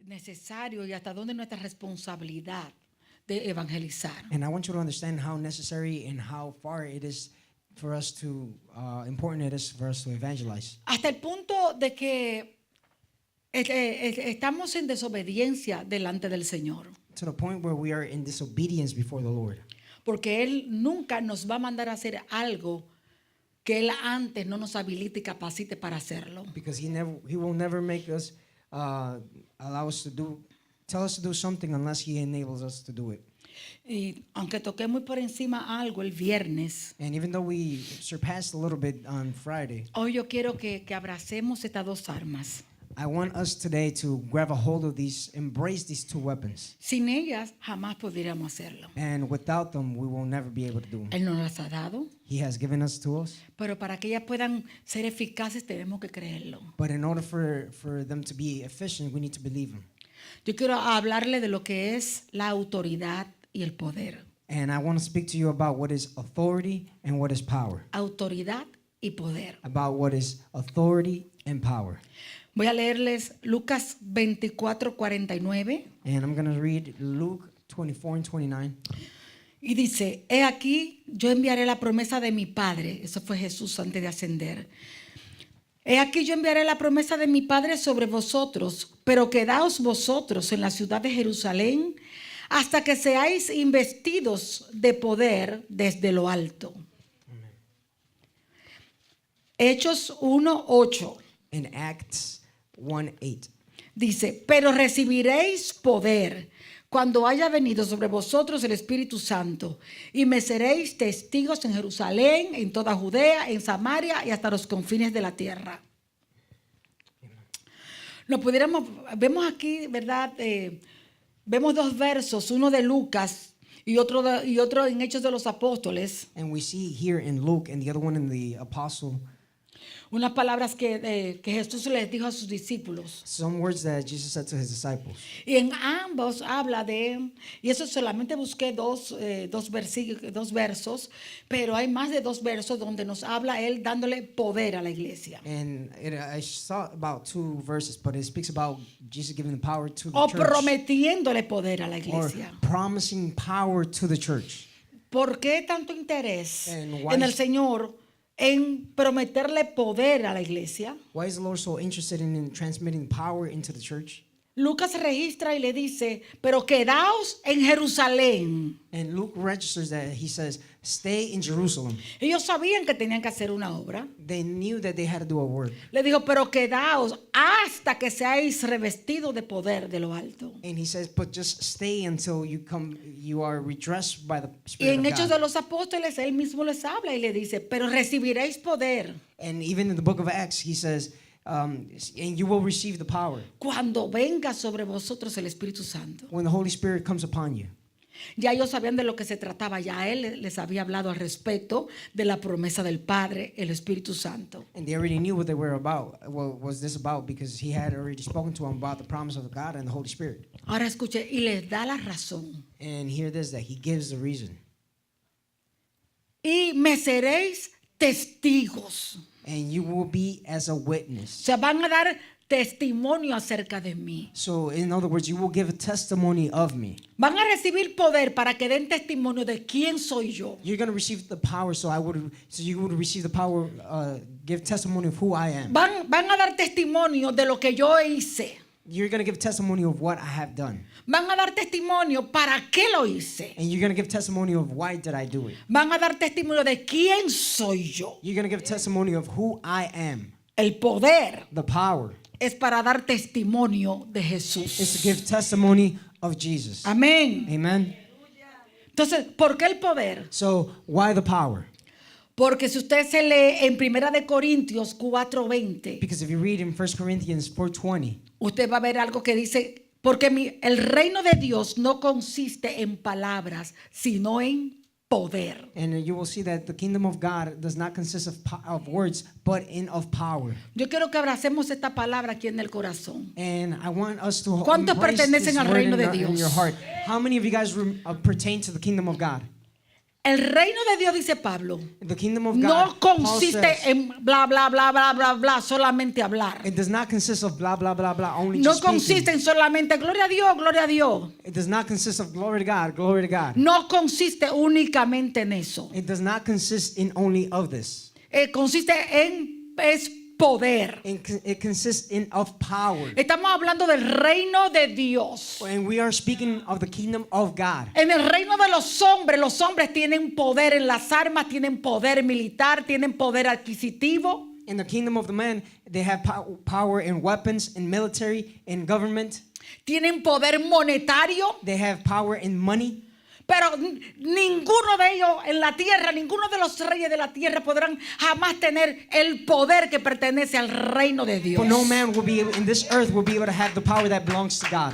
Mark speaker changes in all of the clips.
Speaker 1: necesario y hasta dónde nuestra responsabilidad de evangelizar.
Speaker 2: And I want you to understand how necessary and how far it is for us to, important it is for us to evangelize.
Speaker 1: Hasta el punto de que estamos en desobediencia delante del Señor.
Speaker 2: To the point where we are in disobedience before the Lord.
Speaker 1: Porque Él nunca nos va a mandar a hacer algo que Él antes no nos habilite y capacite para hacerlo.
Speaker 2: Because he will never make us, allow us to tell us to do something unless he enables us to do it.
Speaker 1: Y aunque toqué muy por encima algo el viernes,
Speaker 2: And even though we surpassed a little bit on Friday,
Speaker 1: hoy yo quiero que abracemos estas dos armas.
Speaker 2: I want us today to grab a hold of embrace these two weapons.
Speaker 1: Sin ellas jamás podríamos hacerlo.
Speaker 2: And without them, we will never be able to do them.
Speaker 1: Él nos las ha dado,
Speaker 2: He has given us tools,
Speaker 1: pero para que ellas puedan ser eficaces tenemos que creerlo.
Speaker 2: but in order for them to be efficient, we need to believe them.
Speaker 1: Yo quiero hablarle de lo que es la autoridad y el poder.
Speaker 2: And I want to speak to you about what is authority and what is power.
Speaker 1: Autoridad y poder.
Speaker 2: About what is authority and power.
Speaker 1: Voy a leerles Lucas 24:49.
Speaker 2: And I'm going to read Luke 24 and 29.
Speaker 1: Y dice, he aquí, yo enviaré la promesa de mi Padre. Eso fue Jesús antes de ascender. He aquí, yo enviaré la promesa de mi Padre sobre vosotros, pero quedaos vosotros en la ciudad de Jerusalén hasta que seáis investidos de poder desde lo alto.
Speaker 2: Amen.
Speaker 1: Hechos 1:8.
Speaker 2: In Acts 1:8.
Speaker 1: Dice, pero recibiréis poder cuando haya venido sobre vosotros el Espíritu Santo, y me seréis testigos en Jerusalén, en toda Judea, en Samaria y hasta los confines de la tierra. Vemos aquí, ¿verdad? Vemos dos versos, uno de Lucas y otro en Hechos de los Apóstoles.
Speaker 2: And we see here in Luke and the other one in the Apostle,
Speaker 1: Unas palabras que Jesús les dijo a sus discípulos.
Speaker 2: some words that Jesus said to his disciples.
Speaker 1: Y en ambos habla y eso solamente busqué dos versos, pero hay más de dos versos donde nos habla él dándole poder a la iglesia.
Speaker 2: And I saw about two verses, but it speaks about Jesus giving the power to the
Speaker 1: O
Speaker 2: church.
Speaker 1: prometiéndole poder a la
Speaker 2: Or
Speaker 1: iglesia.
Speaker 2: promising power to the church.
Speaker 1: ¿Por qué tanto interés
Speaker 2: And why
Speaker 1: en el
Speaker 2: is-
Speaker 1: Señor en prometerle poder a la iglesia?
Speaker 2: Why is the Lord so interested in transmitting power into the church?
Speaker 1: Lucas registra y le dice, pero quedaos en Jerusalén.
Speaker 2: And Luke registers that he says, stay in Jerusalem.
Speaker 1: Ellos sabían que tenían que hacer una obra.
Speaker 2: They knew that they had to do a work.
Speaker 1: Le dijo, pero quedaos hasta que seáis revestidos de poder de lo alto.
Speaker 2: And he says, but just stay until you are redressed by the
Speaker 1: Y
Speaker 2: Spirit
Speaker 1: en
Speaker 2: of
Speaker 1: Hechos de
Speaker 2: God.
Speaker 1: los Apóstoles, él mismo les habla y le dice, pero recibiréis poder
Speaker 2: And even in the book of Acts, he says, and you will receive the power
Speaker 1: cuando venga sobre vosotros el Espíritu Santo.
Speaker 2: when the Holy Spirit comes upon you.
Speaker 1: Ya ellos sabían de lo que se trataba, ya él les había hablado al respecto de la promesa del Padre, el Espíritu Santo.
Speaker 2: And they already knew what they were about. What was this about? Because he had already spoken to them about the promise of God and the Holy Spirit.
Speaker 1: Ahora escuche, y les da la razón.
Speaker 2: And hear this, that he gives the reason.
Speaker 1: Y me seréis testigos.
Speaker 2: And you will be as a
Speaker 1: O
Speaker 2: witness.
Speaker 1: sea, van a dar testimonio acerca de mí.
Speaker 2: So in other words, you will give a testimony of me.
Speaker 1: Van a recibir poder para que den testimonio de quién soy yo.
Speaker 2: You're going to receive the power, so you would receive the power, give testimony of who I am.
Speaker 1: Van a dar testimonio de lo que yo hice.
Speaker 2: You're going to give testimony of what I have done.
Speaker 1: Van a dar testimonio para qué lo hice.
Speaker 2: And you're going to give testimony of why did I do it.
Speaker 1: Van a dar testimonio de quién soy yo.
Speaker 2: You're going to give testimony of who I am.
Speaker 1: El poder
Speaker 2: The power
Speaker 1: es para dar testimonio de
Speaker 2: is
Speaker 1: Jesús.
Speaker 2: to give testimony of Jesus.
Speaker 1: Amén.
Speaker 2: Amen.
Speaker 1: Entonces, ¿por qué el poder?
Speaker 2: So why the power?
Speaker 1: Porque si usted se lee en Primera de Corintios 4:20,
Speaker 2: Because if you read in 1 Corinthians 4:20,
Speaker 1: usted va a ver algo que dice, porque el reino de Dios no consiste en palabras, sino en poder.
Speaker 2: and you will see that the kingdom of God does not consist of words, but of power.
Speaker 1: Yo quiero que abracemos esta palabra aquí en el corazón.
Speaker 2: And I want us to
Speaker 1: ¿Cuántos
Speaker 2: embrace
Speaker 1: pertenecen
Speaker 2: this
Speaker 1: al
Speaker 2: word
Speaker 1: reino de
Speaker 2: in your
Speaker 1: Dios?
Speaker 2: heart. How many of you guys pertain to the kingdom of God?
Speaker 1: El reino de Dios, dice Pablo,
Speaker 2: The kingdom of
Speaker 1: no
Speaker 2: God, Paul
Speaker 1: consiste
Speaker 2: says,
Speaker 1: en bla, bla, bla, bla, bla, bla, solamente hablar.
Speaker 2: it does not consist of blah, blah, blah, blah, only
Speaker 1: No
Speaker 2: just speaking.
Speaker 1: consiste en solamente gloria a Dios, gloria a Dios.
Speaker 2: It does not consist of glory to God, glory to God.
Speaker 1: No consiste únicamente en eso.
Speaker 2: It does not consist in only of this.
Speaker 1: Consiste en es poder.
Speaker 2: It consists in of power.
Speaker 1: Estamos hablando del reino de Dios.
Speaker 2: And we are speaking of the kingdom of God.
Speaker 1: En el reino de los hombres tienen poder en las armas, tienen poder militar, tienen poder adquisitivo.
Speaker 2: In the kingdom of the man, they have power in weapons, in military, in government.
Speaker 1: Tienen poder monetario,
Speaker 2: They have power in money.
Speaker 1: pero ninguno de ellos en la tierra, ninguno de los reyes de la tierra podrán jamás tener el poder que pertenece al reino de Dios.
Speaker 2: For no man will be able, in this earth will be able to have the power that belongs to God.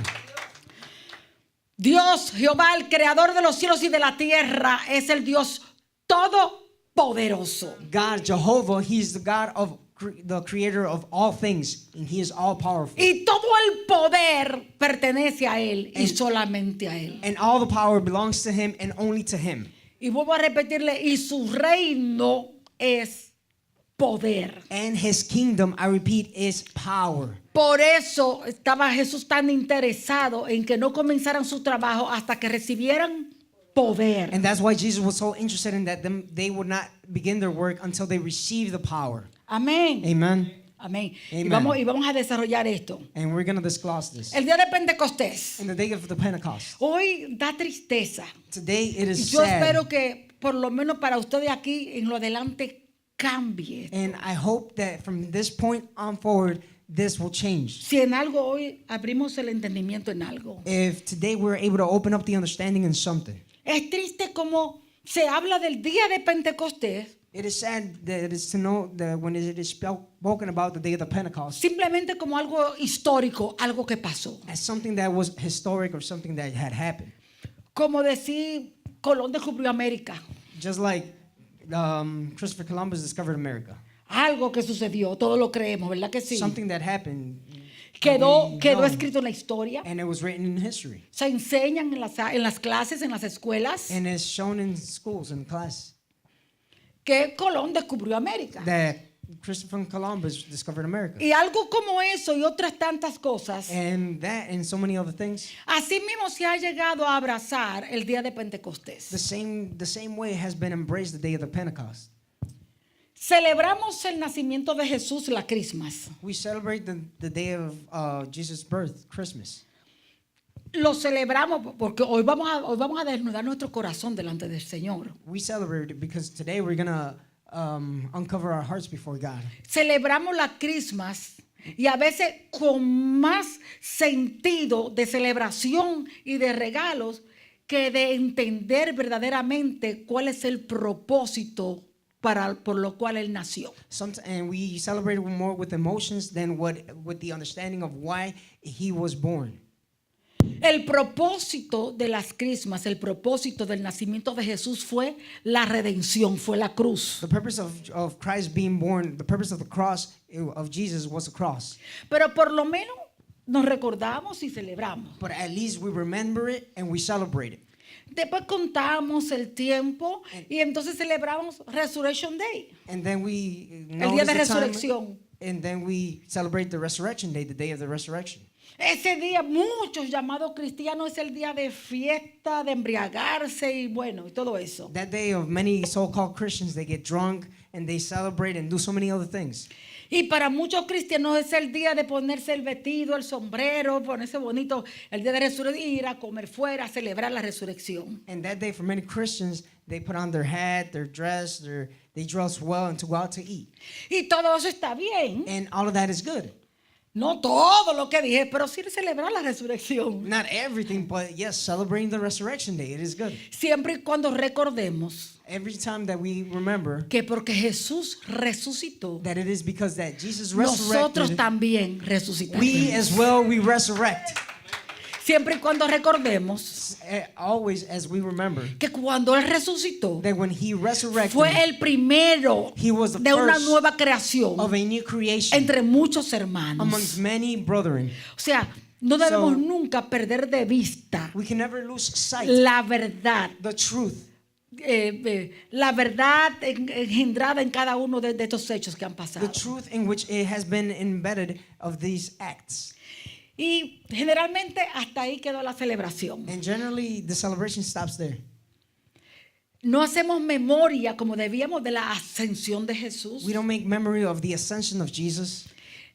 Speaker 1: Dios, Jehová, el creador de los cielos y de la tierra, es el Dios todopoderoso.
Speaker 2: God, Jehovah, He's the God of the creator of all things, and He is all powerful.
Speaker 1: Y todo el poder pertenece a Él y solamente a Él.
Speaker 2: And all the power belongs to Him and only to Him.
Speaker 1: Y vuelvo a repetirle, y su reino es poder.
Speaker 2: And His kingdom, I repeat, is power.
Speaker 1: Por eso estaba Jesús tan interesado en que no comenzaran su trabajo hasta que recibieran poder.
Speaker 2: And that's why Jesus was so interested in that they would not begin their work until they receive the power.
Speaker 1: Amén.
Speaker 2: Amen.
Speaker 1: Amén. Y
Speaker 2: Amen.
Speaker 1: vamos a desarrollar esto.
Speaker 2: And we're going to discuss this.
Speaker 1: El día de Pentecostés.
Speaker 2: In the day of the Pentecost.
Speaker 1: Hoy da tristeza.
Speaker 2: Today it is
Speaker 1: Yo
Speaker 2: sad.
Speaker 1: espero que por lo menos para ustedes aquí en lo adelante cambie.
Speaker 2: And I hope that from this point on forward, this will change.
Speaker 1: Si en algo hoy abrimos el entendimiento en algo.
Speaker 2: If today we're able to open up the understanding in something.
Speaker 1: Es triste como se habla del día de Pentecostés.
Speaker 2: It is sad that it is to know that when it is spoken about the day of the Pentecost
Speaker 1: Simplemente como algo histórico, algo que pasó.
Speaker 2: as something that was historic or something that had happened.
Speaker 1: Como decir, Colón descubrió América.
Speaker 2: Just like Christopher Columbus discovered America.
Speaker 1: Algo que sucedió, todos lo creemos, ¿verdad que sí?
Speaker 2: Something that happened.
Speaker 1: Quedó
Speaker 2: we know,
Speaker 1: escrito en la historia.
Speaker 2: and it was written in history.
Speaker 1: Se enseñan en las clases, en las escuelas,
Speaker 2: And it's shown in schools and class
Speaker 1: que Colón descubrió América.
Speaker 2: that Christopher Columbus discovered America.
Speaker 1: Y algo como eso y otras tantas cosas,
Speaker 2: And that and so many other things,
Speaker 1: así mismo se ha llegado a abrazar el día de Pentecostés.
Speaker 2: the same way has been embraced the day of the Pentecost.
Speaker 1: Celebramos el nacimiento de Jesús, la Christmas.
Speaker 2: We celebrate the day of Jesus' birth, Christmas.
Speaker 1: Lo celebramos porque hoy vamos a desnudar nuestro corazón delante del Señor.
Speaker 2: We celebrate it because today we're gonna uncover our hearts before God.
Speaker 1: Celebramos la Christmas y a veces con más sentido de celebración y de regalos que de entender verdaderamente cuál es el propósito por lo cual Él nació.
Speaker 2: And we celebrate more with emotions than with the understanding of why He was born.
Speaker 1: El propósito de las Christmas, el propósito del nacimiento de Jesús fue la redención, fue la cruz.
Speaker 2: The purpose of Christ being born, the purpose of the cross of Jesus was the cross.
Speaker 1: Pero por lo menos nos recordamos y celebramos.
Speaker 2: But at least we remember it and we celebrate it.
Speaker 1: Después contamos el tiempo y entonces celebramos Resurrection Day.
Speaker 2: And then we
Speaker 1: El día de
Speaker 2: notice the time,
Speaker 1: resurrección.
Speaker 2: and then we celebrate the resurrection day, the day of the resurrection.
Speaker 1: Ese día, muchos llamados cristianos, es el día de fiesta, de embriagarse y bueno, y todo eso.
Speaker 2: That day of many so-called Christians, they get drunk and they celebrate and do so many other things.
Speaker 1: Y para muchos cristianos es el día de ponerse el vestido, el sombrero, ponerse bonito, el día de resurrección, ir a comer fuera, a celebrar la resurrección.
Speaker 2: And that day for many Christians, they put on their hat, their dress, they dress well and to go out to eat.
Speaker 1: Y todo eso está bien.
Speaker 2: And all of that is good.
Speaker 1: No todo lo que dije, pero sí celebrar la resurrección.
Speaker 2: Not everything, but yes, celebrating the resurrection day, it is good.
Speaker 1: Siempre y cuando recordemos
Speaker 2: Every time that we remember
Speaker 1: que porque Jesús resucitó,
Speaker 2: that it is because that Jesus
Speaker 1: nosotros
Speaker 2: resurrected,
Speaker 1: también
Speaker 2: we
Speaker 1: resucitamos.
Speaker 2: as well, we resurrect.
Speaker 1: Siempre y cuando recordemos
Speaker 2: Always as we remember
Speaker 1: que cuando Él resucitó,
Speaker 2: that when He resurrected,
Speaker 1: fue el primero
Speaker 2: He was the
Speaker 1: de una
Speaker 2: first
Speaker 1: nueva creación
Speaker 2: of a new creation
Speaker 1: entre muchos hermanos.
Speaker 2: amongst many brethren.
Speaker 1: O sea, no debemos
Speaker 2: So,
Speaker 1: nunca perder de vista
Speaker 2: We can never lose sight,
Speaker 1: la verdad
Speaker 2: the truth
Speaker 1: la verdad engendrada en cada uno de estos hechos que han pasado.
Speaker 2: The truth in which it has been embedded of these acts.
Speaker 1: Y generalmente hasta ahí quedó la celebración.
Speaker 2: And generally, the celebration stops there.
Speaker 1: No hacemos memoria como debíamos de la ascensión de Jesús.
Speaker 2: We don't make memory of the ascension of Jesus.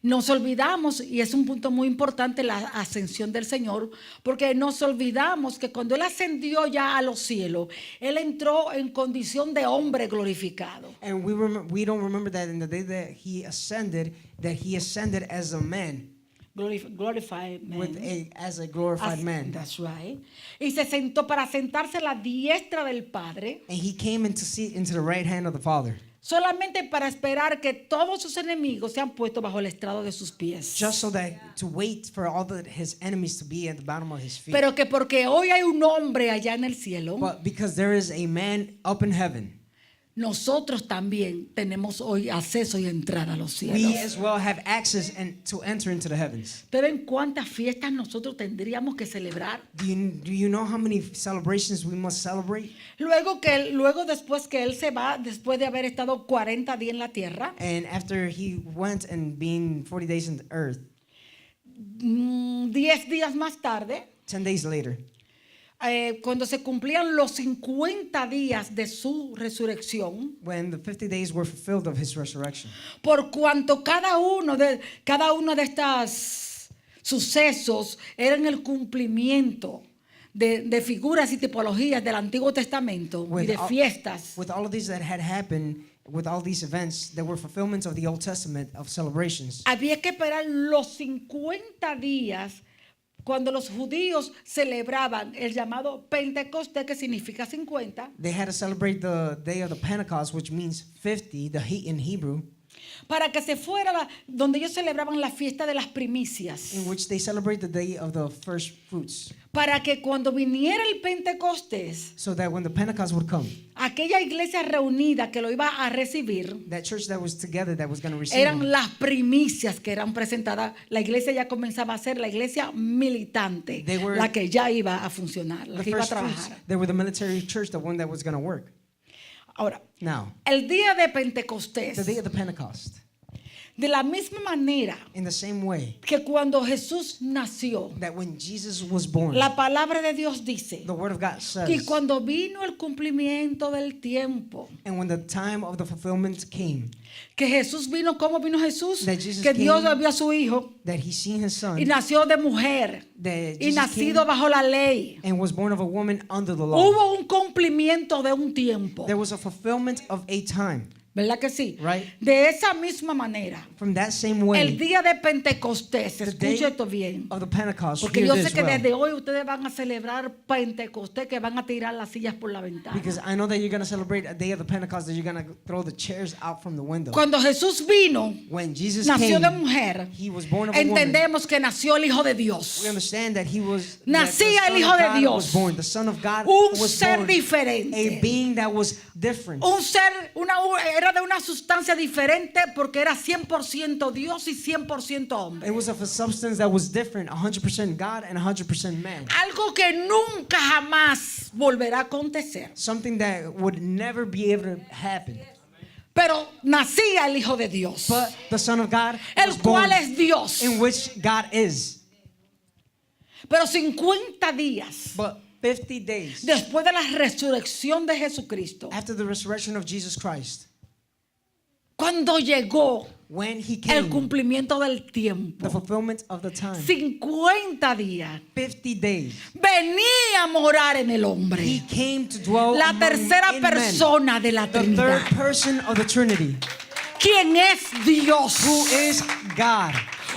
Speaker 1: Nos olvidamos, y es un punto muy importante, la ascensión del Señor, porque nos olvidamos que cuando Él ascendió ya a los cielos, Él entró en condición de hombre glorificado.
Speaker 2: And we don't remember that in the day that he ascended as a man,
Speaker 1: Glorified man.
Speaker 2: as a glorified man.
Speaker 1: That's right. Y se sentó para sentarse a la diestra del Padre,
Speaker 2: And he came into seat into the right hand of the Father,
Speaker 1: solamente para esperar que todos sus enemigos sean puestos bajo el estrado de sus pies.
Speaker 2: just so that to wait for all his enemies to be at the bottom of his feet.
Speaker 1: Pero que porque hoy hay un hombre allá en el cielo,
Speaker 2: But because there is a man up in heaven,
Speaker 1: nosotros también tenemos hoy acceso y entrada a los
Speaker 2: we
Speaker 1: cielos.
Speaker 2: as well have access and to enter into the heavens.
Speaker 1: ¿Ustedes ven cuántas fiestas nosotros tendríamos que celebrar?
Speaker 2: Do you know how many celebrations we must celebrate?
Speaker 1: Luego después que él se va, después de haber estado 40 días en la tierra,
Speaker 2: And after he went and being 40 days in the earth,
Speaker 1: 10 días más tarde,
Speaker 2: 10 days later,
Speaker 1: cuando se cumplían los 50 días de su resurrección,
Speaker 2: when the 50 days were fulfilled of his resurrection,
Speaker 1: por cuanto cada uno de estos sucesos eran el cumplimiento de figuras y tipologías del Antiguo Testamento y de fiestas,
Speaker 2: with all of these that had happened, with all these events that were fulfillments of the Old Testament of celebrations,
Speaker 1: había que esperar los 50 días cuando los judíos celebraban el llamado Pentecostés, que significa 50,
Speaker 2: they had to celebrate the day of the Pentecost, which means 50, in Hebrew,
Speaker 1: para que se fuera donde ellos celebraban la fiesta de las primicias,
Speaker 2: in which they celebrate the day of the first fruits,
Speaker 1: para que cuando viniera el Pentecostés,
Speaker 2: so that when the Pentecost would come,
Speaker 1: aquella iglesia reunida que lo iba a recibir,
Speaker 2: that church that was together that was going to receive
Speaker 1: eran
Speaker 2: him,
Speaker 1: las primicias que eran presentadas. La iglesia ya comenzaba a ser la iglesia militante,
Speaker 2: They were
Speaker 1: la que ya iba a funcionar, la
Speaker 2: the
Speaker 1: que iba a
Speaker 2: first fruits.
Speaker 1: trabajar.
Speaker 2: They were the military church, the one that was going to work.
Speaker 1: Ahora,
Speaker 2: Now,
Speaker 1: el día de
Speaker 2: the
Speaker 1: Pentecostés,
Speaker 2: day of the Pentecost,
Speaker 1: de la misma manera
Speaker 2: in the same way
Speaker 1: que cuando Jesús nació,
Speaker 2: that when Jesus was born,
Speaker 1: la palabra de Dios dice
Speaker 2: the word of God
Speaker 1: que
Speaker 2: says,
Speaker 1: cuando vino el cumplimiento del tiempo,
Speaker 2: and when the time of the fulfillment came,
Speaker 1: que Jesús vino, ¿cómo vino Jesús?
Speaker 2: That Jesus
Speaker 1: Que Dios
Speaker 2: came,
Speaker 1: envió a su hijo
Speaker 2: that he seen his son,
Speaker 1: y nació de mujer
Speaker 2: that
Speaker 1: y
Speaker 2: Jesus
Speaker 1: nacido
Speaker 2: came
Speaker 1: bajo la ley.
Speaker 2: and was born of a woman under the law.
Speaker 1: Hubo un cumplimiento de un tiempo,
Speaker 2: There was a fulfillment of a time.
Speaker 1: ¿verdad que sí?
Speaker 2: Right.
Speaker 1: De esa misma manera,
Speaker 2: From that same
Speaker 1: el
Speaker 2: way,
Speaker 1: día de Pentecostés,
Speaker 2: the day
Speaker 1: escuche esto bien,
Speaker 2: of the Pentecost,
Speaker 1: porque
Speaker 2: hear
Speaker 1: yo sé
Speaker 2: this
Speaker 1: que
Speaker 2: well.
Speaker 1: desde hoy ustedes van a celebrar Pentecostés, que van a tirar las sillas por la ventana.
Speaker 2: Because I know that you're going to celebrate a day of the Pentecost, that you're going to throw the chairs out from the window.
Speaker 1: Cuando Jesús vino,
Speaker 2: When Jesus
Speaker 1: nació
Speaker 2: came,
Speaker 1: de mujer,
Speaker 2: he was born of a woman.
Speaker 1: entendemos que nació el Hijo de Dios,
Speaker 2: We understand that he was
Speaker 1: Nacía
Speaker 2: that
Speaker 1: el
Speaker 2: the
Speaker 1: Hijo
Speaker 2: Son of
Speaker 1: de
Speaker 2: God
Speaker 1: Dios.
Speaker 2: was born. The Son of God
Speaker 1: un
Speaker 2: was
Speaker 1: ser
Speaker 2: born.
Speaker 1: diferente,
Speaker 2: A being that was different.
Speaker 1: un ser, era de una sustancia diferente porque era 100% Dios y 100% hombre.
Speaker 2: It was of a substance that was different, 100% God and 100% man.
Speaker 1: Algo que nunca jamás volverá a acontecer.
Speaker 2: Something that would never be able to happen.
Speaker 1: Pero nacía el Hijo de Dios,
Speaker 2: But the Son of God
Speaker 1: el
Speaker 2: was born,
Speaker 1: cual es Dios.
Speaker 2: in which God is.
Speaker 1: Pero 50 días
Speaker 2: But 50 days
Speaker 1: después de la resurrección de Jesucristo,
Speaker 2: after the resurrection of Jesus Christ,
Speaker 1: cuando llegó
Speaker 2: when he
Speaker 1: el
Speaker 2: came,
Speaker 1: cumplimiento del
Speaker 2: the
Speaker 1: tiempo,
Speaker 2: fulfillment of the time,
Speaker 1: 50 días,
Speaker 2: 50 days,
Speaker 1: venía a morar en el hombre,
Speaker 2: he came to dwell
Speaker 1: la
Speaker 2: among
Speaker 1: tercera
Speaker 2: in men,
Speaker 1: persona de la
Speaker 2: the
Speaker 1: Trinidad.
Speaker 2: third person of the Trinity,
Speaker 1: ¿Quién es Dios?
Speaker 2: who is God,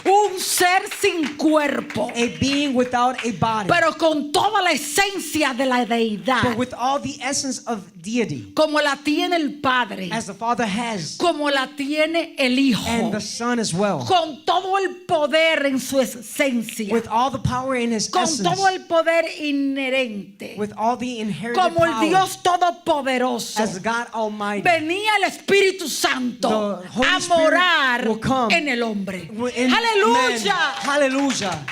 Speaker 1: Un ser sin cuerpo,
Speaker 2: a being without a body,
Speaker 1: pero con toda la esencia de la deidad,
Speaker 2: but with all the essence of deity,
Speaker 1: como la tiene el Padre,
Speaker 2: as the Father has,
Speaker 1: como la tiene el Hijo,
Speaker 2: and the Son as well,
Speaker 1: con todo el poder en su esencia,
Speaker 2: with all the power in his
Speaker 1: con
Speaker 2: essence,
Speaker 1: todo el poder inherente,
Speaker 2: with all the inherited
Speaker 1: como el
Speaker 2: power,
Speaker 1: Dios Todopoderoso.
Speaker 2: as God Almighty.
Speaker 1: Venía el Espíritu Santo
Speaker 2: The Holy
Speaker 1: a
Speaker 2: Spirit
Speaker 1: morar
Speaker 2: will come
Speaker 1: en el hombre.
Speaker 2: in
Speaker 1: Aleluya.
Speaker 2: men. Hallelujah.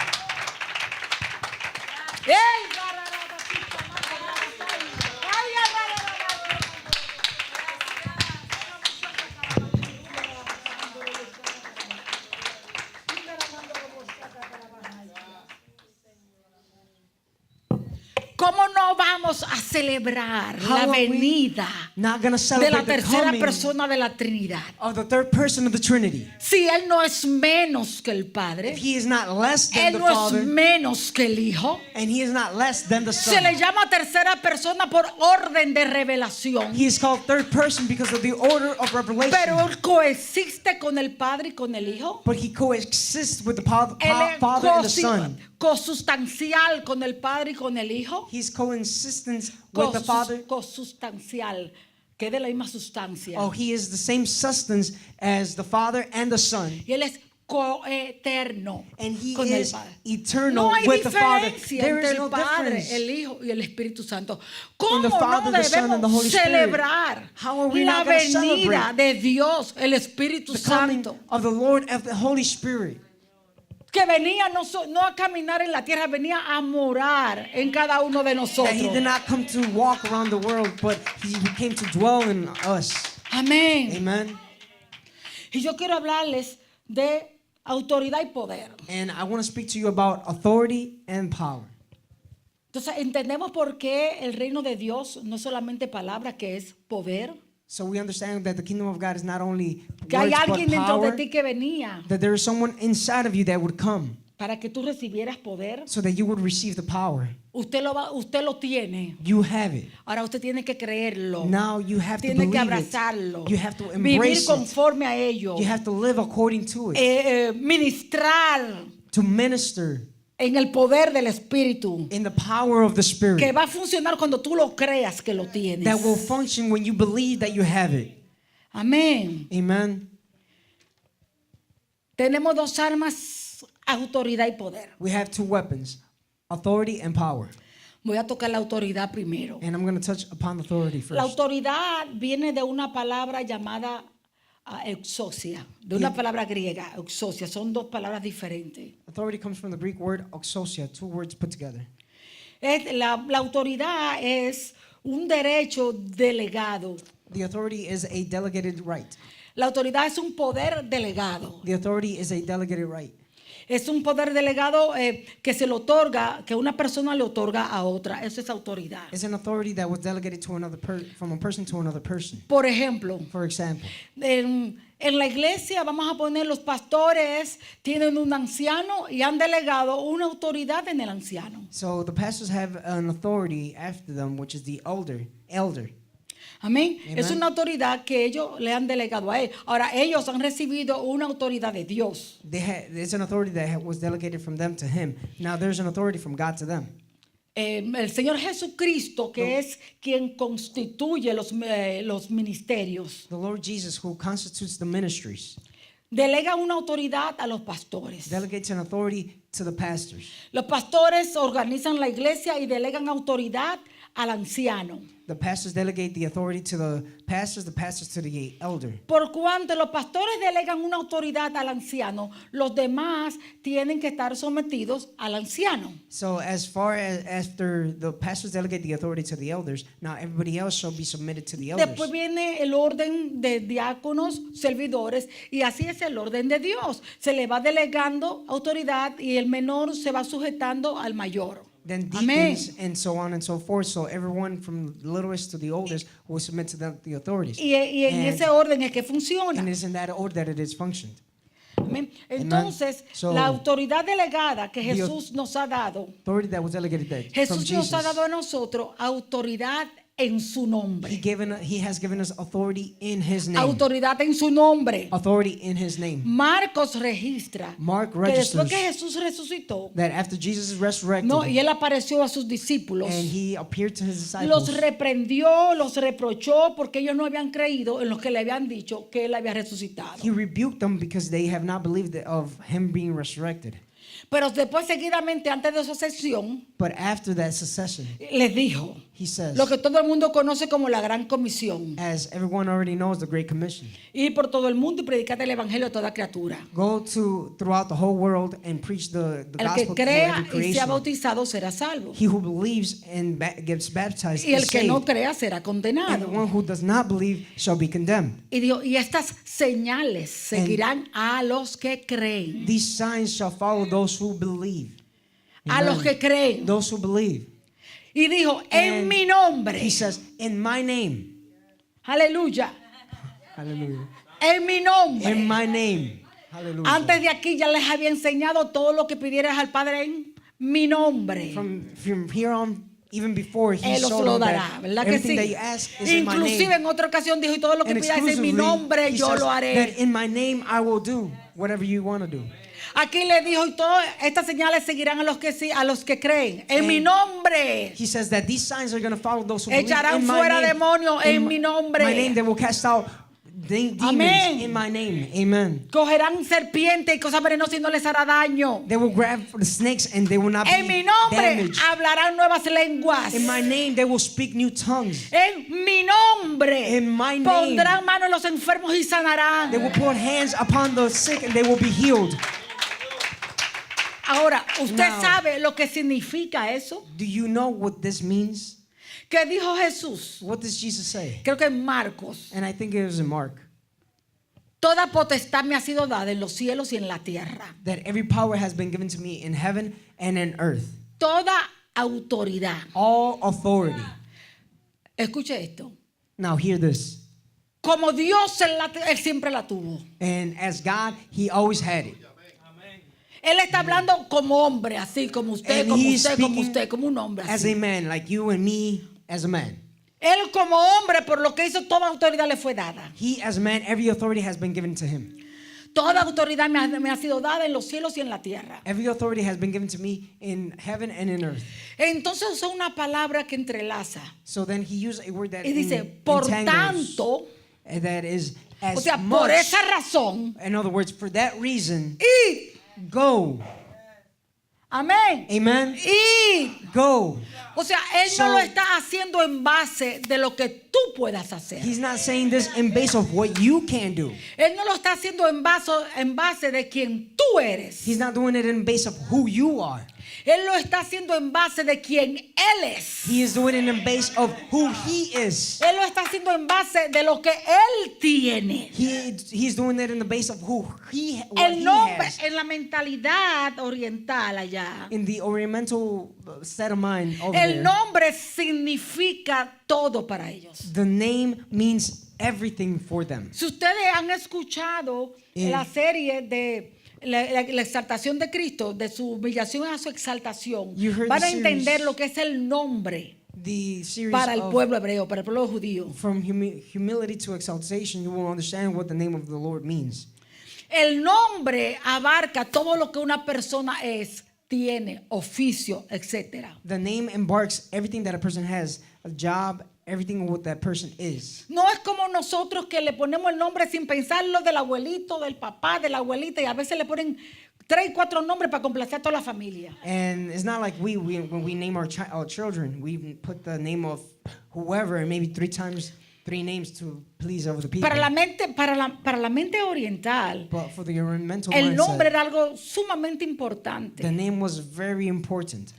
Speaker 1: ¿Cómo no vamos a celebrar
Speaker 2: How
Speaker 1: la
Speaker 2: are we
Speaker 1: venida
Speaker 2: not going to
Speaker 1: de la
Speaker 2: celebrate the
Speaker 1: tercera
Speaker 2: coming
Speaker 1: persona de la Trinidad?
Speaker 2: of the third person of the Trinity?
Speaker 1: Si Él no es menos que el Padre,
Speaker 2: If he is not less than
Speaker 1: Él
Speaker 2: the
Speaker 1: no es
Speaker 2: Father,
Speaker 1: menos que el Hijo,
Speaker 2: and he is not less than the
Speaker 1: se
Speaker 2: Son.
Speaker 1: le llama tercera persona por orden de revelación.
Speaker 2: He is called third person because of the order of revelation.
Speaker 1: Pero Él coexiste con el Padre y con el Hijo.
Speaker 2: But he coexists with the Father
Speaker 1: Él es
Speaker 2: and the Son.
Speaker 1: consustancial con el Padre y con el Hijo.
Speaker 2: He's coexistent with the Father.
Speaker 1: Consustancial, que es de la misma sustancia.
Speaker 2: Oh, he is the same substance as the Father and the Son.
Speaker 1: Y Él es coeterno
Speaker 2: And he
Speaker 1: con el
Speaker 2: is
Speaker 1: Padre.
Speaker 2: eternal
Speaker 1: No hay
Speaker 2: with the Father.
Speaker 1: diferencia
Speaker 2: There
Speaker 1: entre
Speaker 2: is no
Speaker 1: el Padre,
Speaker 2: difference.
Speaker 1: el Hijo y el Espíritu Santo.
Speaker 2: In
Speaker 1: ¿Cómo
Speaker 2: the Father,
Speaker 1: no
Speaker 2: the Son, and the
Speaker 1: debemos
Speaker 2: Holy Spirit.
Speaker 1: celebrar
Speaker 2: How are we
Speaker 1: la
Speaker 2: not gonna
Speaker 1: venida
Speaker 2: celebrate
Speaker 1: de Dios, el Espíritu
Speaker 2: The coming
Speaker 1: Santo?
Speaker 2: of the Lord of the Holy Spirit.
Speaker 1: Que venía no a caminar en la tierra, venía a morar en cada uno de
Speaker 2: That he
Speaker 1: nosotros.
Speaker 2: did not come to walk around the world, but he came to dwell in us.
Speaker 1: Amén.
Speaker 2: Amen.
Speaker 1: Y yo quiero hablarles de autoridad y poder.
Speaker 2: And I want to speak to you about authority and power.
Speaker 1: Entonces entendemos por qué el reino de Dios no es solamente palabra, que es poder.
Speaker 2: So we understand that the kingdom of God is not only
Speaker 1: Que hay
Speaker 2: words
Speaker 1: alguien
Speaker 2: but
Speaker 1: dentro de
Speaker 2: power.
Speaker 1: ti que venía
Speaker 2: That there is someone inside of you that would come
Speaker 1: para que tú recibieras poder.
Speaker 2: so that you would receive the power.
Speaker 1: Usted lo tiene.
Speaker 2: You have it.
Speaker 1: Ahora usted tiene que creerlo.
Speaker 2: Now you have to
Speaker 1: Tiene que
Speaker 2: believe
Speaker 1: abrazarlo.
Speaker 2: it. You have to
Speaker 1: Vivir
Speaker 2: embrace it.
Speaker 1: conforme a ello.
Speaker 2: You have to live according to it.
Speaker 1: Ministrar
Speaker 2: To minister
Speaker 1: en el poder del Espíritu.
Speaker 2: in the power of the
Speaker 1: Que
Speaker 2: Spirit.
Speaker 1: va a funcionar cuando tú lo creas que lo tienes.
Speaker 2: That will function when you believe that you have it.
Speaker 1: Amén.
Speaker 2: Amen.
Speaker 1: Tenemos dos armas, autoridad y poder.
Speaker 2: We have two weapons, authority and power.
Speaker 1: Voy a tocar la autoridad primero.
Speaker 2: And I'm going to touch upon authority first.
Speaker 1: La autoridad viene de una palabra llamada exousia, de una palabra griega, exousia. Son dos palabras diferentes.
Speaker 2: Authority comes from the Greek word exousia, two words put together.
Speaker 1: La autoridad es un derecho delegado.
Speaker 2: The authority is a delegated right.
Speaker 1: La autoridad es un poder delegado.
Speaker 2: The authority is a delegated right.
Speaker 1: Es un poder delegado que se le otorga, que una persona le otorga a otra. Eso es autoridad.
Speaker 2: It's an authority that was delegated to another from a person to another person.
Speaker 1: Por ejemplo,
Speaker 2: For example,
Speaker 1: en la iglesia, vamos a poner, los pastores tienen un anciano y han delegado una autoridad en el anciano.
Speaker 2: so the pastors have an authority after them, which is the elder.
Speaker 1: Amén.
Speaker 2: Amen.
Speaker 1: Es una autoridad que ellos le han delegado a él. Ahora, ellos han recibido una autoridad de Dios.
Speaker 2: There's an authority that was delegated from them to him. Now there's an authority from God to them.
Speaker 1: El Señor Jesucristo, que es quien constituye los ministerios,
Speaker 2: The Lord Jesus, who constitutes the ministries,
Speaker 1: delega una autoridad a los pastores.
Speaker 2: delegates an authority to the pastors.
Speaker 1: Los pastores organizan la iglesia y delegan autoridad al anciano.
Speaker 2: The pastors delegate the authority to the pastors to the elder.
Speaker 1: Por cuanto los pastores delegan una autoridad al anciano, los demás tienen que estar sometidos al anciano.
Speaker 2: So as far as after the pastors delegate the authority to the elders, now everybody else shall be submitted to the elders.
Speaker 1: Después viene el orden de diáconos, servidores, y así es el orden de Dios. Se le va delegando autoridad y el menor se va sujetando al mayor.
Speaker 2: Then
Speaker 1: Amén.
Speaker 2: deacons and so on and so forth. So everyone from the littlest to the oldest will submit to the authorities.
Speaker 1: Y en
Speaker 2: And-
Speaker 1: ese orden es que funciona.
Speaker 2: And it's in that order that it is functioned.
Speaker 1: Amén. Entonces,
Speaker 2: So,
Speaker 1: la autoridad delegada que
Speaker 2: the
Speaker 1: Jesús nos ha dado,
Speaker 2: Authority that was delegated from
Speaker 1: Jesús
Speaker 2: Jesus.
Speaker 1: nos ha dado a nosotros autoridad en su nombre.
Speaker 2: He has given us authority in His name.
Speaker 1: Autoridad en su nombre.
Speaker 2: Authority in His name.
Speaker 1: Marcos registra
Speaker 2: Mark
Speaker 1: que después
Speaker 2: registers
Speaker 1: que Jesús resucitó,
Speaker 2: that after Jesus is resurrected
Speaker 1: no, y él apareció a sus discípulos,
Speaker 2: and He appeared to His disciples,
Speaker 1: los reprendió, los reprochó porque ellos no habían creído en lo que le habían dicho que él había resucitado.
Speaker 2: He rebuked them because they have not believed of Him being resurrected.
Speaker 1: Pero después, seguidamente, antes de su ascensión,
Speaker 2: But after that succession,
Speaker 1: les dijo
Speaker 2: He says,
Speaker 1: lo que todo el mundo conoce como la Gran Comisión:
Speaker 2: as everyone already knows, the Great Commission.
Speaker 1: ir por todo el mundo y predicar el evangelio a toda criatura.
Speaker 2: Go throughout the whole world and preach the
Speaker 1: El que
Speaker 2: gospel to
Speaker 1: crea
Speaker 2: every
Speaker 1: y sea
Speaker 2: creation.
Speaker 1: bautizado será salvo,
Speaker 2: He who believes and gets baptized
Speaker 1: y el
Speaker 2: is
Speaker 1: que no
Speaker 2: saved.
Speaker 1: crea será
Speaker 2: And the
Speaker 1: condenado.
Speaker 2: one who does not believe shall be condemned.
Speaker 1: Y dijo, y estas señales seguirán a los que creen.
Speaker 2: These signs shall follow those who believe.
Speaker 1: A los que creen.
Speaker 2: Those who believe.
Speaker 1: Y dijo, en
Speaker 2: And
Speaker 1: mi nombre.
Speaker 2: He says, in my name.
Speaker 1: Aleluya.
Speaker 2: Hallelujah.
Speaker 1: En mi nombre.
Speaker 2: In my name. Hallelujah.
Speaker 1: Antes de aquí ya les había enseñado todo lo que pidieras al Padre en mi nombre.
Speaker 2: From here on, even before, He
Speaker 1: Él os
Speaker 2: showed
Speaker 1: lo
Speaker 2: them
Speaker 1: dará,
Speaker 2: that
Speaker 1: ¿verdad que
Speaker 2: everything
Speaker 1: sí?
Speaker 2: that you ask is in my
Speaker 1: Inclusive
Speaker 2: name.
Speaker 1: en otra ocasión dijo, y todo lo que
Speaker 2: And
Speaker 1: pidáis en mi
Speaker 2: exclusively,
Speaker 1: nombre
Speaker 2: He
Speaker 1: yo
Speaker 2: says
Speaker 1: lo
Speaker 2: that
Speaker 1: haré.
Speaker 2: in my name I will do whatever you want to do.
Speaker 1: Aquí le dijo, y todas estas señales seguirán a los que creen. En mi
Speaker 2: And
Speaker 1: nombre.
Speaker 2: He says that these signs are going to follow those who believe
Speaker 1: Echarán
Speaker 2: in my
Speaker 1: fuera
Speaker 2: name.
Speaker 1: demonios en mi nombre.
Speaker 2: My name, they will cast out demons
Speaker 1: Amén.
Speaker 2: in my name. Amen.
Speaker 1: Cogerán serpientes y cosas venenosas y no les hará daño.
Speaker 2: They will grab the snakes and they will not
Speaker 1: En mi
Speaker 2: be
Speaker 1: nombre
Speaker 2: damaged.
Speaker 1: hablarán nuevas lenguas.
Speaker 2: In my name, they will speak new tongues.
Speaker 1: En mi nombre
Speaker 2: In my name.
Speaker 1: pondrán mano en los enfermos y sanarán.
Speaker 2: They will put hands upon the sick and they will be healed.
Speaker 1: Ahora, ¿usted
Speaker 2: Now,
Speaker 1: sabe lo que significa eso?
Speaker 2: Do you know what this means?
Speaker 1: ¿Qué dijo Jesús?
Speaker 2: What does Jesus say?
Speaker 1: Creo que en Marcos.
Speaker 2: And I think it was in Mark.
Speaker 1: Toda potestad me ha sido dada en los cielos y en la tierra.
Speaker 2: That every power has been given to me in heaven and in earth.
Speaker 1: Toda autoridad.
Speaker 2: All authority.
Speaker 1: Escuche esto.
Speaker 2: Now hear this.
Speaker 1: Como Dios él siempre la tuvo.
Speaker 2: And as God, He always had it.
Speaker 1: Él está hablando como hombre, así como usted,
Speaker 2: And
Speaker 1: como
Speaker 2: He's
Speaker 1: usted, como
Speaker 2: speaking
Speaker 1: usted, como un hombre
Speaker 2: as
Speaker 1: así.
Speaker 2: a man, like you and me as a man.
Speaker 1: Él como hombre, por lo que hizo, toda autoridad le fue dada.
Speaker 2: He as a man, every authority has been given to him.
Speaker 1: Toda autoridad me ha sido dada en los cielos y en la tierra.
Speaker 2: Every authority has been given to me in heaven and in earth.
Speaker 1: Entonces usó una palabra que entrelaza.
Speaker 2: So then He used a word that
Speaker 1: Y dice, por
Speaker 2: entangles,
Speaker 1: tanto,
Speaker 2: that is as
Speaker 1: o sea,
Speaker 2: much.
Speaker 1: por esa razón,
Speaker 2: In other words, for that reason,
Speaker 1: y,
Speaker 2: go.
Speaker 1: amén,
Speaker 2: Amen.
Speaker 1: y,
Speaker 2: Go.
Speaker 1: o sea, Él
Speaker 2: So-
Speaker 1: no lo está haciendo en base de lo que tú puedas hacer.
Speaker 2: He's not saying this in base of what you can do.
Speaker 1: Él no lo está haciendo en base de quien tú eres.
Speaker 2: He's not doing it in base of who you are.
Speaker 1: Él lo está haciendo en base de quien Él es.
Speaker 2: He is doing it in base of who He is.
Speaker 1: Él lo está haciendo en base de lo que Él tiene.
Speaker 2: He's doing it in the base of what
Speaker 1: El
Speaker 2: He
Speaker 1: nombre
Speaker 2: has.
Speaker 1: en la mentalidad oriental allá.
Speaker 2: In the Oriental set of mind over
Speaker 1: El
Speaker 2: there,
Speaker 1: nombre significa todo para ellos.
Speaker 2: the name means everything for them.
Speaker 1: Si ustedes han escuchado la serie de la exaltación de Cristo, de su humillación a su exaltación,
Speaker 2: You heard
Speaker 1: van
Speaker 2: the
Speaker 1: a entender
Speaker 2: series-
Speaker 1: lo que es el nombre
Speaker 2: The series
Speaker 1: para el
Speaker 2: of
Speaker 1: pueblo hebreo, para el pueblo judío.
Speaker 2: From humility to exaltation, you will understand what the name of the Lord means.
Speaker 1: El nombre abarca todo lo que una persona es, tiene, oficio, etcétera.
Speaker 2: The name embarks everything that a person has, a job, everything what that person is.
Speaker 1: No es como nosotros que le ponemos el nombre sin pensarlo del abuelito, del papá, de la abuelita, y a veces le ponen 3 y 4 nombres para complacer a toda la familia.
Speaker 2: And it's not like when we name our children, we put the name of whoever and maybe 3 names to please over the people.
Speaker 1: Para la mente oriental,
Speaker 2: But for the mental
Speaker 1: el nombre
Speaker 2: mindset,
Speaker 1: era algo sumamente importante.
Speaker 2: the name was very important.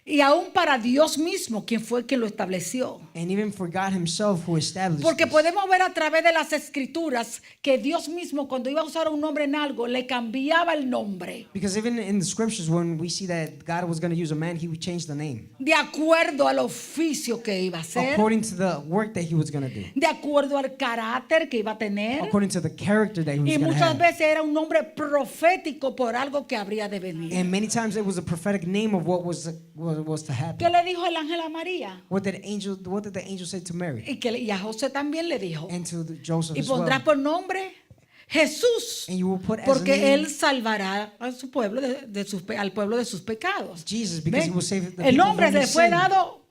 Speaker 1: Y aún para Dios mismo, quien fue quien lo estableció.
Speaker 2: And even for God Himself who established
Speaker 1: Porque
Speaker 2: this.
Speaker 1: podemos ver a través de las escrituras que Dios mismo, cuando iba a usar un nombre en algo, le cambiaba el nombre
Speaker 2: Because even in the scriptures, when we see that God was going to use a man, He would change the name
Speaker 1: de acuerdo al oficio que iba a hacer,
Speaker 2: according to the work that He was going to do,
Speaker 1: de acuerdo al carácter que iba a tener.
Speaker 2: according to the character that He was
Speaker 1: Y
Speaker 2: going to
Speaker 1: muchas
Speaker 2: have.
Speaker 1: veces era un nombre profético por algo que habría de venir.
Speaker 2: And many times it was a prophetic name of what was to
Speaker 1: ¿Qué
Speaker 2: happen.
Speaker 1: le dijo el ángel a María?
Speaker 2: What did the angel say to Mary
Speaker 1: Y a José también le dijo.
Speaker 2: and to Joseph
Speaker 1: Y
Speaker 2: as well?
Speaker 1: pondrás por nombre Jesús,
Speaker 2: And you will put as a
Speaker 1: porque
Speaker 2: name
Speaker 1: él salvará a su pueblo al pueblo de sus pecados.
Speaker 2: Jesus, because
Speaker 1: ¿Ven?
Speaker 2: He will save the
Speaker 1: El
Speaker 2: people
Speaker 1: nombre
Speaker 2: from
Speaker 1: le
Speaker 2: their
Speaker 1: fue
Speaker 2: sin.
Speaker 1: dado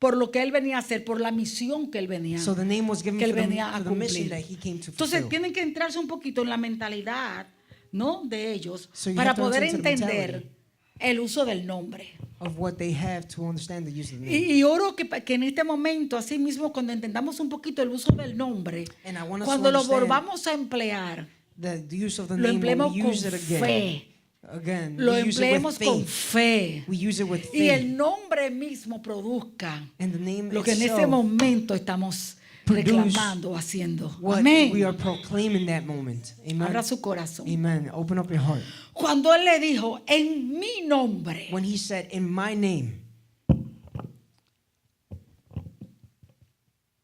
Speaker 1: por lo que él venía a hacer, por la misión que él venía.
Speaker 2: So the name was given
Speaker 1: que él
Speaker 2: for
Speaker 1: venía a
Speaker 2: the mission
Speaker 1: cumplir.
Speaker 2: that He came to
Speaker 1: Entonces
Speaker 2: fulfill.
Speaker 1: tienen que entrarse un poquito en la mentalidad, ¿no?, de ellos,
Speaker 2: So you
Speaker 1: para
Speaker 2: have to
Speaker 1: poder
Speaker 2: enter into the
Speaker 1: entender
Speaker 2: mentality
Speaker 1: el uso del nombre.
Speaker 2: of what they have to understand the use of the name.
Speaker 1: Y oro que en este momento, así mismo, cuando entendamos un poquito el uso del nombre,
Speaker 2: And I want us to
Speaker 1: cuando lo
Speaker 2: understand
Speaker 1: volvamos a emplear,
Speaker 2: The use of the
Speaker 1: lo
Speaker 2: name, when
Speaker 1: empleemos
Speaker 2: we
Speaker 1: con
Speaker 2: use it again.
Speaker 1: fe.
Speaker 2: Again,
Speaker 1: Lo
Speaker 2: we use it with
Speaker 1: empleemos con
Speaker 2: faith.
Speaker 1: fe.
Speaker 2: We use it with
Speaker 1: Y
Speaker 2: faith.
Speaker 1: el nombre mismo produzca
Speaker 2: And the name
Speaker 1: lo que en ese
Speaker 2: itself
Speaker 1: momento estamos
Speaker 2: produce
Speaker 1: reclamando, haciendo.
Speaker 2: what
Speaker 1: Amén.
Speaker 2: we are proclaiming that moment. Amen.
Speaker 1: Abra su corazón.
Speaker 2: Amen. Open up your heart.
Speaker 1: Cuando él le dijo, en mi nombre,
Speaker 2: When He said, in my name,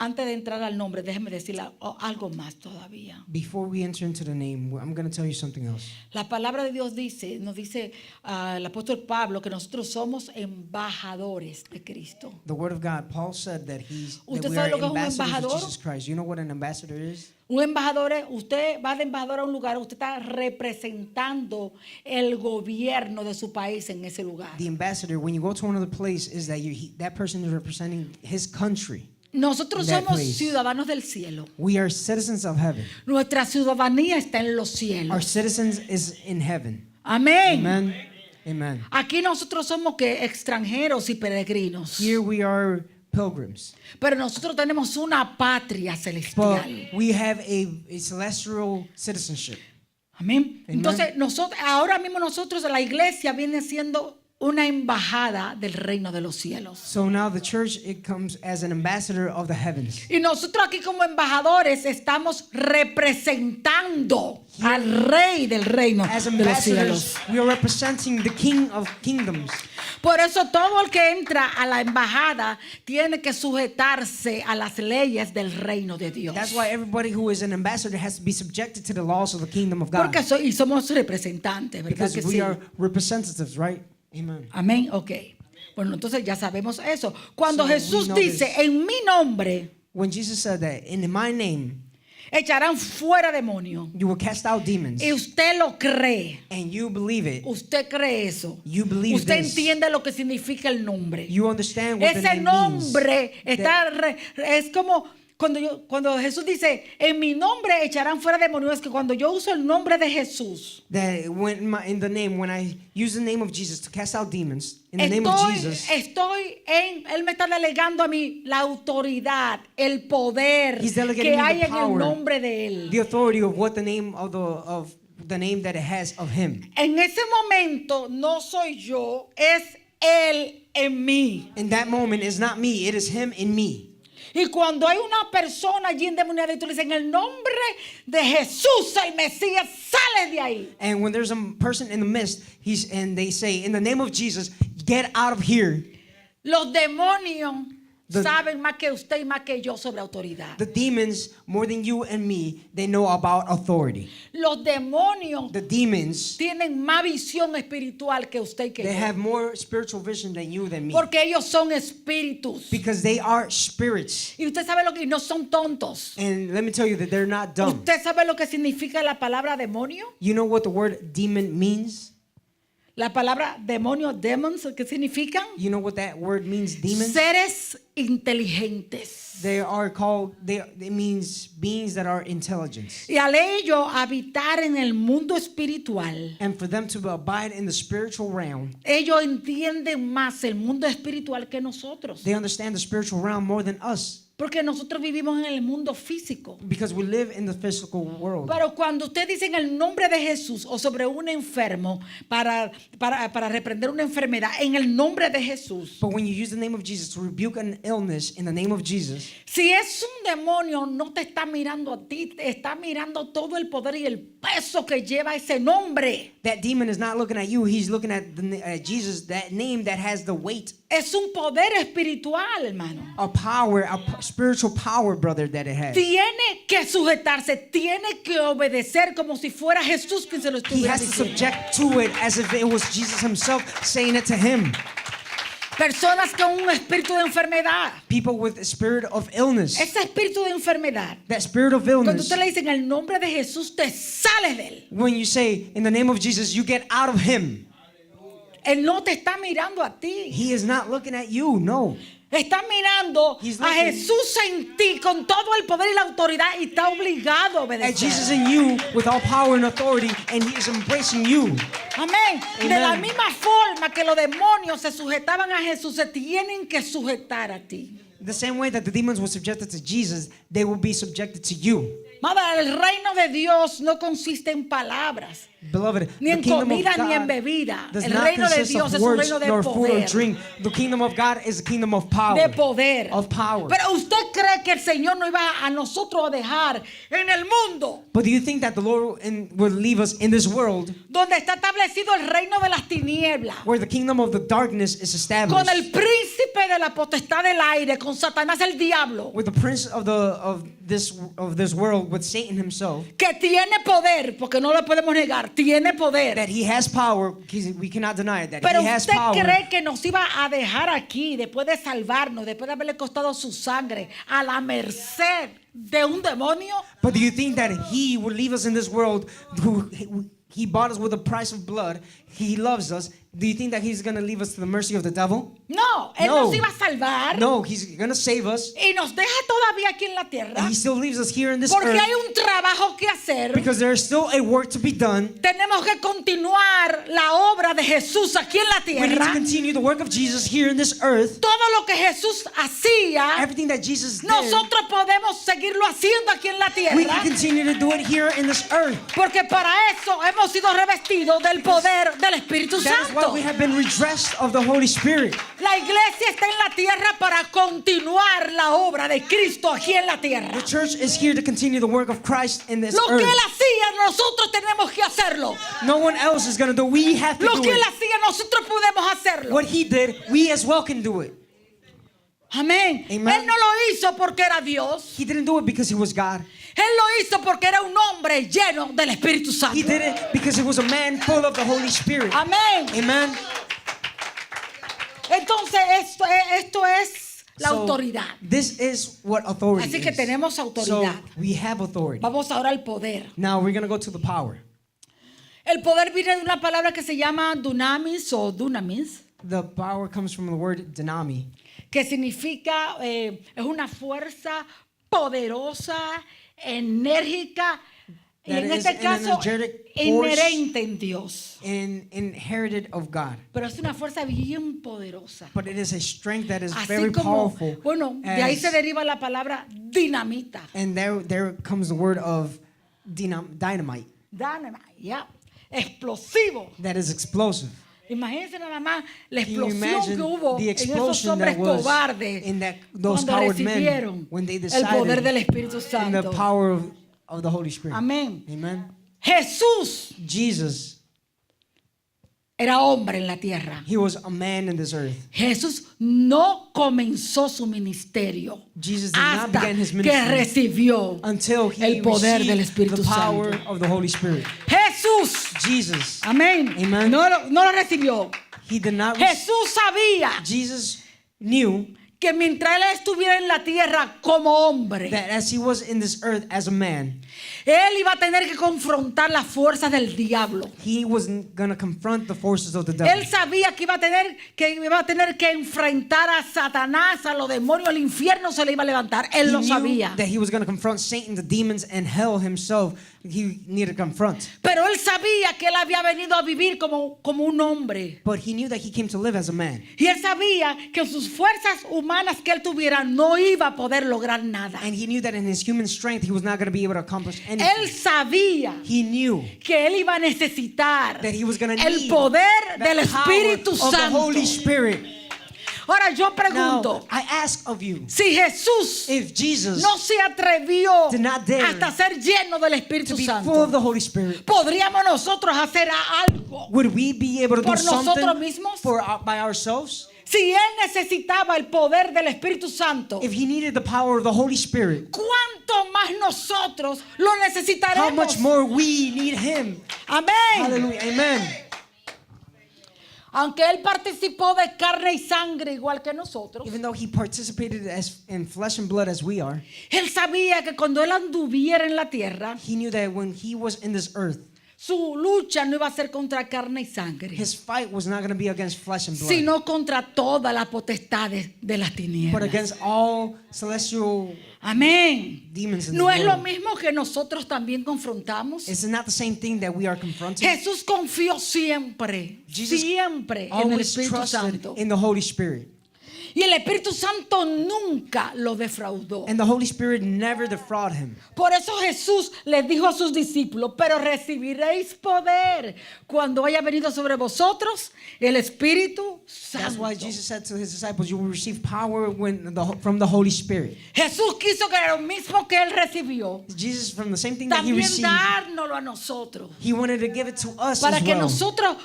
Speaker 1: antes de entrar al nombre, déjeme decir algo más todavía.
Speaker 2: Before we enter into the name, I'm going to tell you something else.
Speaker 1: La palabra de Dios nos dice el apóstol Pablo que nosotros somos embajadores de Cristo.
Speaker 2: The Word of God, Paul said that
Speaker 1: ¿Usted
Speaker 2: we
Speaker 1: sabe
Speaker 2: are
Speaker 1: lo que es un
Speaker 2: ambassadors
Speaker 1: embajador?
Speaker 2: of Jesus Christ. You know what an ambassador is?
Speaker 1: Un embajador, usted va de embajador a un lugar, usted está representando el gobierno de su país en ese lugar.
Speaker 2: The ambassador, when you go to another place, is that that person is representing his country.
Speaker 1: Nosotros
Speaker 2: That
Speaker 1: somos
Speaker 2: place.
Speaker 1: ciudadanos del cielo.
Speaker 2: We are citizens of heaven.
Speaker 1: Nuestra ciudadanía está en los
Speaker 2: Our
Speaker 1: cielos.
Speaker 2: citizens is in heaven.
Speaker 1: Amén.
Speaker 2: Amen. Amen.
Speaker 1: Aquí nosotros somos que extranjeros y peregrinos.
Speaker 2: Here we are pilgrims.
Speaker 1: Pero nosotros tenemos una patria
Speaker 2: But
Speaker 1: celestial.
Speaker 2: we have a celestial citizenship.
Speaker 1: Amén.
Speaker 2: Amen.
Speaker 1: Entonces, ahora mismo nosotros, la iglesia viene siendo una embajada del reino de los cielos.
Speaker 2: So now the church, it comes as an ambassador of the heavens.
Speaker 1: Y nosotros aquí como embajadores estamos representando al rey del reino
Speaker 2: As
Speaker 1: de los
Speaker 2: ambassadors,
Speaker 1: cielos.
Speaker 2: we are representing the King of Kingdoms.
Speaker 1: Por eso todo el que entra a la embajada tiene que sujetarse a las leyes del reino de Dios.
Speaker 2: That's why everybody who is an ambassador has to be subjected to the laws of the kingdom of God.
Speaker 1: Porque y somos representantes, ¿verdad
Speaker 2: Because
Speaker 1: que
Speaker 2: we
Speaker 1: sí?
Speaker 2: are representatives, right? Amen.
Speaker 1: Amén, ok. Bueno, entonces ya sabemos eso. Cuando
Speaker 2: So we
Speaker 1: Jesús
Speaker 2: know
Speaker 1: dice,
Speaker 2: this.
Speaker 1: en mi nombre
Speaker 2: When Jesus said that, in my name,
Speaker 1: echarán fuera demonios,
Speaker 2: you will cast out demons,
Speaker 1: y usted lo cree,
Speaker 2: and you believe it,
Speaker 1: usted cree eso,
Speaker 2: you believe
Speaker 1: usted
Speaker 2: this,
Speaker 1: entiende lo que significa el nombre.
Speaker 2: you understand what the
Speaker 1: Ese
Speaker 2: name means.
Speaker 1: nombre es como cuando Jesús dice, en mi nombre echarán fuera demonios, es que cuando yo uso el nombre de Jesús,
Speaker 2: That when when I use the name of Jesus to cast out demons, in the name of Jesus,
Speaker 1: Él me está delegando a mí la autoridad, el poder
Speaker 2: He's delegating
Speaker 1: que
Speaker 2: me
Speaker 1: hay
Speaker 2: the
Speaker 1: en el
Speaker 2: power,
Speaker 1: nombre de Él.
Speaker 2: the authority of what the name of the name that it has of Him.
Speaker 1: En ese momento no soy yo, es Él en mí.
Speaker 2: In that moment, it's not me; it is Him in me.
Speaker 1: Y cuando hay una persona allí endemoniada y tú le dices, en el nombre de Jesús, el Mesías, sale de ahí.
Speaker 2: And when there's a person in the midst, and they say, in the name of Jesus, get out of here.
Speaker 1: Los demonios
Speaker 2: The-
Speaker 1: saben más que usted y más que yo sobre autoridad.
Speaker 2: The demons, more than you and me, they know about authority.
Speaker 1: Los demonios
Speaker 2: The demons,
Speaker 1: tienen más visión espiritual que usted y que
Speaker 2: they
Speaker 1: yo.
Speaker 2: have more spiritual vision than you, than me.
Speaker 1: Porque ellos son espíritus.
Speaker 2: Because they are spirits.
Speaker 1: Y usted sabe lo que, y no son tontos.
Speaker 2: And let me tell you that they're not dumb.
Speaker 1: ¿Usted sabe lo que significa la palabra demonio?
Speaker 2: You know what the word demon means?
Speaker 1: La palabra demonio, demons, ¿qué significan?
Speaker 2: You know what that word means, demons?
Speaker 1: Seres inteligentes.
Speaker 2: They are called, it means beings that are intelligent.
Speaker 1: Y al ello habitar en el mundo espiritual,
Speaker 2: And for them to abide in the spiritual realm,
Speaker 1: ellos entienden más el mundo espiritual que nosotros.
Speaker 2: they understand the spiritual realm more than us.
Speaker 1: Porque nosotros vivimos en el mundo físico.
Speaker 2: Because we live in the physical world.
Speaker 1: Pero cuando usted dice en el nombre de Jesús o sobre un enfermo para reprender una enfermedad, en el nombre de Jesús.
Speaker 2: But when you use the name of Jesus to rebuke an illness in the name of Jesus,
Speaker 1: Si es un demonio, no te está mirando a ti, te está mirando todo el poder y el peso que lleva ese nombre.
Speaker 2: that demon is not looking at you, he's looking at Jesus, that name that has the weight,
Speaker 1: Es un poder espiritual, hermano.
Speaker 2: a power, a spiritual power, brother, that it has.
Speaker 1: Tiene que sujetarse, tiene que obedecer como si fuera Jesús quien se lo
Speaker 2: He
Speaker 1: estuviera
Speaker 2: has to
Speaker 1: diciendo.
Speaker 2: subject to it as if it was Jesus himself saying it to him.
Speaker 1: Personas con un espíritu de enfermedad.
Speaker 2: People with a spirit of illness,
Speaker 1: Ese espíritu de enfermedad.
Speaker 2: that spirit of
Speaker 1: Cuando
Speaker 2: illness,
Speaker 1: usted le dice en el nombre de Jesús, te sales de él.
Speaker 2: when you say in the name of Jesus, you get out of him.
Speaker 1: Él no te está mirando a ti.
Speaker 2: He is not looking at you, no.
Speaker 1: Está mirando
Speaker 2: He's
Speaker 1: a
Speaker 2: looking-
Speaker 1: Jesús en ti con todo el poder y la autoridad y está obligado a
Speaker 2: At
Speaker 1: obedecer.
Speaker 2: Jesus in you with all power and authority, and he is embracing you.
Speaker 1: Amén. De
Speaker 2: Amen.
Speaker 1: la misma forma que los demonios se sujetaban a Jesús, se tienen que sujetar a ti.
Speaker 2: The same way that the demons were subjected to Jesus, they will be subjected to you.
Speaker 1: Madre, el reino de Dios no consiste en palabras,
Speaker 2: Beloved,
Speaker 1: ni
Speaker 2: the
Speaker 1: en
Speaker 2: kingdom of
Speaker 1: comida, ni en
Speaker 2: God
Speaker 1: bebida.
Speaker 2: does
Speaker 1: El
Speaker 2: not
Speaker 1: reino de
Speaker 2: consist
Speaker 1: Dios
Speaker 2: of
Speaker 1: es un
Speaker 2: words
Speaker 1: reino de
Speaker 2: nor food or
Speaker 1: poder.
Speaker 2: drink. The kingdom of God is a kingdom of power.
Speaker 1: De poder.
Speaker 2: Of power.
Speaker 1: Pero usted cree que el Señor no iba a nosotros a dejar en el mundo
Speaker 2: But do you think that the Lord will leave us in this world
Speaker 1: donde está establecido el reino de las tinieblas,
Speaker 2: where the kingdom of the darkness is
Speaker 1: con
Speaker 2: established,
Speaker 1: el príncipe de la potestad del aire, con Satanás el diablo,
Speaker 2: with the prince of this world, with Satan himself,
Speaker 1: que tiene poder, porque no lo podemos negar, tiene poder?
Speaker 2: that he has power? We cannot deny it, that
Speaker 1: Pero
Speaker 2: he has
Speaker 1: usted
Speaker 2: power.
Speaker 1: cree que nos iba a dejar aquí después de salvarnos, después de haberle costado su sangre, a la merced de un demonio?
Speaker 2: But do you think that he would leave us in this world who he bought us with the price of blood? He loves us. Do you think that he's going to leave us to the mercy of the devil?
Speaker 1: No, Él
Speaker 2: No.
Speaker 1: nos iba a salvar
Speaker 2: No, he's going to save us.
Speaker 1: y nos deja todavía aquí en la
Speaker 2: And
Speaker 1: tierra
Speaker 2: he still leaves us here in this
Speaker 1: porque
Speaker 2: earth
Speaker 1: hay un trabajo que hacer.
Speaker 2: because there is still a work to be done.
Speaker 1: Tenemos que continuar la obra de Jesús aquí en la
Speaker 2: We need to
Speaker 1: tierra.
Speaker 2: continue the work of Jesus here in this earth.
Speaker 1: Todo lo que Jesús hacía,
Speaker 2: Everything that Jesus did,
Speaker 1: nosotros podemos seguirlo haciendo aquí en la
Speaker 2: we can
Speaker 1: tierra.
Speaker 2: continue to do it here in this earth.
Speaker 1: Porque para eso hemos sido revestidos del poder del Espíritu
Speaker 2: That is why
Speaker 1: Santo.
Speaker 2: we have been redressed of the Holy Spirit.
Speaker 1: La iglesia está en la tierra para continuar la obra de Cristo aquí en la tierra.
Speaker 2: The church is here to continue the work of Christ in this
Speaker 1: Lo que
Speaker 2: earth.
Speaker 1: Él hacía, nosotros tenemos que hacerlo.
Speaker 2: No one else is going to do. We have to
Speaker 1: Lo
Speaker 2: do
Speaker 1: que Él
Speaker 2: it.
Speaker 1: hacía, nosotros podemos hacerlo.
Speaker 2: What he did, we as well can do it.
Speaker 1: Amén.
Speaker 2: Amen.
Speaker 1: Él no lo hizo porque era Dios.
Speaker 2: He didn't do it because he was God.
Speaker 1: Él lo hizo porque era un hombre lleno del Espíritu Santo.
Speaker 2: He did it because he was a man full of the Holy Spirit.
Speaker 1: Amén.
Speaker 2: Amen.
Speaker 1: Entonces esto es la
Speaker 2: So,
Speaker 1: autoridad.
Speaker 2: this is what authority
Speaker 1: Así que
Speaker 2: is.
Speaker 1: tenemos autoridad.
Speaker 2: So we have authority.
Speaker 1: Vamos ahora al poder.
Speaker 2: Now we're going to go to the power.
Speaker 1: El poder viene de una palabra que se llama dunamis o dunamis,
Speaker 2: The power comes from the word dynami,
Speaker 1: que significa, es una fuerza poderosa, enérgica, y
Speaker 2: That
Speaker 1: en
Speaker 2: is
Speaker 1: este
Speaker 2: an
Speaker 1: caso
Speaker 2: energetic force.
Speaker 1: inherente en Dios.
Speaker 2: and inherited of God.
Speaker 1: Pero es una fuerza bien poderosa.
Speaker 2: But it is a strength that is
Speaker 1: Así
Speaker 2: very
Speaker 1: como,
Speaker 2: powerful.
Speaker 1: bueno, de ahí
Speaker 2: as-
Speaker 1: se deriva la palabra dinamita.
Speaker 2: and there comes the word of dynamite,
Speaker 1: Dynamite, ya. Explosivo.
Speaker 2: that is explosive.
Speaker 1: Imagínense nada más la
Speaker 2: Can you
Speaker 1: explosión
Speaker 2: imagine
Speaker 1: que hubo
Speaker 2: the
Speaker 1: en esos
Speaker 2: explosion
Speaker 1: hombres
Speaker 2: that was
Speaker 1: cobardes
Speaker 2: in those
Speaker 1: cuando
Speaker 2: coward men
Speaker 1: recibieron
Speaker 2: when they
Speaker 1: el poder del
Speaker 2: decided
Speaker 1: Espíritu
Speaker 2: in the
Speaker 1: Santo?
Speaker 2: power of the Holy Spirit?
Speaker 1: Amén.
Speaker 2: Amen.
Speaker 1: Jesús
Speaker 2: Jesus,
Speaker 1: era hombre en la tierra.
Speaker 2: he was a man in this earth.
Speaker 1: Jesús no comenzó su ministerio
Speaker 2: Jesus did not
Speaker 1: hasta
Speaker 2: begin his
Speaker 1: que
Speaker 2: ministry
Speaker 1: recibió
Speaker 2: until he
Speaker 1: el poder del
Speaker 2: received
Speaker 1: Espíritu
Speaker 2: the power
Speaker 1: Santo.
Speaker 2: of the Holy Spirit.
Speaker 1: Jesús,
Speaker 2: Jesus,
Speaker 1: amén,
Speaker 2: Amen.
Speaker 1: no lo recibió.
Speaker 2: he did not.
Speaker 1: Jesús sabía
Speaker 2: Jesus knew
Speaker 1: que mientras él estuviera en la tierra como hombre,
Speaker 2: that as he was in this earth as a man,
Speaker 1: él iba a tener que confrontar las fuerzas del diablo.
Speaker 2: he was going to confront the forces of the devil.
Speaker 1: Él sabía que iba a tener que enfrentar a Satanás, a los demonios, al infierno se le iba a levantar. Él
Speaker 2: He
Speaker 1: lo
Speaker 2: knew
Speaker 1: sabía.
Speaker 2: that he was going to confront Satan, the demons, and hell himself. He needed to confront.
Speaker 1: Pero él sabía que él había venido a vivir como un hombre.
Speaker 2: But he knew that he came to live as a man.
Speaker 1: Y él sabía que sus fuerzas humanas que él tuviera no iba a poder lograr nada.
Speaker 2: And he knew that in his human strength, he was not going to be able to accomplish
Speaker 1: Él
Speaker 2: anything.
Speaker 1: sabía
Speaker 2: He knew
Speaker 1: que él iba a necesitar
Speaker 2: that he was going to
Speaker 1: el
Speaker 2: need
Speaker 1: poder
Speaker 2: the
Speaker 1: del
Speaker 2: power
Speaker 1: Espíritu
Speaker 2: of the
Speaker 1: Santo.
Speaker 2: Holy Spirit.
Speaker 1: Ahora yo
Speaker 2: Now,
Speaker 1: pregunto,
Speaker 2: I ask of you,
Speaker 1: si Jesús
Speaker 2: if Jesus
Speaker 1: no se atrevió
Speaker 2: did not dare
Speaker 1: hasta ser lleno del
Speaker 2: to
Speaker 1: Espíritu
Speaker 2: be full
Speaker 1: Santo,
Speaker 2: of the Holy Spirit,
Speaker 1: ¿podríamos nosotros hacer algo
Speaker 2: would we be able to do
Speaker 1: por nosotros
Speaker 2: something
Speaker 1: mismos?
Speaker 2: by ourselves?
Speaker 1: Si él necesitaba el poder del Espíritu Santo,
Speaker 2: If he needed the power of the Holy Spirit,
Speaker 1: ¿cuánto más nosotros lo
Speaker 2: how
Speaker 1: necesitaremos?
Speaker 2: much more we need him?
Speaker 1: Amén.
Speaker 2: Hallelujah. Amen.
Speaker 1: Aunque él participó de carne y sangre igual que nosotros,
Speaker 2: Even though he participated in flesh and blood as we are,
Speaker 1: él sabía que cuando él anduviera en la tierra,
Speaker 2: he knew that when he was in this earth,
Speaker 1: su lucha no iba a ser contra carne y sangre,
Speaker 2: his fight was not going to be against flesh and blood,
Speaker 1: sino contra todas las potestades de las
Speaker 2: but
Speaker 1: tinieblas.
Speaker 2: against all celestial
Speaker 1: Amén.
Speaker 2: demons in
Speaker 1: No
Speaker 2: the
Speaker 1: es lo
Speaker 2: world.
Speaker 1: mismo que nosotros también confrontamos.
Speaker 2: It's not the same thing that we are confronting.
Speaker 1: Jesús confió siempre,
Speaker 2: Jesus
Speaker 1: siempre en el
Speaker 2: Always
Speaker 1: Espíritu
Speaker 2: trusted
Speaker 1: Santo.
Speaker 2: in the Holy Spirit.
Speaker 1: Y el Espíritu Santo nunca lo defraudó.
Speaker 2: And the Holy Spirit never defrauded him.
Speaker 1: Por eso Jesús les dijo a sus discípulos, pero recibiréis poder cuando haya venido sobre vosotros el Espíritu
Speaker 2: That's why
Speaker 1: Santo.
Speaker 2: Jesus said to his disciples, you will receive power from the Holy Spirit.
Speaker 1: Jesús quiso que lo mismo que él recibió,
Speaker 2: Jesus, from the same thing that he
Speaker 1: también
Speaker 2: received,
Speaker 1: dárnoslo a nosotros.
Speaker 2: he wanted to give it to us
Speaker 1: Para
Speaker 2: as
Speaker 1: que
Speaker 2: well.
Speaker 1: nosotros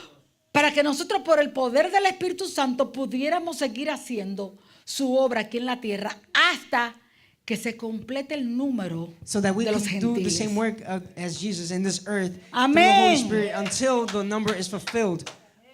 Speaker 1: por el poder del Espíritu Santo pudiéramos seguir haciendo su obra aquí en la tierra hasta que se complete el número
Speaker 2: So that we
Speaker 1: de los
Speaker 2: can do the
Speaker 1: gentiles.
Speaker 2: same work as Jesus in this earth through the
Speaker 1: Amén.
Speaker 2: Holy Spirit until the number is fulfilled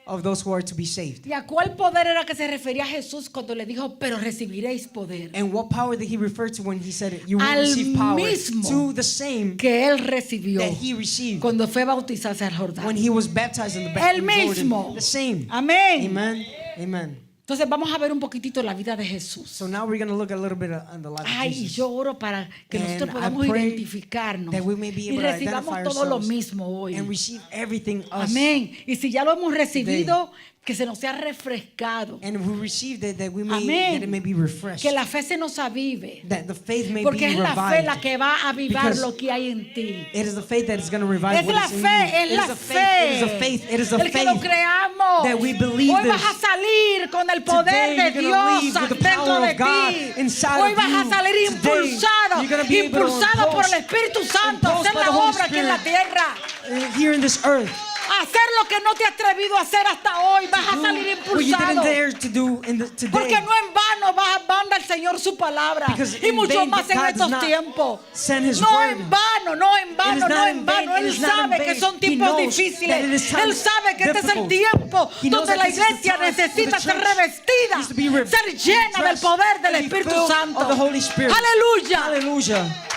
Speaker 2: of those who are to be saved.
Speaker 1: ¿Y a cuál poder era que se refería Jesús cuando le dijo, pero recibiréis poder?
Speaker 2: And what power did he refer to when he said you will
Speaker 1: Al
Speaker 2: receive power?
Speaker 1: mismo
Speaker 2: To the same
Speaker 1: Que él recibió
Speaker 2: that he received
Speaker 1: cuando fue a bautizarse al Jordán.
Speaker 2: when he was baptized in the
Speaker 1: El
Speaker 2: baptism
Speaker 1: mismo.
Speaker 2: The same.
Speaker 1: Amén.
Speaker 2: Amen. Amen.
Speaker 1: Entonces vamos a ver un poquitito la vida de Jesús.
Speaker 2: So now we're going to look a little bit on the life
Speaker 1: Ay,
Speaker 2: of
Speaker 1: y
Speaker 2: Jesus.
Speaker 1: yo oro para que
Speaker 2: And
Speaker 1: nosotros
Speaker 2: I
Speaker 1: podamos
Speaker 2: pray
Speaker 1: identificarnos
Speaker 2: that we may be
Speaker 1: y
Speaker 2: able to
Speaker 1: recibamos
Speaker 2: identify
Speaker 1: todo lo
Speaker 2: ourselves
Speaker 1: mismo hoy.
Speaker 2: and receive everything us.
Speaker 1: Amén. Y si ya lo hemos recibido, que se nos sea refrescado.
Speaker 2: And if we receive that we may
Speaker 1: Amén.
Speaker 2: that it may be refreshed.
Speaker 1: Que la fe se nos avive.
Speaker 2: That the faith may
Speaker 1: Porque
Speaker 2: be
Speaker 1: es la fe
Speaker 2: revived.
Speaker 1: la que va a avivar
Speaker 2: Because
Speaker 1: lo que hay en ti.
Speaker 2: It is the faith that is going to revive
Speaker 1: Es
Speaker 2: what
Speaker 1: la
Speaker 2: is in
Speaker 1: fe,
Speaker 2: you.
Speaker 1: es
Speaker 2: It
Speaker 1: la
Speaker 2: is the faith. It is the faith. It is the
Speaker 1: El que lo
Speaker 2: faith
Speaker 1: creamos.
Speaker 2: that we believe
Speaker 1: Hoy
Speaker 2: this.
Speaker 1: vas a salir con el poder
Speaker 2: Today
Speaker 1: de
Speaker 2: you're gonna
Speaker 1: Dios
Speaker 2: leave with the
Speaker 1: dentro
Speaker 2: power
Speaker 1: de
Speaker 2: of God
Speaker 1: ti.
Speaker 2: inside
Speaker 1: Hoy
Speaker 2: of
Speaker 1: vas a
Speaker 2: you.
Speaker 1: salir
Speaker 2: Today
Speaker 1: impulsado,
Speaker 2: you're gonna be able to
Speaker 1: impulsado por el
Speaker 2: impulse,
Speaker 1: Espíritu Santo a hacer
Speaker 2: impulsed by
Speaker 1: la
Speaker 2: the Holy
Speaker 1: obra aquí en la
Speaker 2: Spirit.
Speaker 1: tierra.
Speaker 2: Here in this earth.
Speaker 1: A hacer lo que no te has atrevido a hacer hasta hoy. Vas a
Speaker 2: Do
Speaker 1: salir
Speaker 2: what you didn't
Speaker 1: impulsado.
Speaker 2: dare to do today.
Speaker 1: Porque no en vano manda el Señor su palabra.
Speaker 2: Because
Speaker 1: Y
Speaker 2: in
Speaker 1: mucho
Speaker 2: vain
Speaker 1: más en
Speaker 2: God
Speaker 1: estos
Speaker 2: does not
Speaker 1: tiempos.
Speaker 2: send his
Speaker 1: No
Speaker 2: word.
Speaker 1: en vano, no en vano,
Speaker 2: It is
Speaker 1: no
Speaker 2: not
Speaker 1: en
Speaker 2: in
Speaker 1: vano.
Speaker 2: vain. It
Speaker 1: Él
Speaker 2: is not in
Speaker 1: sabe que
Speaker 2: vain.
Speaker 1: son
Speaker 2: He
Speaker 1: tiempos
Speaker 2: knows
Speaker 1: difíciles.
Speaker 2: that it is
Speaker 1: Él
Speaker 2: times
Speaker 1: sabe que este es el
Speaker 2: difficult.
Speaker 1: tiempo
Speaker 2: He knows
Speaker 1: donde
Speaker 2: that
Speaker 1: la
Speaker 2: this is the
Speaker 1: iglesia
Speaker 2: time
Speaker 1: necesita
Speaker 2: for the
Speaker 1: ser
Speaker 2: church
Speaker 1: revestida,
Speaker 2: needs to be
Speaker 1: ser llena del
Speaker 2: dressed
Speaker 1: poder del
Speaker 2: and be
Speaker 1: Espíritu
Speaker 2: filled
Speaker 1: Santo.
Speaker 2: of the Holy Spirit.
Speaker 1: Aleluya.
Speaker 2: Hallelujah.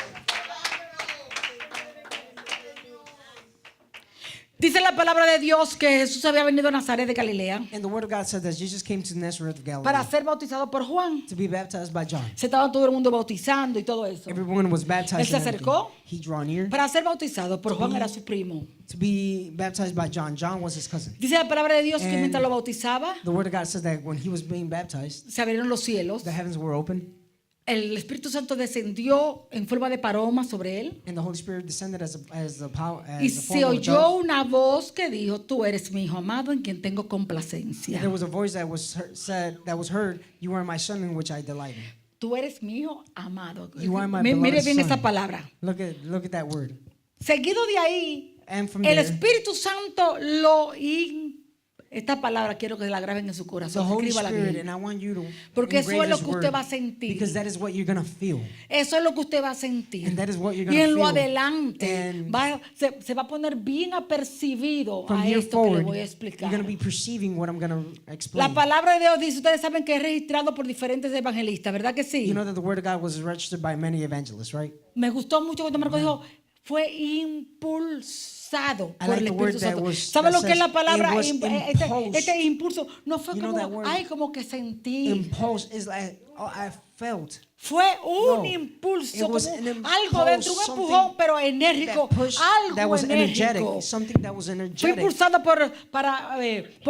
Speaker 1: Dice la palabra de Dios que Jesús había venido a Nazaret de Galilea
Speaker 2: And the word of God said that Jesus came to Nazareth of Galilee
Speaker 1: para ser bautizado por Juan.
Speaker 2: to be baptized by John.
Speaker 1: Se estaba todo el mundo bautizando y todo eso.
Speaker 2: Everyone was baptized.
Speaker 1: Él se
Speaker 2: and everything.
Speaker 1: acercó
Speaker 2: He drew near
Speaker 1: para ser bautizado por Juan, era su primo.
Speaker 2: to be baptized by John. John was his cousin.
Speaker 1: Dice la palabra de Dios que
Speaker 2: And
Speaker 1: mientras lo bautizaba,
Speaker 2: The word of God says that when he was being baptized,
Speaker 1: se abrieron los cielos.
Speaker 2: the heavens were open
Speaker 1: El Espíritu Santo descendió en forma de paloma sobre él.
Speaker 2: and the Holy Spirit descended as the power
Speaker 1: Y
Speaker 2: as the
Speaker 1: se
Speaker 2: form of a
Speaker 1: oyó
Speaker 2: dove.
Speaker 1: una voz que dijo, tú eres mi hijo amado en quien tengo
Speaker 2: And
Speaker 1: complacencia.
Speaker 2: there was a voice that was heard, you are my son in which I delight in.
Speaker 1: Tú eres mi hijo amado.
Speaker 2: You are my
Speaker 1: Mire
Speaker 2: beloved
Speaker 1: bien esa
Speaker 2: son.
Speaker 1: palabra.
Speaker 2: Look at that word.
Speaker 1: Seguido de ahí,
Speaker 2: And from
Speaker 1: el
Speaker 2: there,
Speaker 1: Espíritu Santo esta palabra quiero que la graben en su
Speaker 2: the
Speaker 1: corazón.
Speaker 2: Holy
Speaker 1: Escríbala
Speaker 2: Spirit,
Speaker 1: bien.
Speaker 2: and I want you to
Speaker 1: Porque eso
Speaker 2: engrave
Speaker 1: es lo
Speaker 2: His
Speaker 1: que usted
Speaker 2: word,
Speaker 1: va a sentir.
Speaker 2: because that is what you're gonna feel.
Speaker 1: Eso es lo que usted va a sentir.
Speaker 2: And that is what you're
Speaker 1: Y
Speaker 2: gonna
Speaker 1: en lo
Speaker 2: feel.
Speaker 1: adelante
Speaker 2: And
Speaker 1: se va a poner bien apercibido
Speaker 2: From
Speaker 1: a
Speaker 2: here
Speaker 1: esto que le
Speaker 2: forward,
Speaker 1: voy a
Speaker 2: you're
Speaker 1: explicar.
Speaker 2: gonna be perceiving what I'm gonna
Speaker 1: La
Speaker 2: explain.
Speaker 1: palabra de Dios dice, ustedes saben que es registrado por diferentes evangelistas, ¿verdad que sí?
Speaker 2: You know that the word of God was registered by many evangelists, right?
Speaker 1: Me gustó mucho cuando Marco dijo, fue impulsado
Speaker 2: I
Speaker 1: por
Speaker 2: like
Speaker 1: el
Speaker 2: the word
Speaker 1: Espíritu
Speaker 2: that
Speaker 1: Santo.
Speaker 2: was-
Speaker 1: ¿Sabe
Speaker 2: that
Speaker 1: lo que es la
Speaker 2: says
Speaker 1: palabra?
Speaker 2: it was
Speaker 1: Este
Speaker 2: impulsed.
Speaker 1: impulso no fue
Speaker 2: You know that
Speaker 1: como,
Speaker 2: word?
Speaker 1: ay, como que sentí.
Speaker 2: Impulse is like, oh, I felt.
Speaker 1: Fue un
Speaker 2: No.
Speaker 1: impulso,
Speaker 2: It was
Speaker 1: como
Speaker 2: an impulse,
Speaker 1: algo dentro, un
Speaker 2: something
Speaker 1: empujón, pero enérgico,
Speaker 2: That push
Speaker 1: algo
Speaker 2: that was energetic,
Speaker 1: enérgico.
Speaker 2: something that was
Speaker 1: Fue
Speaker 2: energetic,
Speaker 1: impulsado por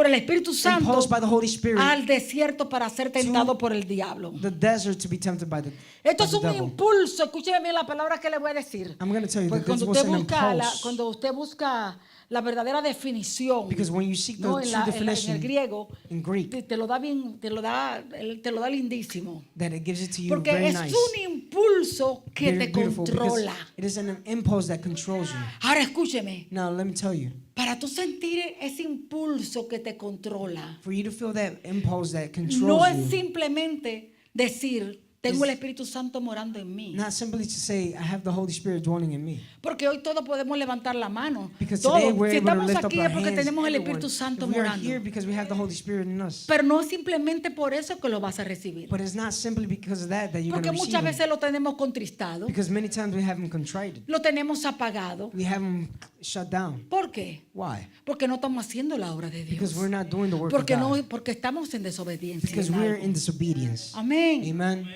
Speaker 1: el Espíritu Santo
Speaker 2: impulsed by the Holy Spirit
Speaker 1: al desierto para ser tentado por el diablo.
Speaker 2: the desert to be tempted by the
Speaker 1: Esto es un
Speaker 2: devil.
Speaker 1: impulso, escúcheme bien la palabra que le voy a decir.
Speaker 2: I'm going to tell you
Speaker 1: Porque
Speaker 2: that this
Speaker 1: cuando
Speaker 2: was
Speaker 1: usted
Speaker 2: an
Speaker 1: busca
Speaker 2: impulse.
Speaker 1: cuando usted busca la verdadera definición,
Speaker 2: Because when you seek the
Speaker 1: ¿no?
Speaker 2: true
Speaker 1: en el
Speaker 2: definition
Speaker 1: griego,
Speaker 2: in Greek,
Speaker 1: te lo da bien, te lo da lindísimo.
Speaker 2: that it gives it to you
Speaker 1: Porque
Speaker 2: very
Speaker 1: es
Speaker 2: nice.
Speaker 1: un impulso que
Speaker 2: Very
Speaker 1: te
Speaker 2: beautiful, because
Speaker 1: controla.
Speaker 2: it is an impulse that controls you.
Speaker 1: Ahora escúcheme,
Speaker 2: Now let me tell you,
Speaker 1: para tú sentir ese impulso que te controla,
Speaker 2: for you to feel that impulse that controls
Speaker 1: no es
Speaker 2: you,
Speaker 1: simplemente decir, tengo el
Speaker 2: It's-
Speaker 1: Espíritu Santo morando en mí.
Speaker 2: not simply to say, I have the Holy Spirit dwelling in me.
Speaker 1: Porque hoy todos podemos levantar la mano.
Speaker 2: Because
Speaker 1: Todos.
Speaker 2: today we're
Speaker 1: Si
Speaker 2: able to
Speaker 1: estamos
Speaker 2: lift up
Speaker 1: aquí
Speaker 2: our
Speaker 1: es porque
Speaker 2: hands,
Speaker 1: tenemos el
Speaker 2: everyone.
Speaker 1: Espíritu Santo
Speaker 2: We are
Speaker 1: morando.
Speaker 2: here because we have the Holy Spirit in us.
Speaker 1: Pero no es simplemente por eso que lo vas a recibir.
Speaker 2: But it's not simply because of that you're going
Speaker 1: Porque
Speaker 2: to receive
Speaker 1: muchas
Speaker 2: Him.
Speaker 1: veces lo tenemos contristado,
Speaker 2: Because many times we have Him contrite.
Speaker 1: lo tenemos apagado.
Speaker 2: We have Him shut down.
Speaker 1: ¿Por qué?
Speaker 2: Why?
Speaker 1: Porque no estamos haciendo la obra de Dios.
Speaker 2: Because we're not doing the work
Speaker 1: Porque
Speaker 2: of God.
Speaker 1: porque estamos en desobediencia.
Speaker 2: Because
Speaker 1: en
Speaker 2: we're
Speaker 1: algo.
Speaker 2: in disobedience.
Speaker 1: Amén.
Speaker 2: Amen.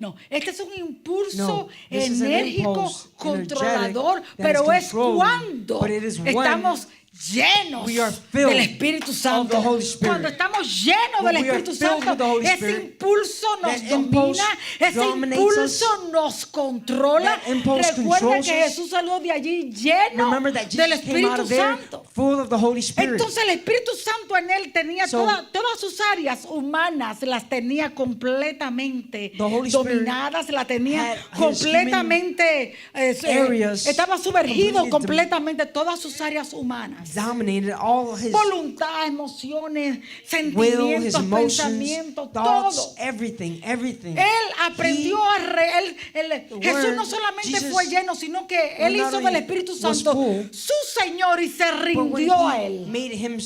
Speaker 1: No, este es un impulso
Speaker 2: No, this is an
Speaker 1: enérgico,
Speaker 2: impulse,
Speaker 1: controlador,
Speaker 2: energetic, that
Speaker 1: pero
Speaker 2: is
Speaker 1: es
Speaker 2: controlling,
Speaker 1: cuando
Speaker 2: but it is when
Speaker 1: estamos llenos
Speaker 2: We are filled
Speaker 1: del Espíritu Santo.
Speaker 2: of the Holy Spirit.
Speaker 1: Cuando estamos llenos
Speaker 2: When
Speaker 1: del
Speaker 2: we are
Speaker 1: Espíritu
Speaker 2: filled
Speaker 1: Santo,
Speaker 2: with the Holy
Speaker 1: ese
Speaker 2: Spirit,
Speaker 1: impulso nos
Speaker 2: that impulse
Speaker 1: domina, ese
Speaker 2: dominates
Speaker 1: impulso nos controla.
Speaker 2: That impulse
Speaker 1: Recuerda
Speaker 2: controls
Speaker 1: que
Speaker 2: us.
Speaker 1: Jesús salió de allí lleno
Speaker 2: Remember that
Speaker 1: del
Speaker 2: Jesus came out
Speaker 1: Espíritu
Speaker 2: of there
Speaker 1: Santo.
Speaker 2: full of the Holy Spirit.
Speaker 1: Entonces el Espíritu Santo en él tenía
Speaker 2: So,
Speaker 1: todas sus áreas humanas, las tenía completamente
Speaker 2: The Holy Spirit
Speaker 1: dominadas, las tenía
Speaker 2: had his
Speaker 1: completamente,
Speaker 2: areas
Speaker 1: estaba sumergido
Speaker 2: completely
Speaker 1: completamente todas sus áreas humanas.
Speaker 2: Dominated all his
Speaker 1: Voluntad, emociones,
Speaker 2: will, his
Speaker 1: sentimientos,
Speaker 2: emotions,
Speaker 1: pensamientos,
Speaker 2: thoughts,
Speaker 1: todo.
Speaker 2: everything.
Speaker 1: Él aprendió Jesús no solamente
Speaker 2: Jesus
Speaker 1: fue lleno, sino que él
Speaker 2: not
Speaker 1: hizo
Speaker 2: only
Speaker 1: del Espíritu
Speaker 2: was
Speaker 1: Santo
Speaker 2: full,
Speaker 1: su Señor y se
Speaker 2: But when
Speaker 1: rindió a
Speaker 2: he
Speaker 1: él.
Speaker 2: made him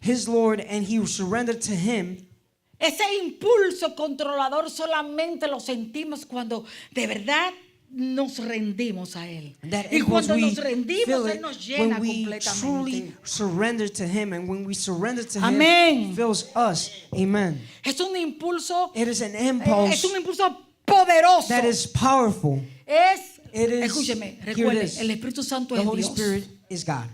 Speaker 2: his Lord and he surrendered to him,
Speaker 1: Ese impulso controlador solamente lo sentimos cuando de verdad nos rendimos a él.
Speaker 2: that
Speaker 1: Y
Speaker 2: impulse
Speaker 1: cuando
Speaker 2: we
Speaker 1: nos rendimos,
Speaker 2: feel
Speaker 1: él
Speaker 2: it
Speaker 1: nos llena
Speaker 2: when we truly
Speaker 1: completamente.
Speaker 2: surrender to him, and when we surrender to
Speaker 1: Amén.
Speaker 2: him, he fills us. Amen.
Speaker 1: Es un impulso,
Speaker 2: It is an
Speaker 1: es
Speaker 2: impulse
Speaker 1: un impulso poderoso.
Speaker 2: that is powerful. It is,
Speaker 1: Escúcheme,
Speaker 2: hear
Speaker 1: recuerde,
Speaker 2: this,
Speaker 1: el Espíritu Santo
Speaker 2: the
Speaker 1: es
Speaker 2: Holy
Speaker 1: Dios.
Speaker 2: Spirit is God.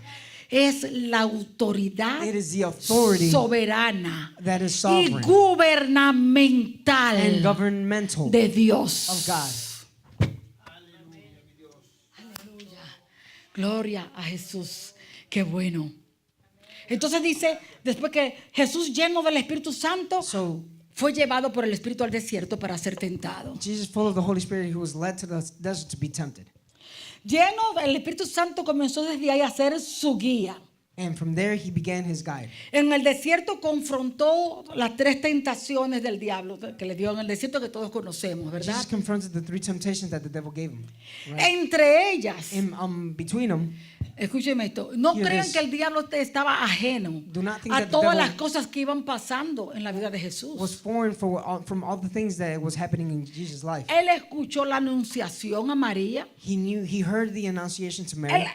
Speaker 1: Es la autoridad
Speaker 2: It is the authority
Speaker 1: soberana
Speaker 2: that is
Speaker 1: y
Speaker 2: sovereign
Speaker 1: gubernamental
Speaker 2: and governmental
Speaker 1: de Dios.
Speaker 2: of God.
Speaker 1: Aleluya. Gloria a Jesús. Qué bueno. Entonces dice, después que Jesús lleno del Espíritu Santo
Speaker 2: So
Speaker 1: fue llevado por el Espíritu al desierto para ser tentado.
Speaker 2: Jesus, full of the Holy Spirit, he was led to the desert to be tempted.
Speaker 1: Lleno del Espíritu Santo comenzó desde ahí a ser su guía.
Speaker 2: And from there he began his guide.
Speaker 1: En el desierto confrontó las 3 tentaciones del diablo que le dio en el desierto que todos conocemos, ¿verdad?
Speaker 2: Jesus confronted the 3 temptations that the devil gave him. Right?
Speaker 1: Entre ellas,
Speaker 2: Between them,
Speaker 1: escúcheme esto, no
Speaker 2: Hear
Speaker 1: crean
Speaker 2: this.
Speaker 1: que el diablo estaba ajeno
Speaker 2: Do not think
Speaker 1: a
Speaker 2: that the
Speaker 1: todas
Speaker 2: devil
Speaker 1: las cosas que iban pasando en la vida de
Speaker 2: was
Speaker 1: Jesús.
Speaker 2: foreign from all the things that was happening in Jesus' life.
Speaker 1: Él escuchó la anunciación a María.
Speaker 2: He heard the annunciation to
Speaker 1: Él,
Speaker 2: Mary.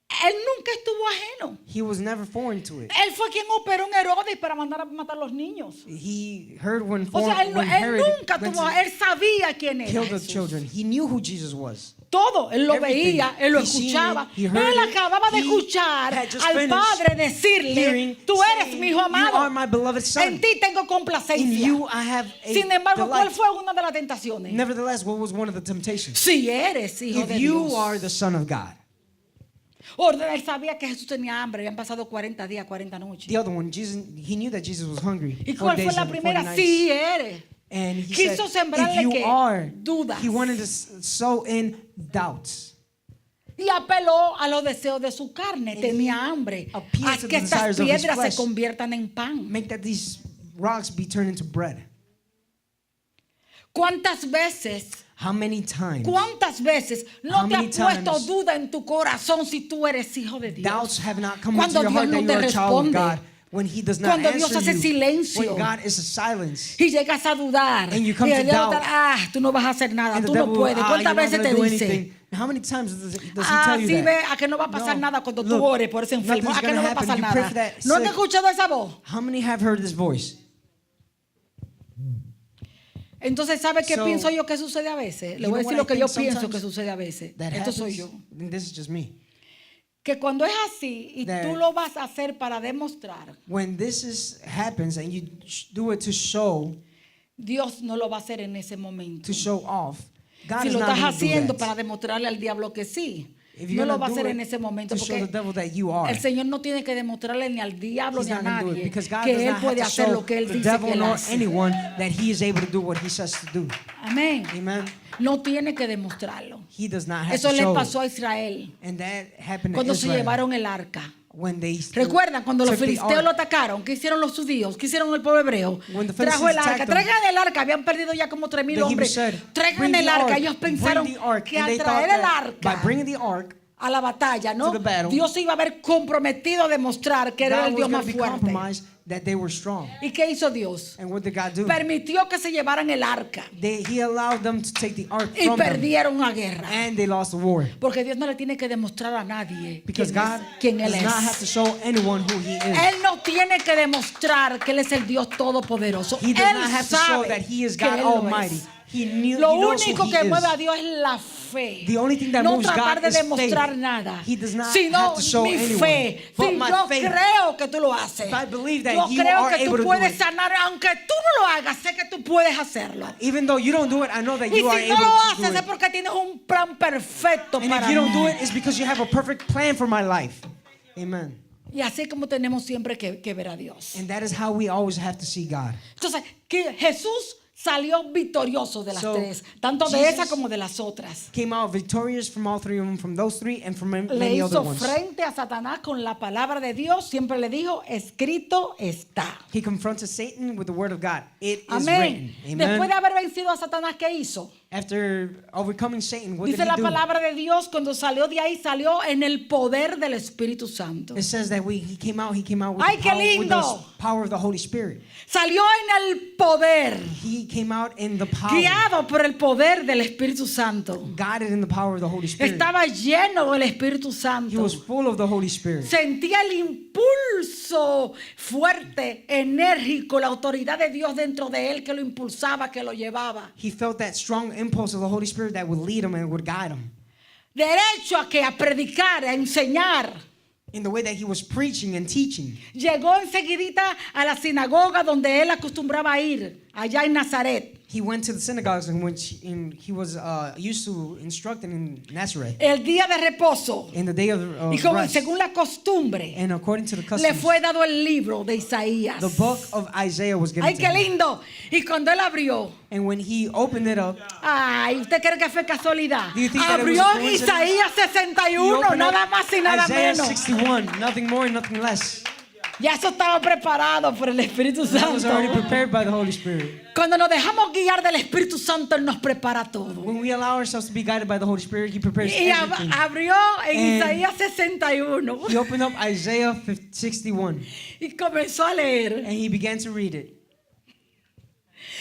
Speaker 1: él nunca estuvo ajeno.
Speaker 2: He was never foreign to it.
Speaker 1: Él fue quien operó en Herodes para mandar a matar a los niños.
Speaker 2: He heard when
Speaker 1: O sea, él
Speaker 2: Herod
Speaker 1: nunca
Speaker 2: went
Speaker 1: tuvo,
Speaker 2: to
Speaker 1: él sabía quién era
Speaker 2: kill the
Speaker 1: Jesús.
Speaker 2: children. He knew who Jesus was.
Speaker 1: Todo, él lo
Speaker 2: Everything.
Speaker 1: veía, él lo
Speaker 2: He seen
Speaker 1: escuchaba.
Speaker 2: it, he heard
Speaker 1: Él
Speaker 2: it.
Speaker 1: acababa de
Speaker 2: He
Speaker 1: escuchar
Speaker 2: had just
Speaker 1: al
Speaker 2: finished
Speaker 1: Padre decirle,
Speaker 2: hearing,
Speaker 1: tú eres
Speaker 2: saying,
Speaker 1: mi hijo
Speaker 2: "You are
Speaker 1: amado,
Speaker 2: my beloved son.
Speaker 1: en ti tengo
Speaker 2: In
Speaker 1: complacencia.
Speaker 2: you I have a
Speaker 1: Sin embargo, ¿cuál
Speaker 2: delight."
Speaker 1: fue una de las tentaciones?
Speaker 2: Nevertheless, what was one of the temptations?
Speaker 1: Si eres hijo
Speaker 2: If
Speaker 1: de
Speaker 2: you
Speaker 1: Dios.
Speaker 2: are the son of God.
Speaker 1: Él sabía que Jesús tenía hambre, habían pasado 40 días, 40 noches.
Speaker 2: The other one, he knew that Jesus was hungry.
Speaker 1: ¿Y
Speaker 2: 40
Speaker 1: cuál fue
Speaker 2: days
Speaker 1: la
Speaker 2: and 40
Speaker 1: primera?
Speaker 2: nights.
Speaker 1: Si eres.
Speaker 2: And he
Speaker 1: Quiso
Speaker 2: said,
Speaker 1: sembrarle
Speaker 2: if you
Speaker 1: que
Speaker 2: are,
Speaker 1: dudas.
Speaker 2: he wanted to sow in doubts.
Speaker 1: Y apeló a los deseos de su carne,
Speaker 2: And
Speaker 1: tenía
Speaker 2: he
Speaker 1: hambre.
Speaker 2: appealed
Speaker 1: Haz
Speaker 2: to
Speaker 1: que
Speaker 2: the
Speaker 1: estas
Speaker 2: desires of his
Speaker 1: piedras se
Speaker 2: flesh.
Speaker 1: conviertan en pan.
Speaker 2: Make that these rocks be turned into bread.
Speaker 1: ¿Cuántas veces?
Speaker 2: How many times?
Speaker 1: ¿Cuántas veces no
Speaker 2: How
Speaker 1: te ha
Speaker 2: many
Speaker 1: puesto
Speaker 2: times
Speaker 1: duda en tu corazón si tú eres hijo de Dios?
Speaker 2: Doubts have not come
Speaker 1: Cuando
Speaker 2: into your heart
Speaker 1: Dios no
Speaker 2: that you
Speaker 1: te
Speaker 2: are a child of
Speaker 1: responde.
Speaker 2: God. When he does not
Speaker 1: Cuando Dios
Speaker 2: answer
Speaker 1: hace
Speaker 2: you.
Speaker 1: silencio.
Speaker 2: When God is a silence.
Speaker 1: Y llegas a dudar.
Speaker 2: And you come
Speaker 1: y el
Speaker 2: to
Speaker 1: diablo
Speaker 2: doubt.
Speaker 1: tú no vas a hacer nada,
Speaker 2: And the
Speaker 1: tú no
Speaker 2: devil,
Speaker 1: puedes.
Speaker 2: you're
Speaker 1: ¿Cuántas
Speaker 2: not
Speaker 1: veces
Speaker 2: gonna
Speaker 1: te
Speaker 2: do
Speaker 1: dice?
Speaker 2: anything. How many times does he tell you
Speaker 1: Sí,
Speaker 2: that?
Speaker 1: ve, a que no va a pasar
Speaker 2: No.
Speaker 1: nada cuando tú
Speaker 2: Look,
Speaker 1: ores por ese enfermo.
Speaker 2: nothing's
Speaker 1: A que
Speaker 2: gonna
Speaker 1: no va a
Speaker 2: happen.
Speaker 1: pasar
Speaker 2: You pray
Speaker 1: nada.
Speaker 2: for that
Speaker 1: ¿No te has
Speaker 2: sick.
Speaker 1: escuchado esa voz?
Speaker 2: How many have heard this voice?
Speaker 1: Entonces, ¿sabe qué
Speaker 2: So,
Speaker 1: pienso yo que sucede a veces? Le
Speaker 2: you
Speaker 1: voy a
Speaker 2: know
Speaker 1: decir
Speaker 2: what
Speaker 1: lo que
Speaker 2: I
Speaker 1: yo
Speaker 2: think
Speaker 1: pienso
Speaker 2: sometimes
Speaker 1: que sucede a veces.
Speaker 2: That
Speaker 1: Esto
Speaker 2: happens?
Speaker 1: soy yo.
Speaker 2: This is just me.
Speaker 1: Que cuando es así y
Speaker 2: That-
Speaker 1: tú lo vas a hacer para demostrar,
Speaker 2: When happens and you do it to show
Speaker 1: Dios no lo va a hacer en ese momento.
Speaker 2: off, God
Speaker 1: Si
Speaker 2: is
Speaker 1: lo
Speaker 2: not
Speaker 1: estás
Speaker 2: going to do
Speaker 1: haciendo
Speaker 2: that.
Speaker 1: para demostrarle al diablo que sí,
Speaker 2: If you're
Speaker 1: no lo
Speaker 2: gonna
Speaker 1: va a
Speaker 2: do
Speaker 1: hacer
Speaker 2: it
Speaker 1: en ese momento
Speaker 2: to show
Speaker 1: porque
Speaker 2: the devil that you are,
Speaker 1: el Señor no tiene que demostrarle ni al diablo
Speaker 2: He's
Speaker 1: ni a
Speaker 2: not going to do it
Speaker 1: nadie
Speaker 2: because God
Speaker 1: que
Speaker 2: does
Speaker 1: Él
Speaker 2: not
Speaker 1: puede
Speaker 2: have to
Speaker 1: hacer
Speaker 2: show
Speaker 1: lo que Él
Speaker 2: the
Speaker 1: dice
Speaker 2: devil
Speaker 1: que Él
Speaker 2: nor
Speaker 1: hace.
Speaker 2: anyone that he is able to do what he says to do.
Speaker 1: Amén.
Speaker 2: Amen.
Speaker 1: No tiene que demostrarlo.
Speaker 2: He does not have
Speaker 1: Eso
Speaker 2: to
Speaker 1: le
Speaker 2: show
Speaker 1: pasó
Speaker 2: it.
Speaker 1: a Israel
Speaker 2: And that happened
Speaker 1: cuando
Speaker 2: to
Speaker 1: se
Speaker 2: Israel.
Speaker 1: llevaron el arca.
Speaker 2: When they
Speaker 1: ¿Recuerdan cuando los
Speaker 2: took the
Speaker 1: filisteos
Speaker 2: ark.
Speaker 1: lo atacaron? ¿Qué hicieron los judíos? ¿Qué hicieron el pueblo hebreo?
Speaker 2: When the
Speaker 1: Trajo el
Speaker 2: Philistines
Speaker 1: arca.
Speaker 2: attacked them,
Speaker 1: Traigan el arca. Habían perdido ya como 3,000
Speaker 2: The Hebrews
Speaker 1: hombres.
Speaker 2: said,
Speaker 1: Traigan
Speaker 2: "Bring
Speaker 1: el
Speaker 2: the
Speaker 1: arca.
Speaker 2: ark,
Speaker 1: Ellos
Speaker 2: bring
Speaker 1: pensaron
Speaker 2: the ark."
Speaker 1: que
Speaker 2: And
Speaker 1: al
Speaker 2: they
Speaker 1: traer
Speaker 2: thought
Speaker 1: el
Speaker 2: that by
Speaker 1: arca
Speaker 2: bringing the ark,
Speaker 1: a la batalla, ¿no?
Speaker 2: to the battle,
Speaker 1: Dios se iba a ver comprometido a demostrar que era
Speaker 2: God
Speaker 1: el
Speaker 2: was
Speaker 1: Dios
Speaker 2: going
Speaker 1: más
Speaker 2: to be
Speaker 1: fuerte.
Speaker 2: compromised that they were strong.
Speaker 1: ¿Y qué hizo Dios?
Speaker 2: And what did God do?
Speaker 1: Permitió que se llevaran el arca
Speaker 2: He allowed them to take the ark
Speaker 1: y
Speaker 2: from them,
Speaker 1: perdieron la guerra.
Speaker 2: and they lost the war.
Speaker 1: Porque Dios no le tiene que demostrar a nadie
Speaker 2: Because God
Speaker 1: quién Él
Speaker 2: does not have
Speaker 1: es.
Speaker 2: to show anyone who He is.
Speaker 1: Él no tiene que demostrar que Él es el Dios todopoderoso.
Speaker 2: He does
Speaker 1: Él
Speaker 2: not have to show
Speaker 1: sabe
Speaker 2: that He is
Speaker 1: que
Speaker 2: God
Speaker 1: Él lo
Speaker 2: Almighty.
Speaker 1: es.
Speaker 2: He
Speaker 1: Lo
Speaker 2: knows who
Speaker 1: único
Speaker 2: He
Speaker 1: que
Speaker 2: is.
Speaker 1: mueve a Dios es la fe fe.
Speaker 2: The only thing that
Speaker 1: No
Speaker 2: moves
Speaker 1: tratar
Speaker 2: God
Speaker 1: de
Speaker 2: is
Speaker 1: demostrar
Speaker 2: faith.
Speaker 1: nada.
Speaker 2: He does not
Speaker 1: Sino
Speaker 2: have to show
Speaker 1: mi
Speaker 2: anyone,
Speaker 1: fe.
Speaker 2: but
Speaker 1: Si
Speaker 2: my
Speaker 1: yo
Speaker 2: faith.
Speaker 1: creo que tú lo haces.
Speaker 2: If I believe that
Speaker 1: Yo
Speaker 2: you
Speaker 1: creo
Speaker 2: are
Speaker 1: que
Speaker 2: able
Speaker 1: tú
Speaker 2: to do
Speaker 1: puedes
Speaker 2: it.
Speaker 1: sanar. Aunque tú no lo hagas, sé que tú puedes hacerlo.
Speaker 2: Even though you don't do it, I know that
Speaker 1: Y
Speaker 2: you are
Speaker 1: si no
Speaker 2: able
Speaker 1: lo
Speaker 2: to
Speaker 1: haces
Speaker 2: do
Speaker 1: es
Speaker 2: it.
Speaker 1: porque tienes un plan perfecto
Speaker 2: And
Speaker 1: para
Speaker 2: if you don't
Speaker 1: mí.
Speaker 2: do it, it's because you have a perfect plan for my life. Amen.
Speaker 1: Y así como tenemos siempre que ver a Dios.
Speaker 2: And that is how we always have to see God.
Speaker 1: Entonces, que Jesús salió victorioso de las
Speaker 2: So,
Speaker 1: tres, tanto de
Speaker 2: Jesus
Speaker 1: esa como de las otras.
Speaker 2: Came out victorious from all three of them, from those three and from
Speaker 1: Le
Speaker 2: many other
Speaker 1: hizo
Speaker 2: ones.
Speaker 1: frente a Satanás con la palabra de Dios, siempre le dijo, escrito está.
Speaker 2: He confronted Satan with the word of God. It is
Speaker 1: Amén.
Speaker 2: written.
Speaker 1: Después de
Speaker 2: Amen.
Speaker 1: haber vencido a Satanás, ¿qué hizo?
Speaker 2: After overcoming Satan, what did
Speaker 1: Dice
Speaker 2: he
Speaker 1: la
Speaker 2: do?
Speaker 1: palabra de Dios, cuando salió de ahí, salió en el poder del Espíritu Santo.
Speaker 2: It says that he came out with,
Speaker 1: Ay,
Speaker 2: the
Speaker 1: qué
Speaker 2: power, with the
Speaker 1: lindo.
Speaker 2: power of the Holy Spirit.
Speaker 1: Salió en el poder,
Speaker 2: He came out in the power,
Speaker 1: guiado por el poder del Espíritu Santo.
Speaker 2: guided in the power of the Holy Spirit.
Speaker 1: Estaba lleno del Espíritu
Speaker 2: He
Speaker 1: Santo.
Speaker 2: was full of the Holy Spirit.
Speaker 1: Sentía el impulso fuerte, enérgico, la autoridad de Dios dentro de él que lo impulsaba, que lo llevaba.
Speaker 2: He felt that strong impulse of the Holy Spirit that would lead him and would guide him
Speaker 1: Derecho a predicar, a enseñar.
Speaker 2: in the way that he was preaching and teaching.
Speaker 1: Llegó enseguidita a la sinagoga donde él acostumbraba ir, allá en Nazaret.
Speaker 2: He went to the synagogues in which he was used to instructing in Nazareth
Speaker 1: El día de reposo.
Speaker 2: in the day of
Speaker 1: Y como,
Speaker 2: rest.
Speaker 1: según la costumbre,
Speaker 2: And according to the
Speaker 1: le
Speaker 2: customs,
Speaker 1: fue dado el libro de Isaías.
Speaker 2: the book of Isaiah was given
Speaker 1: Ay,
Speaker 2: to
Speaker 1: qué
Speaker 2: him.
Speaker 1: lindo. Y cuando él abrió,
Speaker 2: And when he opened it up,
Speaker 1: ay, ¿usted cree que fue casualidad?
Speaker 2: Do you think that it was
Speaker 1: Abrió
Speaker 2: a coincidence?
Speaker 1: Isaías
Speaker 2: he
Speaker 1: 61,
Speaker 2: opened
Speaker 1: nada
Speaker 2: up
Speaker 1: más y nada
Speaker 2: Isaiah
Speaker 1: menos.
Speaker 2: 61, nothing more, nothing less.
Speaker 1: Ya eso estaba preparado por el Espíritu
Speaker 2: That was already
Speaker 1: Santo.
Speaker 2: prepared by the Holy Spirit.
Speaker 1: Cuando nos dejamos guiar del Espíritu Santo, Él nos prepara todo.
Speaker 2: When we allow ourselves to be guided by the Holy Spirit, He prepares
Speaker 1: Y
Speaker 2: everything.
Speaker 1: abrió en
Speaker 2: And
Speaker 1: Isaías 61
Speaker 2: He opened up Isaiah 61
Speaker 1: y comenzó a leer.
Speaker 2: and he began to read it.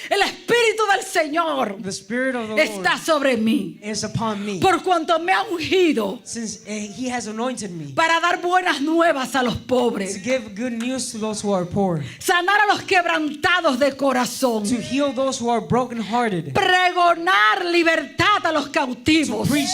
Speaker 1: El Espíritu del Señor
Speaker 2: The Spirit of the Lord
Speaker 1: está sobre mí,
Speaker 2: is upon me,
Speaker 1: por cuanto me ha ungido
Speaker 2: since He has anointed me
Speaker 1: para dar buenas nuevas a los
Speaker 2: to
Speaker 1: pobres,
Speaker 2: give good news to those who are poor,
Speaker 1: sanar a los quebrantados de corazón,
Speaker 2: to heal those who are brokenhearted,
Speaker 1: pregonar libertad a los
Speaker 2: to
Speaker 1: cautivos,
Speaker 2: preach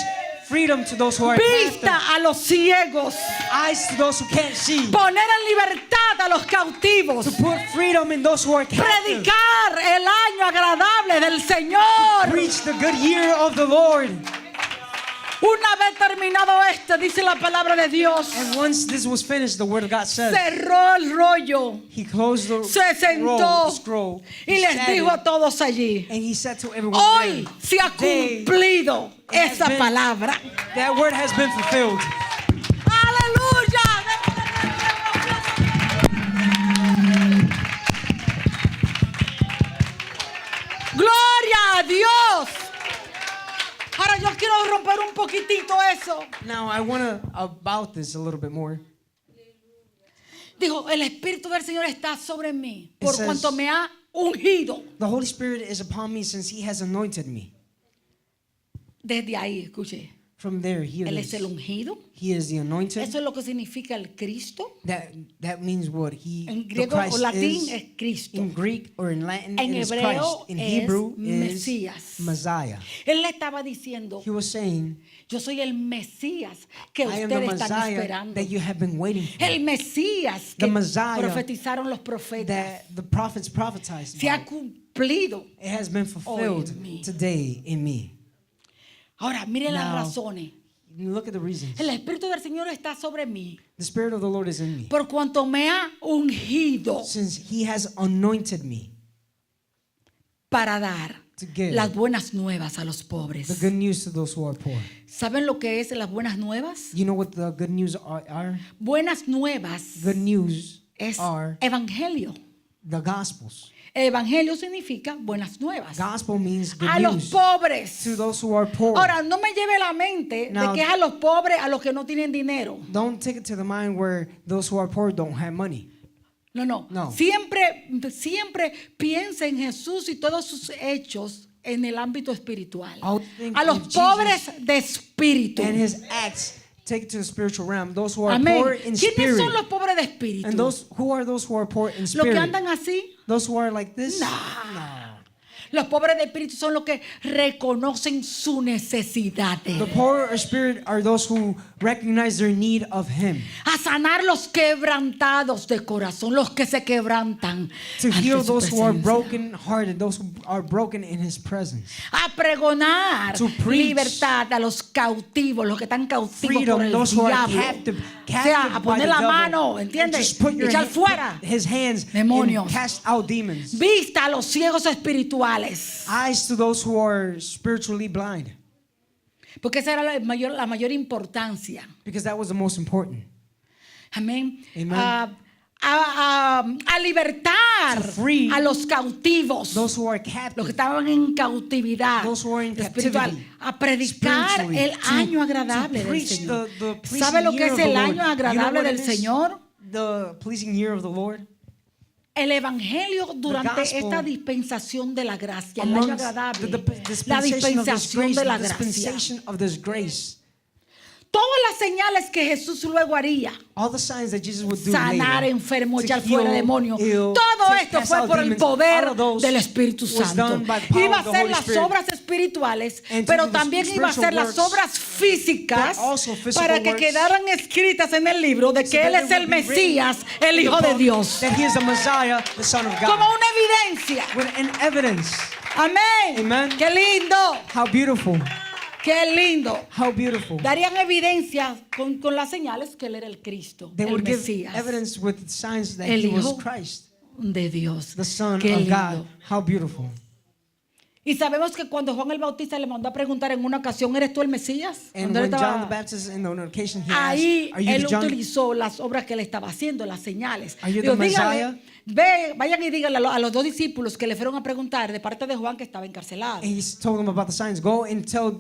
Speaker 2: freedom to those who are
Speaker 1: vista
Speaker 2: captive,
Speaker 1: a los ciegos,
Speaker 2: eyes to those who can't see,
Speaker 1: poner en libertad a los cautivos,
Speaker 2: to put freedom in those who are captive,
Speaker 1: predicar el año agradable del Señor.
Speaker 2: preach the good year of the Lord.
Speaker 1: Una vez terminado esto, dice la palabra de Dios,
Speaker 2: And once this was finished, the word of God says,
Speaker 1: cerró el rollo
Speaker 2: He closed the
Speaker 1: se sentó
Speaker 2: scroll,
Speaker 1: y
Speaker 2: he
Speaker 1: les
Speaker 2: sat
Speaker 1: dijo
Speaker 2: it,
Speaker 1: a todos allí,
Speaker 2: and he said to everyone
Speaker 1: hoy
Speaker 2: there,
Speaker 1: se ha
Speaker 2: Today,
Speaker 1: cumplido
Speaker 2: it has
Speaker 1: esa
Speaker 2: been-
Speaker 1: palabra.
Speaker 2: that word has been fulfilled.
Speaker 1: Aleluya. Gloria a Dios. Ahora yo quiero romper un poquitito eso.
Speaker 2: Now I want to about this a little bit more.
Speaker 1: Dijo, el Espíritu del Señor está sobre mí por
Speaker 2: says-
Speaker 1: cuanto me ha ungido.
Speaker 2: The Holy Spirit is upon me since He has anointed me.
Speaker 1: Desde ahí, escuche,
Speaker 2: From there, He
Speaker 1: Él es
Speaker 2: is.
Speaker 1: el ungido.
Speaker 2: He is the anointed.
Speaker 1: Eso es lo que significa el Cristo.
Speaker 2: That means what He,
Speaker 1: En
Speaker 2: the
Speaker 1: griego
Speaker 2: Christ
Speaker 1: o latín
Speaker 2: is.
Speaker 1: es Cristo.
Speaker 2: In Greek or in Latin,
Speaker 1: En
Speaker 2: it is
Speaker 1: hebreo
Speaker 2: Christ. In
Speaker 1: es
Speaker 2: Hebrew,
Speaker 1: Mesías.
Speaker 2: is Messiah.
Speaker 1: Él le estaba diciendo,
Speaker 2: He was saying,
Speaker 1: yo soy el Mesías que
Speaker 2: I am the
Speaker 1: ustedes están
Speaker 2: Messiah
Speaker 1: esperando.
Speaker 2: that you have been waiting for.
Speaker 1: El Mesías
Speaker 2: The
Speaker 1: que
Speaker 2: Messiah
Speaker 1: profetizaron los profetas.
Speaker 2: That the prophets prophesied
Speaker 1: Se ha
Speaker 2: about.
Speaker 1: cumplido.
Speaker 2: It has been fulfilled
Speaker 1: Hoy en mí.
Speaker 2: today in me.
Speaker 1: Ahora, mire las
Speaker 2: Now,
Speaker 1: razones.
Speaker 2: Look at the reasons.
Speaker 1: El Espíritu del Señor está sobre mí
Speaker 2: The Spirit of the Lord is in me.
Speaker 1: por cuanto me ha ungido
Speaker 2: Since He has anointed me
Speaker 1: para dar
Speaker 2: to give
Speaker 1: las buenas nuevas a los pobres.
Speaker 2: the good news to those who are poor.
Speaker 1: ¿Saben lo que es las buenas nuevas?
Speaker 2: You know what the good news are?
Speaker 1: Buenas nuevas
Speaker 2: Good news
Speaker 1: es
Speaker 2: are
Speaker 1: evangelio.
Speaker 2: the Gospels.
Speaker 1: Evangelio significa buenas nuevas.
Speaker 2: Gospel means good
Speaker 1: A los
Speaker 2: news
Speaker 1: pobres.
Speaker 2: to those who are poor.
Speaker 1: Ahora, no me lleve la mente
Speaker 2: Now-
Speaker 1: de que es a los pobres, a los que no tienen dinero.
Speaker 2: Don't take it to the mind where those who are poor don't have money.
Speaker 1: No, no.
Speaker 2: No.
Speaker 1: Siempre piensa en Jesús y todos sus hechos en el ámbito espiritual.
Speaker 2: I'll think
Speaker 1: A los
Speaker 2: of Jesus
Speaker 1: pobres de espíritu.
Speaker 2: And His acts take it to the spiritual realm. Those who are
Speaker 1: Amén.
Speaker 2: poor in
Speaker 1: ¿Quiénes
Speaker 2: spirit.
Speaker 1: son los pobres de espíritu?
Speaker 2: And those who are poor in
Speaker 1: Los
Speaker 2: spirit.
Speaker 1: que andan así.
Speaker 2: Those who are like this?
Speaker 1: No.
Speaker 2: No.
Speaker 1: Los pobres de espíritu son los que reconocen su necesidad de
Speaker 2: The
Speaker 1: Él.
Speaker 2: poor of spirit are those who recognize their need of Him.
Speaker 1: A sanar los quebrantados de corazón, los que se quebrantan.
Speaker 2: To
Speaker 1: ante
Speaker 2: heal
Speaker 1: su
Speaker 2: those who are
Speaker 1: presencia.
Speaker 2: broken hearted, those who are broken in His presence.
Speaker 1: A pregonar
Speaker 2: To preach
Speaker 1: libertad a los cautivos, los que están cautivos
Speaker 2: Freedom,
Speaker 1: por el
Speaker 2: those who are
Speaker 1: diablo.
Speaker 2: captive,
Speaker 1: O sea, a
Speaker 2: by
Speaker 1: poner
Speaker 2: the
Speaker 1: la
Speaker 2: devil.
Speaker 1: mano,
Speaker 2: And
Speaker 1: ¿entiendes?
Speaker 2: just put your
Speaker 1: Echar
Speaker 2: hand-
Speaker 1: fuera.
Speaker 2: put His hands
Speaker 1: Demonios.
Speaker 2: and cast out demons.
Speaker 1: Vista a los ciegos espirituales.
Speaker 2: Eyes to those who are spiritually blind,
Speaker 1: Porque esa era la mayor importancia.
Speaker 2: because that was the most important.
Speaker 1: Amén.
Speaker 2: Amen.
Speaker 1: A libertar
Speaker 2: To free
Speaker 1: a los cautivos.
Speaker 2: Those who are
Speaker 1: Los que
Speaker 2: captive,
Speaker 1: estaban en cautividad
Speaker 2: Those who are in
Speaker 1: espiritual,
Speaker 2: captivity,
Speaker 1: a predicar
Speaker 2: spiritually,
Speaker 1: el
Speaker 2: to-
Speaker 1: año agradable
Speaker 2: to
Speaker 1: del
Speaker 2: preach
Speaker 1: Señor.
Speaker 2: the pleasing
Speaker 1: ¿Sabe lo que
Speaker 2: year
Speaker 1: es
Speaker 2: of the
Speaker 1: el
Speaker 2: Lord?
Speaker 1: año
Speaker 2: You know
Speaker 1: agradable
Speaker 2: what
Speaker 1: del
Speaker 2: it is?
Speaker 1: Señor?
Speaker 2: The pleasing year of the Lord.
Speaker 1: El evangelio durante
Speaker 2: gospel
Speaker 1: esta dispensación de la gracia, el año
Speaker 2: Amongst
Speaker 1: agradable,
Speaker 2: the
Speaker 1: la
Speaker 2: dispensation of this
Speaker 1: dispensación
Speaker 2: grace,
Speaker 1: de la
Speaker 2: the
Speaker 1: gracia.
Speaker 2: dispensation of this grace.
Speaker 1: Todas las señales que Jesús luego haría,
Speaker 2: All the signs that Jesus would do
Speaker 1: sanar
Speaker 2: later,
Speaker 1: enfermos,
Speaker 2: to
Speaker 1: echar fuera
Speaker 2: heal
Speaker 1: demonios,
Speaker 2: ill,
Speaker 1: todo
Speaker 2: to
Speaker 1: esto
Speaker 2: cast
Speaker 1: fue
Speaker 2: out
Speaker 1: por el
Speaker 2: demons,
Speaker 1: poder
Speaker 2: all of those
Speaker 1: del Espíritu
Speaker 2: was
Speaker 1: Santo.
Speaker 2: done by the power
Speaker 1: Iba a
Speaker 2: of the
Speaker 1: hacer
Speaker 2: Holy
Speaker 1: las
Speaker 2: Spirit.
Speaker 1: obras espirituales,
Speaker 2: And to
Speaker 1: pero
Speaker 2: do the
Speaker 1: también iba a hacer
Speaker 2: spiritual
Speaker 1: las
Speaker 2: works,
Speaker 1: obras físicas
Speaker 2: but also physical
Speaker 1: para que
Speaker 2: works,
Speaker 1: quedaran escritas en el libro de
Speaker 2: so
Speaker 1: que
Speaker 2: that
Speaker 1: Él
Speaker 2: it
Speaker 1: es
Speaker 2: would
Speaker 1: el
Speaker 2: be written
Speaker 1: Mesías, el
Speaker 2: in the
Speaker 1: Hijo de
Speaker 2: book
Speaker 1: Dios.
Speaker 2: That He is the Messiah, the Son of
Speaker 1: Como
Speaker 2: God.
Speaker 1: una evidencia.
Speaker 2: With an evidence.
Speaker 1: Amén.
Speaker 2: Amen.
Speaker 1: Qué lindo.
Speaker 2: How beautiful.
Speaker 1: Qué lindo.
Speaker 2: How beautiful.
Speaker 1: Darían evidencia con las señales que Él era el Cristo,
Speaker 2: They
Speaker 1: el
Speaker 2: would give
Speaker 1: Mesías
Speaker 2: evidence with signs that
Speaker 1: El
Speaker 2: He was
Speaker 1: Hijo
Speaker 2: Christ,
Speaker 1: de Dios.
Speaker 2: the Son
Speaker 1: Qué
Speaker 2: of
Speaker 1: lindo.
Speaker 2: God. How beautiful.
Speaker 1: Y sabemos que cuando Juan el Bautista le mandó a preguntar en una ocasión, ¿eres tú el Mesías?
Speaker 2: And
Speaker 1: Cuando él
Speaker 2: when John
Speaker 1: estaba
Speaker 2: the Baptist, in on occasion, he
Speaker 1: ahí,
Speaker 2: asked, "Are you
Speaker 1: él
Speaker 2: the John?"
Speaker 1: utilizó las obras que él estaba haciendo, las señales.
Speaker 2: Are you
Speaker 1: Digo,
Speaker 2: the
Speaker 1: dígale,
Speaker 2: Messiah?
Speaker 1: vayan y díganle a los dos discípulos que le fueron a preguntar de parte de Juan que estaba encarcelado.
Speaker 2: And he told them about the signs. Go and tell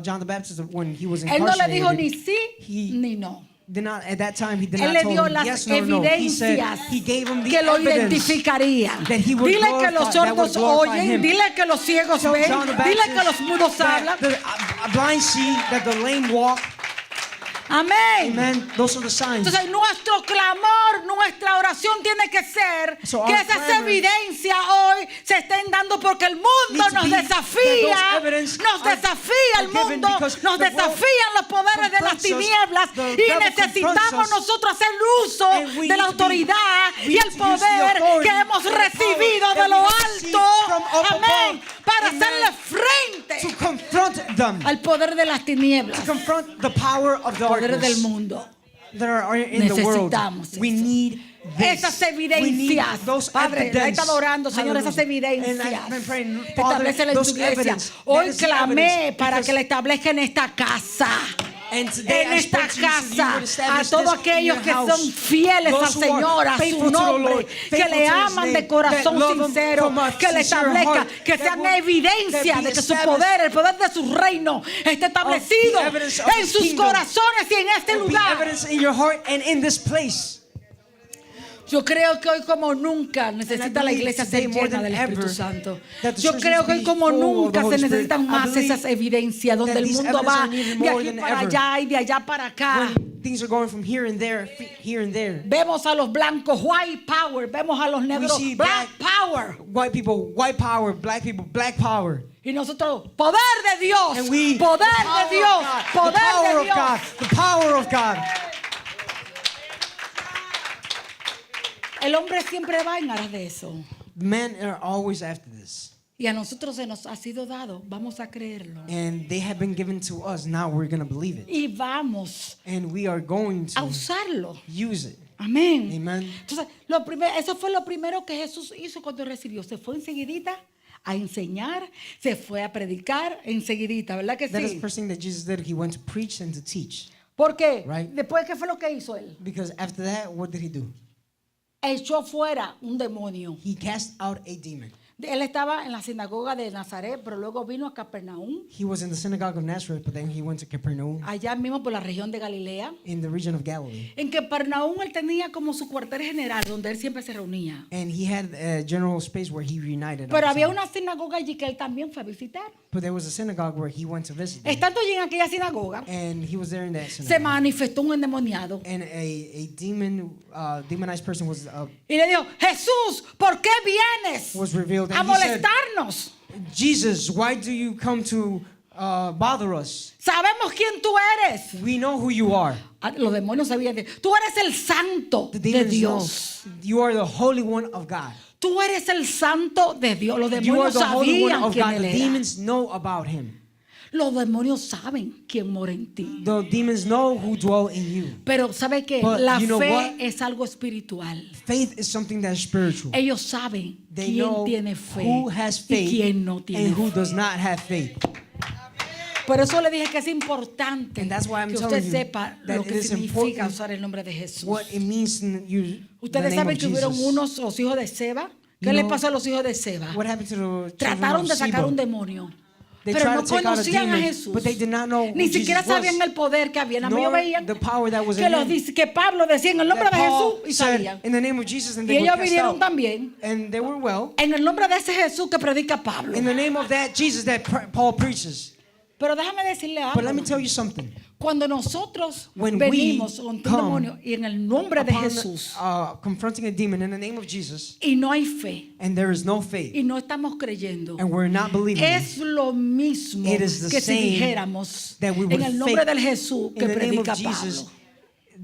Speaker 2: John the Baptist when he was
Speaker 1: Él no le dijo ni
Speaker 2: incarcerated.
Speaker 1: sí
Speaker 2: He
Speaker 1: ni no.
Speaker 2: did not, at that time, he did
Speaker 1: Él
Speaker 2: not
Speaker 1: le
Speaker 2: tell
Speaker 1: dio
Speaker 2: them
Speaker 1: las
Speaker 2: yes nor no. He said
Speaker 1: evidencias
Speaker 2: he gave them the
Speaker 1: que lo
Speaker 2: evidence.
Speaker 1: identificarían.
Speaker 2: that he would
Speaker 1: Dile que los
Speaker 2: glorify- that would
Speaker 1: sordos
Speaker 2: glorify
Speaker 1: oyen,
Speaker 2: him.
Speaker 1: dile que los ciegos
Speaker 2: Tell
Speaker 1: ven,
Speaker 2: John the
Speaker 1: dile
Speaker 2: Baptist
Speaker 1: que los mudos
Speaker 2: that
Speaker 1: hablan.
Speaker 2: the blind see, that the lame walk.
Speaker 1: Amén.
Speaker 2: Amen. Those are the signs.
Speaker 1: Entonces nuestro clamor, nuestra oración tiene que ser
Speaker 2: So
Speaker 1: que
Speaker 2: our
Speaker 1: esas
Speaker 2: clamor
Speaker 1: evidencias hoy se estén dando porque el mundo
Speaker 2: needs to
Speaker 1: nos
Speaker 2: be that
Speaker 1: desafía,
Speaker 2: those evidence
Speaker 1: nos
Speaker 2: are-
Speaker 1: desafía el
Speaker 2: are given
Speaker 1: mundo,
Speaker 2: because
Speaker 1: nos
Speaker 2: the world
Speaker 1: desafían los poderes de las
Speaker 2: confronts us,
Speaker 1: tinieblas
Speaker 2: the
Speaker 1: y
Speaker 2: devil
Speaker 1: necesitamos
Speaker 2: confronts us,
Speaker 1: nosotros hacer uso
Speaker 2: and we
Speaker 1: de la
Speaker 2: need to be-
Speaker 1: autoridad
Speaker 2: we
Speaker 1: y
Speaker 2: need
Speaker 1: el
Speaker 2: to use the
Speaker 1: poder
Speaker 2: authority
Speaker 1: que hemos
Speaker 2: and the power
Speaker 1: recibido
Speaker 2: that
Speaker 1: de
Speaker 2: we
Speaker 1: lo
Speaker 2: have received
Speaker 1: alto,
Speaker 2: from up
Speaker 1: amén,
Speaker 2: above.
Speaker 1: para
Speaker 2: Amen.
Speaker 1: hacerle frente
Speaker 2: To confront them.
Speaker 1: al poder de las tinieblas,
Speaker 2: To confront the power of
Speaker 1: poder del
Speaker 2: darkness
Speaker 1: mundo.
Speaker 2: that are in the world.
Speaker 1: Necesitamos
Speaker 2: We
Speaker 1: eso.
Speaker 2: need this.
Speaker 1: Esas
Speaker 2: We need
Speaker 1: evidencias,
Speaker 2: those
Speaker 1: Padre,
Speaker 2: evidence.
Speaker 1: ahí está adorando, Señor, esas
Speaker 2: Hallelujah.
Speaker 1: evidencias.
Speaker 2: And I've been praying, Father,
Speaker 1: Establecela en
Speaker 2: those
Speaker 1: tu iglesia.
Speaker 2: evidence. That
Speaker 1: Hoy
Speaker 2: is the
Speaker 1: clamé
Speaker 2: evidence,
Speaker 1: para
Speaker 2: because-
Speaker 1: que la establezca en esta casa.
Speaker 2: And today
Speaker 1: En
Speaker 2: I
Speaker 1: esta
Speaker 2: spoke to you, so you
Speaker 1: casa,
Speaker 2: would establish
Speaker 1: a todos
Speaker 2: this in
Speaker 1: aquellos
Speaker 2: your
Speaker 1: que
Speaker 2: house.
Speaker 1: son fieles
Speaker 2: Those
Speaker 1: al
Speaker 2: who are
Speaker 1: Señor, a
Speaker 2: faithful
Speaker 1: su
Speaker 2: to the
Speaker 1: nombre,
Speaker 2: Lord,
Speaker 1: que
Speaker 2: faithful
Speaker 1: le
Speaker 2: to His
Speaker 1: aman
Speaker 2: name,
Speaker 1: de corazón
Speaker 2: that love Him
Speaker 1: sincero,
Speaker 2: from a
Speaker 1: que le
Speaker 2: sincere
Speaker 1: establezca,
Speaker 2: heart,
Speaker 1: que
Speaker 2: that
Speaker 1: sean
Speaker 2: will-
Speaker 1: evidencia
Speaker 2: that be
Speaker 1: de que su
Speaker 2: established
Speaker 1: poder, el poder de su reino, esté establecido
Speaker 2: the evidence of
Speaker 1: en
Speaker 2: His
Speaker 1: sus
Speaker 2: kingdom.
Speaker 1: corazones y en este
Speaker 2: Will be
Speaker 1: lugar.
Speaker 2: evidence in your heart and in this place.
Speaker 1: Yo creo que hoy como nunca necesita la
Speaker 2: believe
Speaker 1: iglesia
Speaker 2: today
Speaker 1: ser
Speaker 2: more
Speaker 1: llena
Speaker 2: than
Speaker 1: del Espíritu
Speaker 2: ever
Speaker 1: Santo.
Speaker 2: that the
Speaker 1: Yo
Speaker 2: church
Speaker 1: creo
Speaker 2: needs
Speaker 1: que
Speaker 2: to
Speaker 1: hoy
Speaker 2: be
Speaker 1: como
Speaker 2: full of the
Speaker 1: nunca
Speaker 2: Holy
Speaker 1: se
Speaker 2: Spirit.
Speaker 1: necesitan
Speaker 2: I
Speaker 1: más
Speaker 2: believe
Speaker 1: esas evidencias donde
Speaker 2: that
Speaker 1: el
Speaker 2: these
Speaker 1: mundo
Speaker 2: evidence
Speaker 1: va
Speaker 2: are needed
Speaker 1: de
Speaker 2: more
Speaker 1: aquí
Speaker 2: than
Speaker 1: para
Speaker 2: ever.
Speaker 1: allá y de allá para acá.
Speaker 2: When things are going from here and there, here and there.
Speaker 1: Vemos a los blancos, white power. Vemos a los negros,
Speaker 2: see
Speaker 1: black power.
Speaker 2: White people, white power. Black people, black power.
Speaker 1: Y nosotros, poder de Dios,
Speaker 2: And we,
Speaker 1: poder
Speaker 2: the power
Speaker 1: de Dios,
Speaker 2: of God, the
Speaker 1: poder
Speaker 2: power
Speaker 1: de
Speaker 2: of
Speaker 1: Dios.
Speaker 2: God, the power of God.
Speaker 1: El hombre siempre va en aras de eso.
Speaker 2: Men are always after this.
Speaker 1: Y a nosotros se nos ha sido dado. Vamos a creerlo.
Speaker 2: And they have been given to us. Now we're going to believe it.
Speaker 1: Y vamos
Speaker 2: And we are going
Speaker 1: a
Speaker 2: to
Speaker 1: usarlo.
Speaker 2: use it.
Speaker 1: Amén.
Speaker 2: Amen.
Speaker 1: Entonces, eso fue lo primero que Jesús hizo cuando recibió. Se fue enseguidita a enseñar, se fue a predicar enseguidita, ¿verdad que
Speaker 2: That is the
Speaker 1: sí?
Speaker 2: first thing that Jesus did. He went to preach and to teach.
Speaker 1: ¿Por qué?
Speaker 2: Right.
Speaker 1: Después, ¿qué fue lo que hizo él?
Speaker 2: Because after that, what did he do?
Speaker 1: Echó fuera un demonio.
Speaker 2: He cast out a demon.
Speaker 1: Él estaba en la sinagoga de Nazaret, pero luego vino a Capernaum,
Speaker 2: He was in the synagogue of Nazareth, but then he went to Capernaum
Speaker 1: allá mismo por la región de Galilea.
Speaker 2: in the region of Galilee.
Speaker 1: En Capernaum él tenía como su cuartel general, donde él siempre se reunía.
Speaker 2: And he had a general space where he reunited. all
Speaker 1: Pero
Speaker 2: the
Speaker 1: había
Speaker 2: time.
Speaker 1: una sinagoga allí que él también fue a visitar.
Speaker 2: But there was a synagogue where he went to visit them.
Speaker 1: Estando allí en aquella sinagoga,
Speaker 2: And he was there in that
Speaker 1: se
Speaker 2: synagogue.
Speaker 1: manifestó un endemoniado.
Speaker 2: And a demonized person was
Speaker 1: Y le dijo, Jesús, ¿por qué vienes
Speaker 2: revealed.
Speaker 1: a
Speaker 2: And he said,
Speaker 1: molestarnos?
Speaker 2: Jesus, why do you come to bother us?
Speaker 1: Sabemos quién tú eres.
Speaker 2: We know who you are.
Speaker 1: Los demonios sabían de tú eres el santo
Speaker 2: The
Speaker 1: de
Speaker 2: demons
Speaker 1: Dios.
Speaker 2: know you are the Holy One of God.
Speaker 1: Tú eres el santo de Dios. Los
Speaker 2: You are
Speaker 1: demonios
Speaker 2: the Holy One
Speaker 1: sabían
Speaker 2: of
Speaker 1: quién
Speaker 2: God.
Speaker 1: él
Speaker 2: The
Speaker 1: era.
Speaker 2: demons know about him.
Speaker 1: Los demonios saben quién mora en ti.
Speaker 2: The demons know who dwell in you.
Speaker 1: Pero ¿sabe qué?
Speaker 2: But
Speaker 1: La
Speaker 2: you know
Speaker 1: fe
Speaker 2: what?
Speaker 1: es algo espiritual.
Speaker 2: Faith is something that's spiritual.
Speaker 1: Ellos saben
Speaker 2: They
Speaker 1: quién
Speaker 2: know
Speaker 1: tiene fe
Speaker 2: who has
Speaker 1: y
Speaker 2: faith
Speaker 1: quién no tiene
Speaker 2: and who
Speaker 1: fe.
Speaker 2: does not have faith.
Speaker 1: Por eso le dije que es importante
Speaker 2: And that's why I'm
Speaker 1: que usted
Speaker 2: telling you
Speaker 1: sepa
Speaker 2: that
Speaker 1: lo
Speaker 2: it
Speaker 1: que
Speaker 2: is
Speaker 1: significa
Speaker 2: important
Speaker 1: usar el nombre de Jesús.
Speaker 2: What it means to use the
Speaker 1: Ustedes
Speaker 2: name
Speaker 1: saben
Speaker 2: of
Speaker 1: que hubieron
Speaker 2: Jesus.
Speaker 1: unos los hijos de Seba. ¿Qué
Speaker 2: You
Speaker 1: le
Speaker 2: know,
Speaker 1: pasó a los hijos de Seba?
Speaker 2: What happened to the children
Speaker 1: Trataron
Speaker 2: of
Speaker 1: de sacar
Speaker 2: Sheba?
Speaker 1: un demonio.
Speaker 2: They
Speaker 1: Pero
Speaker 2: tried
Speaker 1: no
Speaker 2: to take out a
Speaker 1: conocían a
Speaker 2: demon,
Speaker 1: Jesús.
Speaker 2: but they did not know who
Speaker 1: Ni siquiera
Speaker 2: Jesus was.
Speaker 1: sabían el poder que había. Nada más ellos
Speaker 2: Nor
Speaker 1: veían
Speaker 2: the power that was
Speaker 1: que,
Speaker 2: in
Speaker 1: los,
Speaker 2: him.
Speaker 1: que Pablo decía en el nombre
Speaker 2: That
Speaker 1: de Jesús
Speaker 2: Paul
Speaker 1: y
Speaker 2: said,
Speaker 1: sabían.
Speaker 2: in the name of Jesus, and
Speaker 1: Y
Speaker 2: they were
Speaker 1: ellos
Speaker 2: cast
Speaker 1: vinieron
Speaker 2: out.
Speaker 1: también
Speaker 2: And they were well.
Speaker 1: en el nombre de ese Jesús que predica Pablo.
Speaker 2: In the name of that Jesus that Paul preaches.
Speaker 1: Pero déjame decirle
Speaker 2: But let
Speaker 1: algo.
Speaker 2: me tell you something.
Speaker 1: Cuando nosotros
Speaker 2: When
Speaker 1: venimos
Speaker 2: we
Speaker 1: con un
Speaker 2: come
Speaker 1: demonio y en el nombre de
Speaker 2: Upon
Speaker 1: Jesús
Speaker 2: confronting a demon in the name of Jesus,
Speaker 1: y no hay fe
Speaker 2: and there is no faith,
Speaker 1: y no estamos creyendo,
Speaker 2: and we're not believing
Speaker 1: es lo mismo
Speaker 2: It is the
Speaker 1: que si
Speaker 2: same
Speaker 1: dijéramos
Speaker 2: that we
Speaker 1: en
Speaker 2: would
Speaker 1: el nombre
Speaker 2: fake
Speaker 1: del Jesús que
Speaker 2: in the name of
Speaker 1: predica
Speaker 2: Jesus
Speaker 1: Pablo.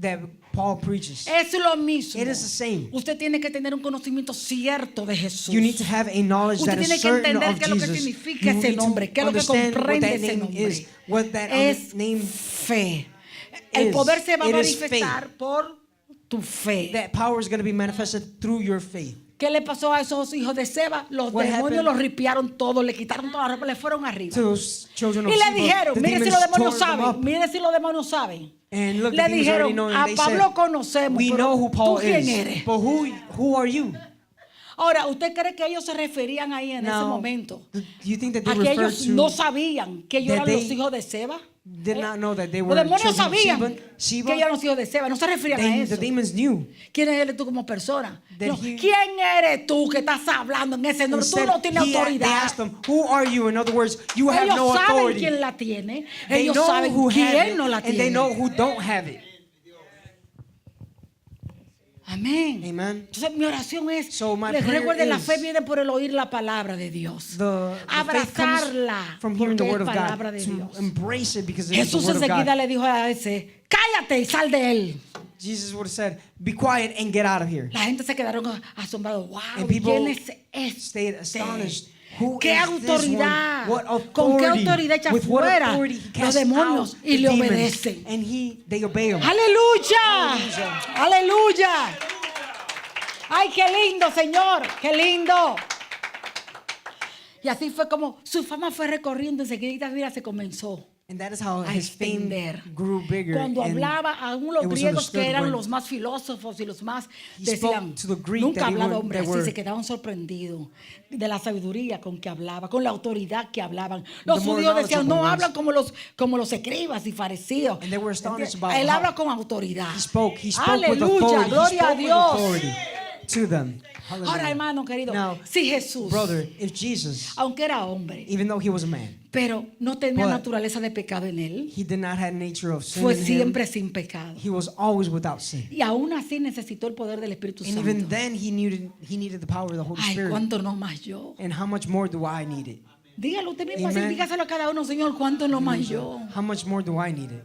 Speaker 2: that Paul preaches.
Speaker 1: Es lo mismo.
Speaker 2: It is the same.
Speaker 1: Usted tiene que tener un conocimiento cierto de Jesús.
Speaker 2: You need to have a knowledge
Speaker 1: Usted
Speaker 2: that is
Speaker 1: tiene que
Speaker 2: certain
Speaker 1: entender
Speaker 2: of
Speaker 1: qué es lo que
Speaker 2: Jesus.
Speaker 1: significa
Speaker 2: You
Speaker 1: ese
Speaker 2: need to
Speaker 1: nombre, qué es lo que
Speaker 2: understand what
Speaker 1: comprende
Speaker 2: that
Speaker 1: ese
Speaker 2: name
Speaker 1: nombre.
Speaker 2: is, what that
Speaker 1: Es
Speaker 2: name
Speaker 1: fe. El
Speaker 2: is.
Speaker 1: poder se va a
Speaker 2: It is
Speaker 1: manifestar por tu fe.
Speaker 2: that power is going to be manifested through your faith.
Speaker 1: ¿Qué le pasó a esos hijos de Seba? Los
Speaker 2: What
Speaker 1: demonios
Speaker 2: happened?
Speaker 1: los ripiaron todo, le quitaron toda la ropa, le fueron arriba.
Speaker 2: To those children of
Speaker 1: Y le
Speaker 2: Sheba,
Speaker 1: dijeron,
Speaker 2: the
Speaker 1: mire si
Speaker 2: demons
Speaker 1: los demonios
Speaker 2: tore them
Speaker 1: saben,
Speaker 2: up.
Speaker 1: mire si los demonios saben.
Speaker 2: And look, the
Speaker 1: Le
Speaker 2: demons already
Speaker 1: dijeron,
Speaker 2: know, and
Speaker 1: a
Speaker 2: they
Speaker 1: Pablo
Speaker 2: said,
Speaker 1: conocemos,
Speaker 2: we
Speaker 1: pero
Speaker 2: know who Paul
Speaker 1: ¿tú quién
Speaker 2: is,
Speaker 1: eres?
Speaker 2: but who are you?
Speaker 1: Ahora, ¿usted cree que ellos se referían ahí en ese
Speaker 2: Now,
Speaker 1: momento?
Speaker 2: do you think that they
Speaker 1: A que
Speaker 2: refer
Speaker 1: ellos
Speaker 2: to
Speaker 1: no sabían que ellos
Speaker 2: that
Speaker 1: eran los
Speaker 2: they
Speaker 1: hijos de Seba.
Speaker 2: did not know that they
Speaker 1: Los
Speaker 2: were
Speaker 1: demonios
Speaker 2: children of
Speaker 1: sabían
Speaker 2: Sheba?
Speaker 1: que ellos eran los hijos de Seba. No se referían a
Speaker 2: The
Speaker 1: eso.
Speaker 2: demons knew.
Speaker 1: ¿Quién eres tú como persona?
Speaker 2: That
Speaker 1: No,
Speaker 2: he-
Speaker 1: ¿quién eres tú que estás hablando en ese nombre? Tú
Speaker 2: Instead,
Speaker 1: no tienes
Speaker 2: they
Speaker 1: autoridad.
Speaker 2: asked them, who are you? In other words, you have
Speaker 1: Ellos
Speaker 2: no
Speaker 1: saben
Speaker 2: authority.
Speaker 1: quién la tiene.
Speaker 2: They
Speaker 1: Ellos
Speaker 2: know
Speaker 1: saben
Speaker 2: who have
Speaker 1: quién
Speaker 2: it,
Speaker 1: no la
Speaker 2: and they
Speaker 1: tiene.
Speaker 2: know who don't have it.
Speaker 1: Amén.
Speaker 2: Amen.
Speaker 1: Entonces mi oración es,
Speaker 2: So my
Speaker 1: les
Speaker 2: prayer
Speaker 1: recuerden, la
Speaker 2: is-
Speaker 1: fe viene por el oír la palabra de Dios.
Speaker 2: The faith comes
Speaker 1: Abrazarla
Speaker 2: from hearing the
Speaker 1: porque
Speaker 2: word
Speaker 1: es
Speaker 2: of
Speaker 1: palabra
Speaker 2: God,
Speaker 1: de
Speaker 2: to
Speaker 1: Dios.
Speaker 2: embrace it because it's the
Speaker 1: Jesús
Speaker 2: word of
Speaker 1: enseguida
Speaker 2: God.
Speaker 1: le dijo a ese, cállate y sal de él.
Speaker 2: Jesus would have said, be quiet and get out of here.
Speaker 1: La gente se quedaron asombrados. Wow,
Speaker 2: And people
Speaker 1: ¿quién es este?
Speaker 2: stayed astonished. Who
Speaker 1: ¿Qué
Speaker 2: is
Speaker 1: autoridad?
Speaker 2: this one? What
Speaker 1: ¿Con qué
Speaker 2: authority?
Speaker 1: autoridad echa
Speaker 2: With what
Speaker 1: fuera
Speaker 2: authority he
Speaker 1: los
Speaker 2: casts
Speaker 1: demonios
Speaker 2: out
Speaker 1: y
Speaker 2: the
Speaker 1: le
Speaker 2: demons,
Speaker 1: obedecen?
Speaker 2: and they obey him.
Speaker 1: ¡Aleluya!
Speaker 2: Aleluya.
Speaker 1: ¡Aleluya! ¡Ay, qué lindo, Señor! ¡Qué lindo! Y así fue como su fama fue recorriendo, enseguida mira, se comenzó
Speaker 2: And that is how
Speaker 1: a
Speaker 2: his fame
Speaker 1: extender.
Speaker 2: grew bigger.
Speaker 1: Cuando
Speaker 2: and
Speaker 1: hablaba a los
Speaker 2: it was
Speaker 1: griegos que
Speaker 2: understood
Speaker 1: eran
Speaker 2: when
Speaker 1: los más filósofos y los más
Speaker 2: he
Speaker 1: decían,
Speaker 2: spoke to the Greek
Speaker 1: nunca
Speaker 2: that he
Speaker 1: hablaba
Speaker 2: would-
Speaker 1: hombre
Speaker 2: that
Speaker 1: así,
Speaker 2: were-
Speaker 1: se quedaban sorprendidos de la sabiduría con que hablaba, con la autoridad que hablaban. Los
Speaker 2: The more
Speaker 1: judíos decían, no
Speaker 2: knowledgeable
Speaker 1: hablan
Speaker 2: ones.
Speaker 1: como los escribas y fariseos.
Speaker 2: And they were astonished about
Speaker 1: Él
Speaker 2: how
Speaker 1: habla con autoridad.
Speaker 2: He spoke with
Speaker 1: Aleluya,
Speaker 2: authority.
Speaker 1: gloria
Speaker 2: He
Speaker 1: a
Speaker 2: spoke with
Speaker 1: Dios.
Speaker 2: authority to them.
Speaker 1: Ahora,
Speaker 2: Hallelujah.
Speaker 1: hermano querido,
Speaker 2: Now,
Speaker 1: si Jesús,
Speaker 2: brother, if Jesus,
Speaker 1: aunque era hombre,
Speaker 2: even though he was a man,
Speaker 1: pero no tenía
Speaker 2: But
Speaker 1: naturaleza de pecado en él,
Speaker 2: he did not have nature of sin
Speaker 1: fue
Speaker 2: in him.
Speaker 1: siempre sin pecado.
Speaker 2: He was always without sin.
Speaker 1: Y aún así necesitó el poder del Espíritu
Speaker 2: And
Speaker 1: Santo.
Speaker 2: even then, he needed the power of the Holy
Speaker 1: Ay,
Speaker 2: Spirit.
Speaker 1: cuánto no más yo.
Speaker 2: And how much more do I need it?
Speaker 1: Dígalo usted mismo así,
Speaker 2: Amen.
Speaker 1: dígaselo a cada uno, Señor, cuánto no más yo.
Speaker 2: How much more do I need it?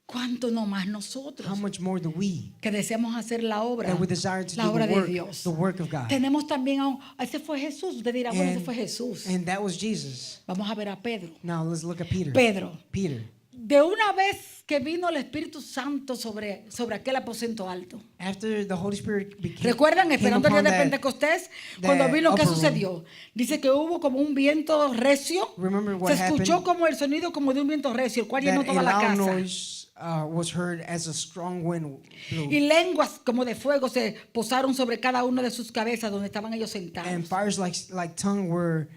Speaker 1: Cuánto no más nosotros
Speaker 2: How much more do we
Speaker 1: que deseamos hacer la obra,
Speaker 2: that we desire to
Speaker 1: la
Speaker 2: do
Speaker 1: obra
Speaker 2: the
Speaker 1: de
Speaker 2: work,
Speaker 1: Dios.
Speaker 2: the work of God?
Speaker 1: Tenemos también ese fue Jesús. Usted dirá, bueno, ese fue Jesús.
Speaker 2: And that was Jesus.
Speaker 1: Vamos a ver a Pedro.
Speaker 2: Now let's look at Peter.
Speaker 1: Pedro,
Speaker 2: Peter.
Speaker 1: de una vez que vino el Espíritu Santo sobre aquel aposento alto.
Speaker 2: After the Holy Spirit became,
Speaker 1: ¿Recuerdan?
Speaker 2: came
Speaker 1: Esperando el día
Speaker 2: upon
Speaker 1: de
Speaker 2: that,
Speaker 1: Pentecostés, cuando vino, ¿qué
Speaker 2: upper room.
Speaker 1: sucedió? Dice que hubo como un viento recio.
Speaker 2: Remember what
Speaker 1: Se escuchó
Speaker 2: happened?
Speaker 1: como el sonido como de un viento recio, el cual llenó
Speaker 2: that
Speaker 1: toda
Speaker 2: a
Speaker 1: la
Speaker 2: loud
Speaker 1: casa.
Speaker 2: noise was heard as a strong wind blew.
Speaker 1: Y lenguas como de fuego se posaron sobre cada una de sus cabezas donde estaban ellos sentados.
Speaker 2: And fires like tongue were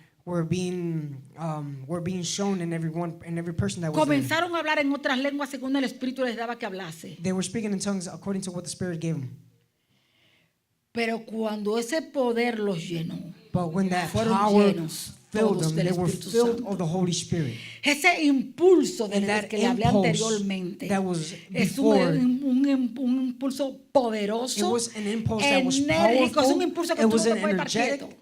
Speaker 2: being shown in every person that was there.
Speaker 1: Comenzaron a hablar en otras lenguas según el Espíritu les daba que hablase.
Speaker 2: They were speaking in tongues according to what the Spirit gave them.
Speaker 1: Pero cuando ese poder los llenó,
Speaker 2: But when that
Speaker 1: fueron
Speaker 2: power
Speaker 1: llenos
Speaker 2: filled
Speaker 1: todos
Speaker 2: them,
Speaker 1: del
Speaker 2: they were
Speaker 1: Espíritu
Speaker 2: filled
Speaker 1: Santo.
Speaker 2: of the Holy Spirit.
Speaker 1: Ese impulso del
Speaker 2: And that
Speaker 1: que le hablé
Speaker 2: impulse
Speaker 1: anteriormente
Speaker 2: that was
Speaker 1: es
Speaker 2: before,
Speaker 1: un impulso poderoso,
Speaker 2: it was an impulse that was
Speaker 1: enérgico, es un
Speaker 2: powerful,
Speaker 1: impulso que
Speaker 2: it
Speaker 1: tú
Speaker 2: was
Speaker 1: no
Speaker 2: an
Speaker 1: puedes estar
Speaker 2: energetic.
Speaker 1: quieto.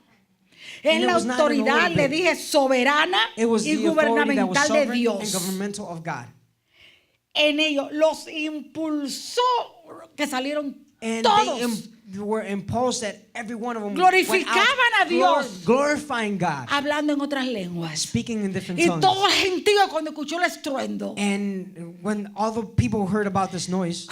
Speaker 1: Es
Speaker 2: And it
Speaker 1: la
Speaker 2: was not an
Speaker 1: autoridad,
Speaker 2: old
Speaker 1: le
Speaker 2: bit.
Speaker 1: dije, soberana
Speaker 2: It was
Speaker 1: y
Speaker 2: the authority that was
Speaker 1: gubernamental de
Speaker 2: sovereign and
Speaker 1: Dios.
Speaker 2: governmental of God.
Speaker 1: En ellos los impulsó que salieron
Speaker 2: And
Speaker 1: todos
Speaker 2: they were imposed that every one of them
Speaker 1: glorificaban a Dios,
Speaker 2: glorifying God,
Speaker 1: hablando en otras lenguas.
Speaker 2: speaking in different
Speaker 1: Y
Speaker 2: tongues.
Speaker 1: todo el gentío cuando escuchó el estruendo,
Speaker 2: And when all the people heard about this noise,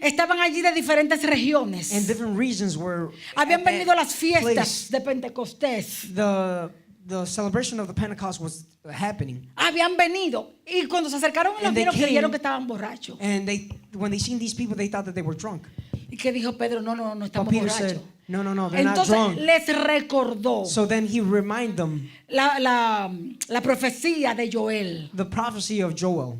Speaker 1: estaban allí de diferentes
Speaker 2: and
Speaker 1: regiones.
Speaker 2: different regions were
Speaker 1: Habían
Speaker 2: at that
Speaker 1: venido las fiestas
Speaker 2: place,
Speaker 1: de Pentecostés.
Speaker 2: the celebration of the Pentecost was happening.
Speaker 1: Habían venido. Y cuando se acercaron y los
Speaker 2: And they
Speaker 1: vieron, creyeron
Speaker 2: came-
Speaker 1: que estaban borrachos.
Speaker 2: And when they seen these people, they thought that they were drunk.
Speaker 1: ¿Y qué dijo Pedro? No
Speaker 2: But
Speaker 1: estamos
Speaker 2: Peter
Speaker 1: borrachos.
Speaker 2: said, no, they're not
Speaker 1: Entonces
Speaker 2: drunk.
Speaker 1: les recordó
Speaker 2: So then he reminded them
Speaker 1: la profecía de Joel.
Speaker 2: the prophecy of Joel.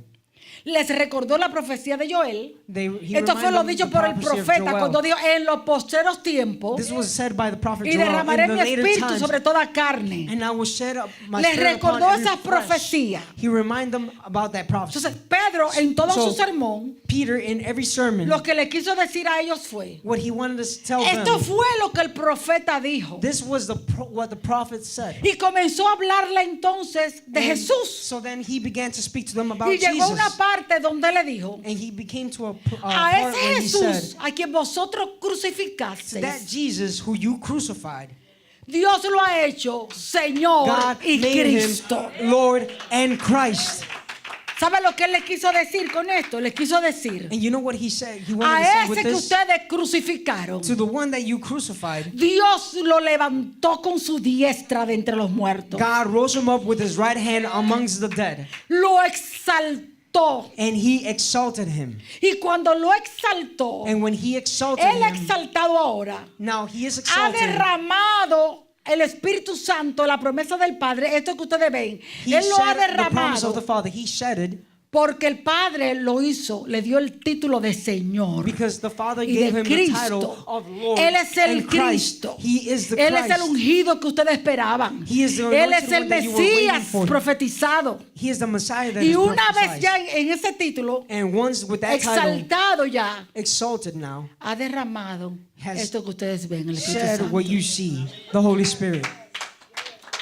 Speaker 1: Les recordó la profecía de Joel.
Speaker 2: He
Speaker 1: Esto fue lo
Speaker 2: reminded
Speaker 1: dicho
Speaker 2: them
Speaker 1: por
Speaker 2: the
Speaker 1: el
Speaker 2: prophecy of
Speaker 1: profeta
Speaker 2: Joel.
Speaker 1: cuando dijo, en los postreros tiempos,
Speaker 2: This was said by the prophet
Speaker 1: y
Speaker 2: Joel
Speaker 1: derramaré
Speaker 2: in the
Speaker 1: mi
Speaker 2: later
Speaker 1: espíritu
Speaker 2: times.
Speaker 1: sobre toda carne.
Speaker 2: And I will shed up my
Speaker 1: Les
Speaker 2: spirit upon
Speaker 1: recordó
Speaker 2: every
Speaker 1: esa
Speaker 2: flesh.
Speaker 1: profecía.
Speaker 2: He reminded them about that prophecy.
Speaker 1: Entonces Pedro en todo
Speaker 2: So,
Speaker 1: su sermón,
Speaker 2: Peter, in every sermon,
Speaker 1: lo que le quiso decir a ellos fue,
Speaker 2: what he wanted to tell
Speaker 1: esto
Speaker 2: them,
Speaker 1: fue lo que el profeta dijo.
Speaker 2: this was what the prophet said.
Speaker 1: Y comenzó a hablarle entonces de
Speaker 2: And
Speaker 1: Jesús.
Speaker 2: So then he began to speak to them about
Speaker 1: Y llegó a una
Speaker 2: Jesus.
Speaker 1: parte donde le dijo,
Speaker 2: And he became to a
Speaker 1: a
Speaker 2: part
Speaker 1: ese
Speaker 2: where he said,
Speaker 1: Jesús a quien vosotros
Speaker 2: that
Speaker 1: crucificasteis,
Speaker 2: Jesus who you crucified,
Speaker 1: Dios lo ha hecho Señor
Speaker 2: God
Speaker 1: y
Speaker 2: made
Speaker 1: Cristo.
Speaker 2: him Lord and Christ.
Speaker 1: ¿Sabe lo que él le quiso decir con esto? Le quiso decir,
Speaker 2: And you know what he said? He wanted to
Speaker 1: a
Speaker 2: say
Speaker 1: ese
Speaker 2: with
Speaker 1: que
Speaker 2: this,
Speaker 1: ustedes crucificaron,
Speaker 2: to the one that you crucified,
Speaker 1: Dios lo levantó con su diestra de entre los muertos.
Speaker 2: God rose him up with his right hand amongst the dead.
Speaker 1: Lo exaltó.
Speaker 2: And he exalted him.
Speaker 1: Y cuando lo exaltó,
Speaker 2: And when he exalted
Speaker 1: él
Speaker 2: him,
Speaker 1: exaltado ahora
Speaker 2: now he is
Speaker 1: ha
Speaker 2: exalted.
Speaker 1: derramado el Espíritu Santo, la promesa del Padre, esto que ustedes ven,
Speaker 2: He
Speaker 1: él lo ha
Speaker 2: shed the promise of the
Speaker 1: derramado
Speaker 2: Father. He shedded
Speaker 1: porque el Padre lo hizo, le dio el título de Señor
Speaker 2: because the Father
Speaker 1: y
Speaker 2: gave
Speaker 1: de
Speaker 2: him the title
Speaker 1: Cristo.
Speaker 2: of Lord
Speaker 1: Él es el
Speaker 2: and Christ.
Speaker 1: Cristo.
Speaker 2: He is the
Speaker 1: Él es el
Speaker 2: Christ.
Speaker 1: ungido que ustedes esperaban.
Speaker 2: He is the
Speaker 1: Él
Speaker 2: anointed
Speaker 1: es el
Speaker 2: one that you were waiting
Speaker 1: Mesías
Speaker 2: for.
Speaker 1: profetizado.
Speaker 2: He is the Messiah that
Speaker 1: Y
Speaker 2: is
Speaker 1: una vez
Speaker 2: prophesied.
Speaker 1: ya en ese título,
Speaker 2: And once with that title
Speaker 1: exaltado ya,
Speaker 2: exalted now,
Speaker 1: ha derramado
Speaker 2: Has
Speaker 1: esto que ustedes ven, el Espíritu
Speaker 2: said
Speaker 1: Santo.
Speaker 2: what you see, the Holy Spirit.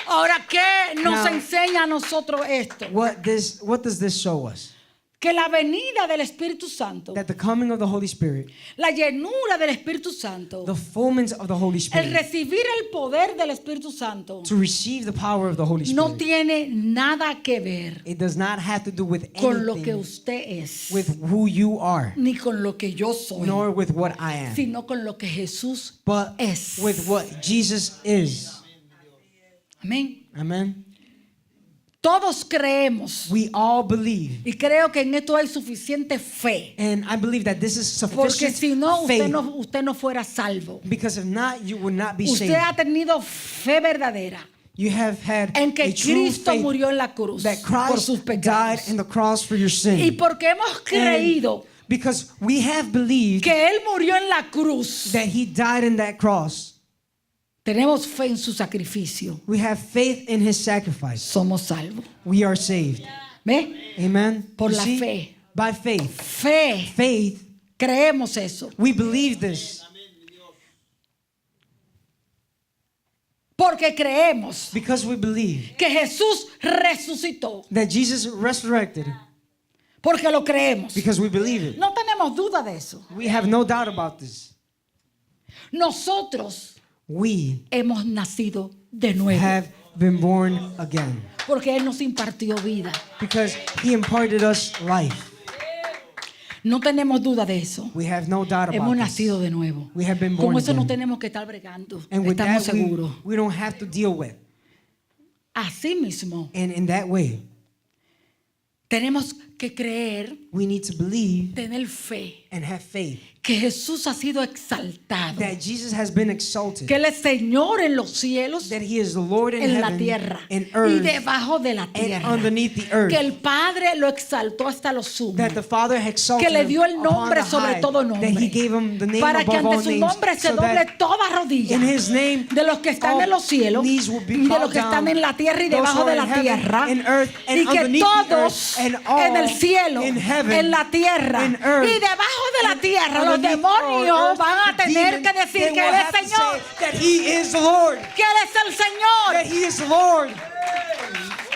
Speaker 1: Ahora, ¿qué nos
Speaker 2: Now,
Speaker 1: enseña a nosotros esto?
Speaker 2: What does this show us?
Speaker 1: Que la venida del Espíritu Santo,
Speaker 2: That the coming of the Holy Spirit,
Speaker 1: la llenura del Espíritu Santo,
Speaker 2: the fullness of the Holy
Speaker 1: el
Speaker 2: Spirit,
Speaker 1: recibir el poder del Espíritu Santo,
Speaker 2: to receive the power of the Holy
Speaker 1: no
Speaker 2: Spirit,
Speaker 1: tiene nada que ver
Speaker 2: it does not have to do with
Speaker 1: con lo que
Speaker 2: anything
Speaker 1: usted es,
Speaker 2: with who you are,
Speaker 1: ni con lo que yo soy,
Speaker 2: nor with what I am,
Speaker 1: sino con lo que Jesús
Speaker 2: but
Speaker 1: es.
Speaker 2: with what Jesus is.
Speaker 1: Amén.
Speaker 2: Amen.
Speaker 1: Todos creemos,
Speaker 2: We all believe,
Speaker 1: y creo que en esto hay suficiente fe,
Speaker 2: and I believe that this is
Speaker 1: porque
Speaker 2: sufficient
Speaker 1: si no,
Speaker 2: faith,
Speaker 1: usted no fuera salvo.
Speaker 2: because if not, you would not be
Speaker 1: Usted
Speaker 2: saved.
Speaker 1: ha tenido fe verdadera
Speaker 2: You have had
Speaker 1: en que
Speaker 2: a true
Speaker 1: Cristo
Speaker 2: faith
Speaker 1: murió en la cruz
Speaker 2: that
Speaker 1: por sus
Speaker 2: Christ died
Speaker 1: pecados.
Speaker 2: in the cross for your sin.
Speaker 1: Y porque hemos creído
Speaker 2: Because we have believed
Speaker 1: que Él murió en la cruz,
Speaker 2: that he died in that cross,
Speaker 1: tenemos fe en su sacrificio.
Speaker 2: we have faith in his sacrifice.
Speaker 1: Somos salvos.
Speaker 2: We are saved.
Speaker 1: ¿Ve?
Speaker 2: Amen.
Speaker 1: Por
Speaker 2: You
Speaker 1: la
Speaker 2: see?
Speaker 1: fe.
Speaker 2: By faith.
Speaker 1: Fe.
Speaker 2: Faith,
Speaker 1: Creemos eso.
Speaker 2: we believe this
Speaker 1: Porque creemos
Speaker 2: because we believe
Speaker 1: que Jesús resucitó.
Speaker 2: that Jesus resurrected
Speaker 1: Porque lo creemos.
Speaker 2: because we believe it.
Speaker 1: No tenemos duda de eso.
Speaker 2: We have no doubt about this.
Speaker 1: Nosotros
Speaker 2: We
Speaker 1: hemos nacido de nuevo.
Speaker 2: have been born again
Speaker 1: Porque Él nos impartió vida.
Speaker 2: because he imparted us life.
Speaker 1: No tenemos duda de eso.
Speaker 2: We have no doubt
Speaker 1: Hemos
Speaker 2: about this.
Speaker 1: nacido de nuevo.
Speaker 2: We have been
Speaker 1: Con
Speaker 2: born
Speaker 1: eso no
Speaker 2: again.
Speaker 1: tenemos que estar bregando.
Speaker 2: And with
Speaker 1: Estamos
Speaker 2: that,
Speaker 1: seguros.
Speaker 2: we don't have to deal with.
Speaker 1: Así mismo,
Speaker 2: And in that way,
Speaker 1: tenemos que creer,
Speaker 2: we need to believe
Speaker 1: tener fe,
Speaker 2: and have faith
Speaker 1: que Jesús ha sido exaltado,
Speaker 2: that Jesus has been exalted,
Speaker 1: que Él es Señor en los cielos,
Speaker 2: that he is the Lord in
Speaker 1: en la
Speaker 2: heaven
Speaker 1: tierra
Speaker 2: and
Speaker 1: y
Speaker 2: earth
Speaker 1: debajo de la
Speaker 2: and
Speaker 1: tierra.
Speaker 2: underneath the earth,
Speaker 1: Que el Padre lo exaltó hasta lo sumo.
Speaker 2: that the Father exalted
Speaker 1: Que le
Speaker 2: him
Speaker 1: dio el
Speaker 2: upon
Speaker 1: nombre
Speaker 2: the
Speaker 1: sobre
Speaker 2: high,
Speaker 1: todo
Speaker 2: that he
Speaker 1: nombre.
Speaker 2: gave him the name
Speaker 1: Para que
Speaker 2: above
Speaker 1: ante
Speaker 2: all
Speaker 1: su
Speaker 2: names,
Speaker 1: nombre se
Speaker 2: so
Speaker 1: doble
Speaker 2: that
Speaker 1: toda rodilla
Speaker 2: in his name
Speaker 1: de los que están
Speaker 2: all
Speaker 1: en los cielos
Speaker 2: knees will be
Speaker 1: y de los
Speaker 2: bowed
Speaker 1: que están
Speaker 2: down,
Speaker 1: en la tierra y
Speaker 2: those
Speaker 1: debajo
Speaker 2: who are
Speaker 1: de la
Speaker 2: in heaven,
Speaker 1: tierra,
Speaker 2: in earth, and
Speaker 1: y que
Speaker 2: underneath the
Speaker 1: todos
Speaker 2: earth, and all
Speaker 1: en el cielo,
Speaker 2: in heaven,
Speaker 1: en la tierra
Speaker 2: in earth,
Speaker 1: y debajo de la tierra, los los demonios van a tener que decir que Él es Señor,
Speaker 2: that He is the Lord,
Speaker 1: que Él es el Señor.
Speaker 2: that He is the Lord.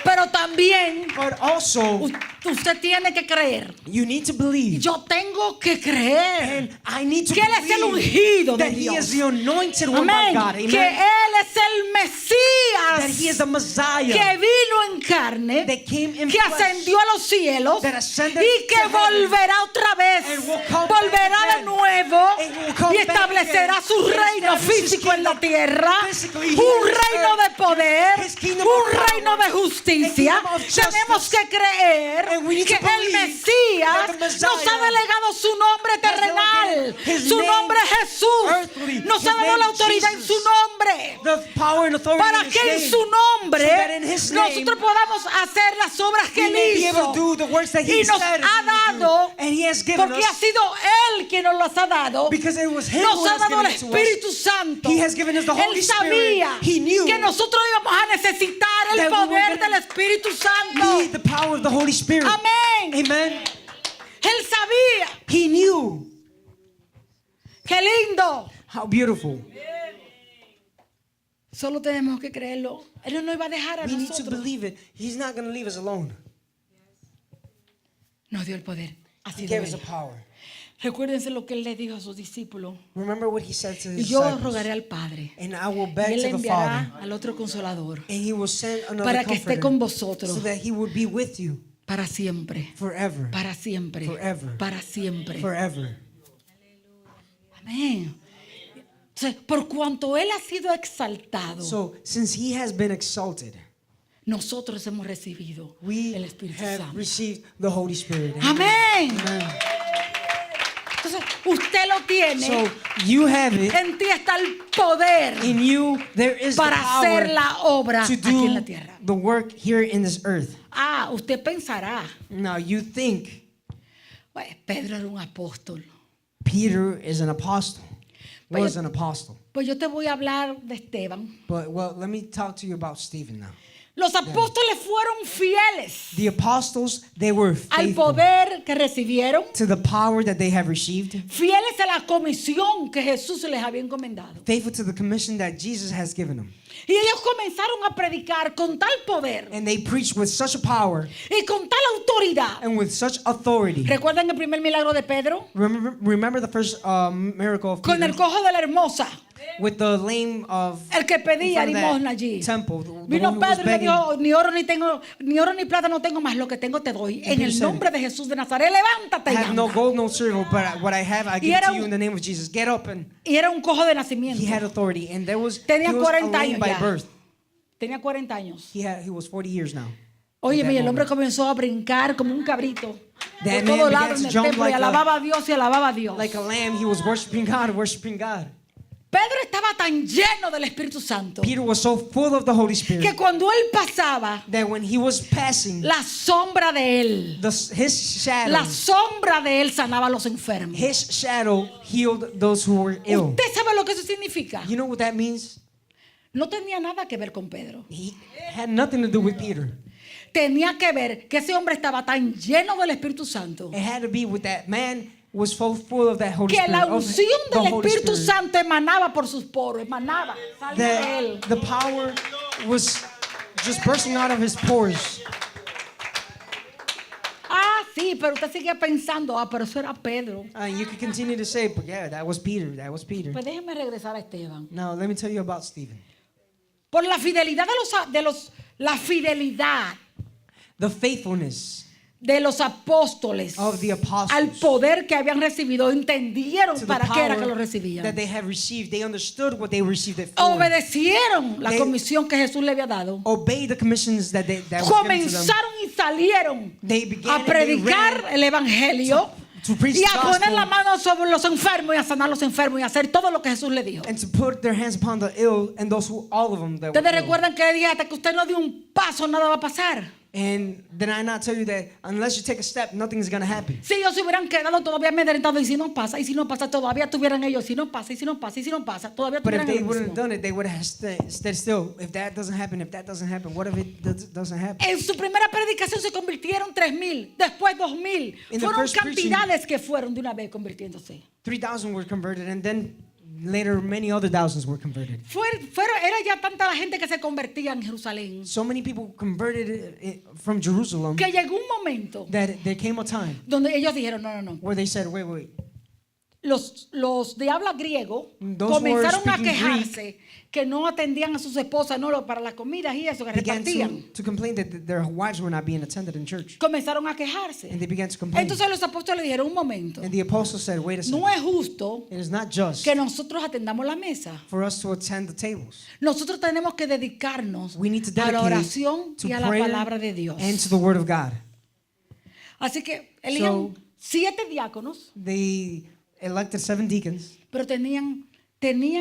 Speaker 1: Pero también
Speaker 2: But also,
Speaker 1: usted tiene que creer.
Speaker 2: you need to believe,
Speaker 1: Yo tengo que creer
Speaker 2: and I need to
Speaker 1: que Él es el ungido
Speaker 2: believe
Speaker 1: de
Speaker 2: that He
Speaker 1: Dios.
Speaker 2: is the anointed one by
Speaker 1: Amén.
Speaker 2: God.
Speaker 1: Que
Speaker 2: Amen.
Speaker 1: Él es el
Speaker 2: That He
Speaker 1: Mesías
Speaker 2: is the Messiah
Speaker 1: que vino en carne,
Speaker 2: that came in
Speaker 1: que
Speaker 2: flesh,
Speaker 1: ascendió a los cielos
Speaker 2: that ascended
Speaker 1: y que
Speaker 2: to heaven,
Speaker 1: volverá otra vez,
Speaker 2: and will come
Speaker 1: volverá
Speaker 2: back
Speaker 1: de
Speaker 2: again,
Speaker 1: nuevo
Speaker 2: and will come
Speaker 1: y
Speaker 2: back
Speaker 1: establecerá
Speaker 2: again,
Speaker 1: su
Speaker 2: and
Speaker 1: reino
Speaker 2: establish His
Speaker 1: físico en la
Speaker 2: kingdom
Speaker 1: tierra,
Speaker 2: physically here
Speaker 1: un
Speaker 2: on this
Speaker 1: reino
Speaker 2: earth,
Speaker 1: de poder,
Speaker 2: His kingdom
Speaker 1: un
Speaker 2: of power,
Speaker 1: reino de justicia.
Speaker 2: a kingdom of justice.
Speaker 1: Tenemos que creer
Speaker 2: And we need
Speaker 1: que
Speaker 2: to
Speaker 1: el
Speaker 2: believe
Speaker 1: Mesías
Speaker 2: that the Messiah
Speaker 1: nos ha delegado su nombre terrenal,
Speaker 2: delegated His
Speaker 1: su
Speaker 2: name
Speaker 1: nombre es Jesús,
Speaker 2: earthly,
Speaker 1: nos
Speaker 2: His
Speaker 1: ha dado
Speaker 2: name
Speaker 1: la autoridad en
Speaker 2: Jesus.
Speaker 1: su nombre,
Speaker 2: the power and authority
Speaker 1: para
Speaker 2: in His
Speaker 1: que en
Speaker 2: name,
Speaker 1: su nombre
Speaker 2: so that in His name,
Speaker 1: nosotros podamos hacer las obras que
Speaker 2: we
Speaker 1: Él
Speaker 2: may be
Speaker 1: hizo
Speaker 2: able to do the works that He
Speaker 1: y nos
Speaker 2: said
Speaker 1: ha
Speaker 2: He would do.
Speaker 1: dado,
Speaker 2: And He has given
Speaker 1: porque ha
Speaker 2: us,
Speaker 1: sido Él quien nos las ha dado.
Speaker 2: because it was Him
Speaker 1: Nos
Speaker 2: who
Speaker 1: ha
Speaker 2: has
Speaker 1: dado
Speaker 2: given
Speaker 1: el
Speaker 2: it to us.
Speaker 1: Espíritu Santo.
Speaker 2: He has given us the Holy
Speaker 1: Él sabía
Speaker 2: Spirit. He knew
Speaker 1: que nosotros íbamos a necesitar el
Speaker 2: that we were
Speaker 1: poder
Speaker 2: gonna
Speaker 1: del Espíritu Santo.
Speaker 2: Need the power of the Holy Spirit.
Speaker 1: Amén.
Speaker 2: Amen.
Speaker 1: Él sabía.
Speaker 2: He knew.
Speaker 1: Qué lindo.
Speaker 2: How beautiful.
Speaker 1: Solo tenemos que creerlo. Él no nos iba a dejar a
Speaker 2: We need to
Speaker 1: nosotros.
Speaker 2: believe it. He's not going to leave us alone.
Speaker 1: Nos dio el poder. Ha
Speaker 2: He
Speaker 1: sido
Speaker 2: gave us
Speaker 1: Él.
Speaker 2: the power.
Speaker 1: Recuérdense lo que Él le dijo a sus discípulos.
Speaker 2: Remember what He said to
Speaker 1: Y
Speaker 2: His
Speaker 1: yo
Speaker 2: disciples.
Speaker 1: rogaré al Padre.
Speaker 2: And I will
Speaker 1: Y
Speaker 2: beg
Speaker 1: Él
Speaker 2: to
Speaker 1: le
Speaker 2: the Father.
Speaker 1: enviará al otro consolador.
Speaker 2: And He will send another
Speaker 1: Para que esté
Speaker 2: comforter.
Speaker 1: con vosotros.
Speaker 2: So that He would be with you
Speaker 1: Para siempre.
Speaker 2: forever.
Speaker 1: Para siempre.
Speaker 2: Forever.
Speaker 1: Para siempre.
Speaker 2: Forever.
Speaker 1: Amén. Entonces, por cuanto Él ha sido exaltado,
Speaker 2: So since He has been exalted,
Speaker 1: nosotros hemos recibido
Speaker 2: we
Speaker 1: el Espíritu
Speaker 2: have
Speaker 1: Santo.
Speaker 2: received the Holy Spirit.
Speaker 1: Amén.
Speaker 2: Amen.
Speaker 1: Entonces, usted lo tiene.
Speaker 2: So you have it.
Speaker 1: En ti está el poder
Speaker 2: In you, there is the
Speaker 1: para hacer
Speaker 2: power
Speaker 1: la obra
Speaker 2: to
Speaker 1: aquí en la
Speaker 2: do
Speaker 1: tierra.
Speaker 2: the work here in this earth.
Speaker 1: Ah, usted pensará,
Speaker 2: Now you think
Speaker 1: pues, Pedro era un apóstol.
Speaker 2: Peter is an apostle,
Speaker 1: But
Speaker 2: was
Speaker 1: you-
Speaker 2: an apostle.
Speaker 1: Pues yo te voy a hablar de Esteban.
Speaker 2: But well, let me talk to you about Stephen now.
Speaker 1: Los apóstoles fueron fieles
Speaker 2: The apostles, they were
Speaker 1: al
Speaker 2: faithful
Speaker 1: poder que recibieron,
Speaker 2: to the power that they have received,
Speaker 1: fieles a la comisión que Jesús les había encomendado.
Speaker 2: faithful to the commission that Jesus has given them.
Speaker 1: Y ellos comenzaron a predicar con tal poder
Speaker 2: And they preached with such a power
Speaker 1: y con tal autoridad.
Speaker 2: and with such authority.
Speaker 1: ¿Recuerdan el primer milagro de Pedro?
Speaker 2: Remember the first miracle of
Speaker 1: Con el
Speaker 2: Peter
Speaker 1: cojo de la hermosa,
Speaker 2: with the lame of
Speaker 1: el que pedía
Speaker 2: in front of
Speaker 1: limosna
Speaker 2: that
Speaker 1: allí.
Speaker 2: temple. The
Speaker 1: Vino
Speaker 2: one who was
Speaker 1: Pedro y le
Speaker 2: begging.
Speaker 1: dijo, ni oro ni plata no tengo más, lo que tengo te doy. En
Speaker 2: Peter
Speaker 1: el
Speaker 2: said,
Speaker 1: nombre de Jesús de Nazaret, levántate
Speaker 2: I
Speaker 1: y
Speaker 2: have no
Speaker 1: anda.
Speaker 2: gold, no silver, but what I have, I give it
Speaker 1: era
Speaker 2: to
Speaker 1: un-
Speaker 2: you in the name of Jesus. Get up, and
Speaker 1: Y era un cojo de nacimiento.
Speaker 2: he had authority, and there was
Speaker 1: Tenía
Speaker 2: he was
Speaker 1: 40
Speaker 2: lame
Speaker 1: años
Speaker 2: by
Speaker 1: ya.
Speaker 2: birth.
Speaker 1: Tenía 40 años.
Speaker 2: He was 40 years now.
Speaker 1: Oye,
Speaker 2: At that
Speaker 1: y el hombre
Speaker 2: moment.
Speaker 1: comenzó a brincar como un cabrito.
Speaker 2: That
Speaker 1: Por
Speaker 2: man
Speaker 1: todos
Speaker 2: began
Speaker 1: lados
Speaker 2: to
Speaker 1: en el
Speaker 2: jump
Speaker 1: templo y
Speaker 2: like a-
Speaker 1: alababa a Dios y alababa a Dios.
Speaker 2: Like a lamb, he was worshiping God, worshiping God.
Speaker 1: Pedro estaba tan lleno del Espíritu Santo
Speaker 2: Peter was so full of the Holy Spirit
Speaker 1: que cuando él pasaba,
Speaker 2: that when he was passing,
Speaker 1: la sombra de él,
Speaker 2: his shadow,
Speaker 1: la sombra de él sanaba a los enfermos.
Speaker 2: his shadow healed those who were ill.
Speaker 1: ¿Usted sabe lo que eso significa?
Speaker 2: You know what that means?
Speaker 1: No tenía nada que ver con Pedro.
Speaker 2: He had nothing to do with Peter.
Speaker 1: Tenía que ver que ese hombre estaba tan lleno del Espíritu Santo
Speaker 2: It had to be with that man was so full of that Holy
Speaker 1: que
Speaker 2: Spirit.
Speaker 1: la
Speaker 2: of
Speaker 1: unción
Speaker 2: the
Speaker 1: del
Speaker 2: Holy
Speaker 1: Espíritu
Speaker 2: Spirit,
Speaker 1: Santo emanaba por sus poros, emanaba, salía de
Speaker 2: that
Speaker 1: él.
Speaker 2: the power was just bursting out of his pores.
Speaker 1: Ah, sí, pero usted sigue pensando, pero eso era Pedro.
Speaker 2: You could continue to say, but yeah, that was Peter. That was Peter.
Speaker 1: Pues déjeme regresar a Esteban.
Speaker 2: Now let me tell you about Stephen.
Speaker 1: Por la fidelidad la fidelidad
Speaker 2: The faithfulness
Speaker 1: de los apóstoles
Speaker 2: of the apostles
Speaker 1: al poder que habían recibido, entendieron
Speaker 2: to the
Speaker 1: para qué era que lo
Speaker 2: power
Speaker 1: recibían.
Speaker 2: that they have received. They understood what they received it for.
Speaker 1: Obedecieron la
Speaker 2: They-
Speaker 1: comisión que Jesús le había dado.
Speaker 2: Obey the commissions that was given to them.
Speaker 1: Comenzaron y salieron
Speaker 2: They began
Speaker 1: a
Speaker 2: and they
Speaker 1: predicar
Speaker 2: ran
Speaker 1: el evangelio
Speaker 2: to preach
Speaker 1: y
Speaker 2: the
Speaker 1: a poner
Speaker 2: gospel.
Speaker 1: la mano sobre los enfermos y a sanar los enfermos y a hacer todo lo que Jesús le dijo.
Speaker 2: And to put their hands upon the ill and those who, all of them that were
Speaker 1: Ustedes
Speaker 2: ill.
Speaker 1: recuerdan que le dije hasta que usted no dio un paso nada va a pasar.
Speaker 2: And did I not tell you that unless you take a step, nothing's going to happen?
Speaker 1: Si ellos se hubieran quedado todavía amedrentados y si no pasa, todavía tuvieran ellos, si no pasa, todavía
Speaker 2: But if
Speaker 1: tuvieran
Speaker 2: they
Speaker 1: ellos
Speaker 2: wouldn't have
Speaker 1: mismo.
Speaker 2: done it, they would have stayed still. If that doesn't happen, what if it doesn't happen?
Speaker 1: En su primera predicación se convirtieron 3,000, después 2,000.
Speaker 2: In the
Speaker 1: Fueron
Speaker 2: first preaching-
Speaker 1: cantidades que fueron de una vez convirtiéndose.
Speaker 2: 3,000 were converted, and then later many other thousands were converted.
Speaker 1: Era ya tanta la gente que se convertía en Jerusalén
Speaker 2: So many people converted from Jerusalem
Speaker 1: que llegó un momento
Speaker 2: that there came a time
Speaker 1: donde ellos dijeron, no.
Speaker 2: where they said, wait.
Speaker 1: Los de habla griego
Speaker 2: Those who were
Speaker 1: comenzaron a
Speaker 2: speaking
Speaker 1: quejarse que no atendían a sus esposas para las comidas y eso que
Speaker 2: Began
Speaker 1: repartían.
Speaker 2: to complain that their wives were not being attended in church.
Speaker 1: Comenzaron a quejarse.
Speaker 2: And they began to complain.
Speaker 1: Entonces los apóstoles dijeron, un momento,
Speaker 2: And the apostles said, wait a second.
Speaker 1: no es justo
Speaker 2: It is not just
Speaker 1: que nosotros atendamos la mesa.
Speaker 2: for us to attend the tables.
Speaker 1: Nosotros tenemos que dedicarnos
Speaker 2: We need to
Speaker 1: a la
Speaker 2: dedicate
Speaker 1: oración
Speaker 2: to
Speaker 1: y a la
Speaker 2: prayer
Speaker 1: palabra de Dios.
Speaker 2: and to the word of God.
Speaker 1: Así que elijan 7 diáconos,
Speaker 2: They elected 7 deacons,
Speaker 1: pero tenían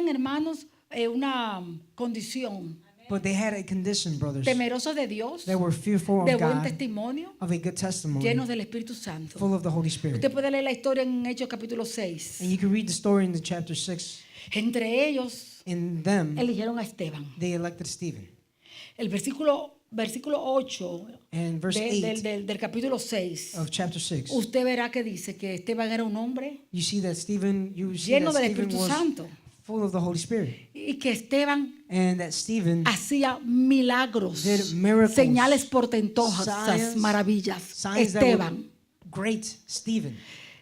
Speaker 1: hermanos una condición:
Speaker 2: but they had a condition, brothers.
Speaker 1: temerosos de Dios,
Speaker 2: They were fearful
Speaker 1: de
Speaker 2: of
Speaker 1: buen
Speaker 2: God,
Speaker 1: testimonio,
Speaker 2: of a good testimony,
Speaker 1: llenos del Espíritu Santo.
Speaker 2: full of the Holy Spirit.
Speaker 1: Usted puede leer la historia en Hechos capítulo 6.
Speaker 2: And you can read the story in the chapter 6.
Speaker 1: Entre ellos
Speaker 2: In them,
Speaker 1: eligieron a Esteban.
Speaker 2: they elected Stephen.
Speaker 1: El versículo 8
Speaker 2: And verse 8
Speaker 1: del capítulo 6,
Speaker 2: of chapter 6,
Speaker 1: usted verá que dice que Esteban era un hombre
Speaker 2: you see that Stephen
Speaker 1: lleno del
Speaker 2: Stephen
Speaker 1: Espíritu
Speaker 2: was
Speaker 1: Santo
Speaker 2: full of the Holy Spirit.
Speaker 1: y que Esteban
Speaker 2: And that Stephen
Speaker 1: hacía milagros,
Speaker 2: did miracles,
Speaker 1: señales portentosas,
Speaker 2: signs,
Speaker 1: maravillas.
Speaker 2: signs that were
Speaker 1: Esteban,
Speaker 2: great.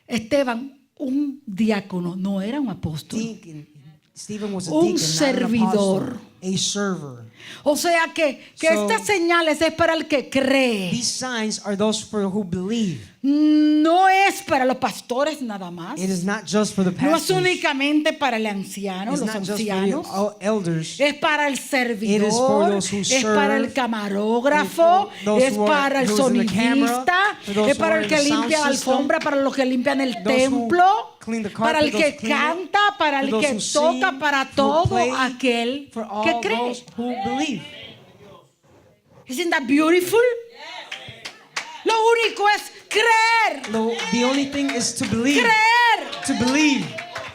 Speaker 1: Esteban, un diácono, no era un apóstol.
Speaker 2: Deacon. Stephen was a
Speaker 1: Un
Speaker 2: deacon,
Speaker 1: servidor.
Speaker 2: not an apostle, a server.
Speaker 1: O sea que
Speaker 2: So,
Speaker 1: estas señales es para el que cree.
Speaker 2: These signs are those for who believe.
Speaker 1: No es para los pastores nada más.
Speaker 2: It is not just for the
Speaker 1: No es
Speaker 2: pastors.
Speaker 1: únicamente para el anciano,
Speaker 2: It's
Speaker 1: los
Speaker 2: not just for
Speaker 1: ancianos.
Speaker 2: the elders.
Speaker 1: Es para el
Speaker 2: It is for
Speaker 1: servidor,
Speaker 2: those who
Speaker 1: es para el
Speaker 2: serve,
Speaker 1: camarógrafo,
Speaker 2: those
Speaker 1: es
Speaker 2: who are
Speaker 1: para el
Speaker 2: who's in the camera,
Speaker 1: sonidista,
Speaker 2: for those
Speaker 1: es
Speaker 2: who
Speaker 1: para
Speaker 2: are
Speaker 1: el
Speaker 2: in
Speaker 1: que
Speaker 2: the sound
Speaker 1: limpia la
Speaker 2: system,
Speaker 1: alfombra, para los que limpian el
Speaker 2: those who
Speaker 1: templo,
Speaker 2: clean the
Speaker 1: para
Speaker 2: carpet,
Speaker 1: el
Speaker 2: those
Speaker 1: que
Speaker 2: who clean it,
Speaker 1: canta, para el
Speaker 2: for those
Speaker 1: que
Speaker 2: who
Speaker 1: toca,
Speaker 2: sing,
Speaker 1: para
Speaker 2: who
Speaker 1: todo
Speaker 2: play,
Speaker 1: aquel
Speaker 2: for all
Speaker 1: que cree.
Speaker 2: those who believe.
Speaker 1: Isn't that beautiful? Lo único es creer,
Speaker 2: The only thing is to believe.
Speaker 1: creer,
Speaker 2: To believe.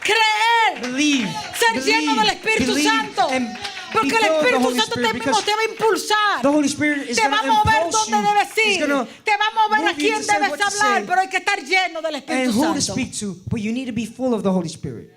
Speaker 1: creer.
Speaker 2: Believe.
Speaker 1: Ser lleno del Espíritu
Speaker 2: believe,
Speaker 1: Santo.
Speaker 2: and
Speaker 1: Porque
Speaker 2: be
Speaker 1: el
Speaker 2: filled with the
Speaker 1: Espíritu
Speaker 2: Holy
Speaker 1: Santo
Speaker 2: Spirit,
Speaker 1: te
Speaker 2: because
Speaker 1: va a impulsar.
Speaker 2: the Holy Spirit is
Speaker 1: Te va a
Speaker 2: going to
Speaker 1: mover
Speaker 2: impulse
Speaker 1: donde
Speaker 2: you.
Speaker 1: debes
Speaker 2: It's
Speaker 1: ir.
Speaker 2: gonna
Speaker 1: Te va a mover a
Speaker 2: move you
Speaker 1: quién
Speaker 2: to say
Speaker 1: debes
Speaker 2: what to
Speaker 1: hablar.
Speaker 2: say.
Speaker 1: Pero hay que estar lleno del
Speaker 2: And
Speaker 1: Espíritu
Speaker 2: who to
Speaker 1: Santo.
Speaker 2: speak to. But you need to be full of the Holy Spirit.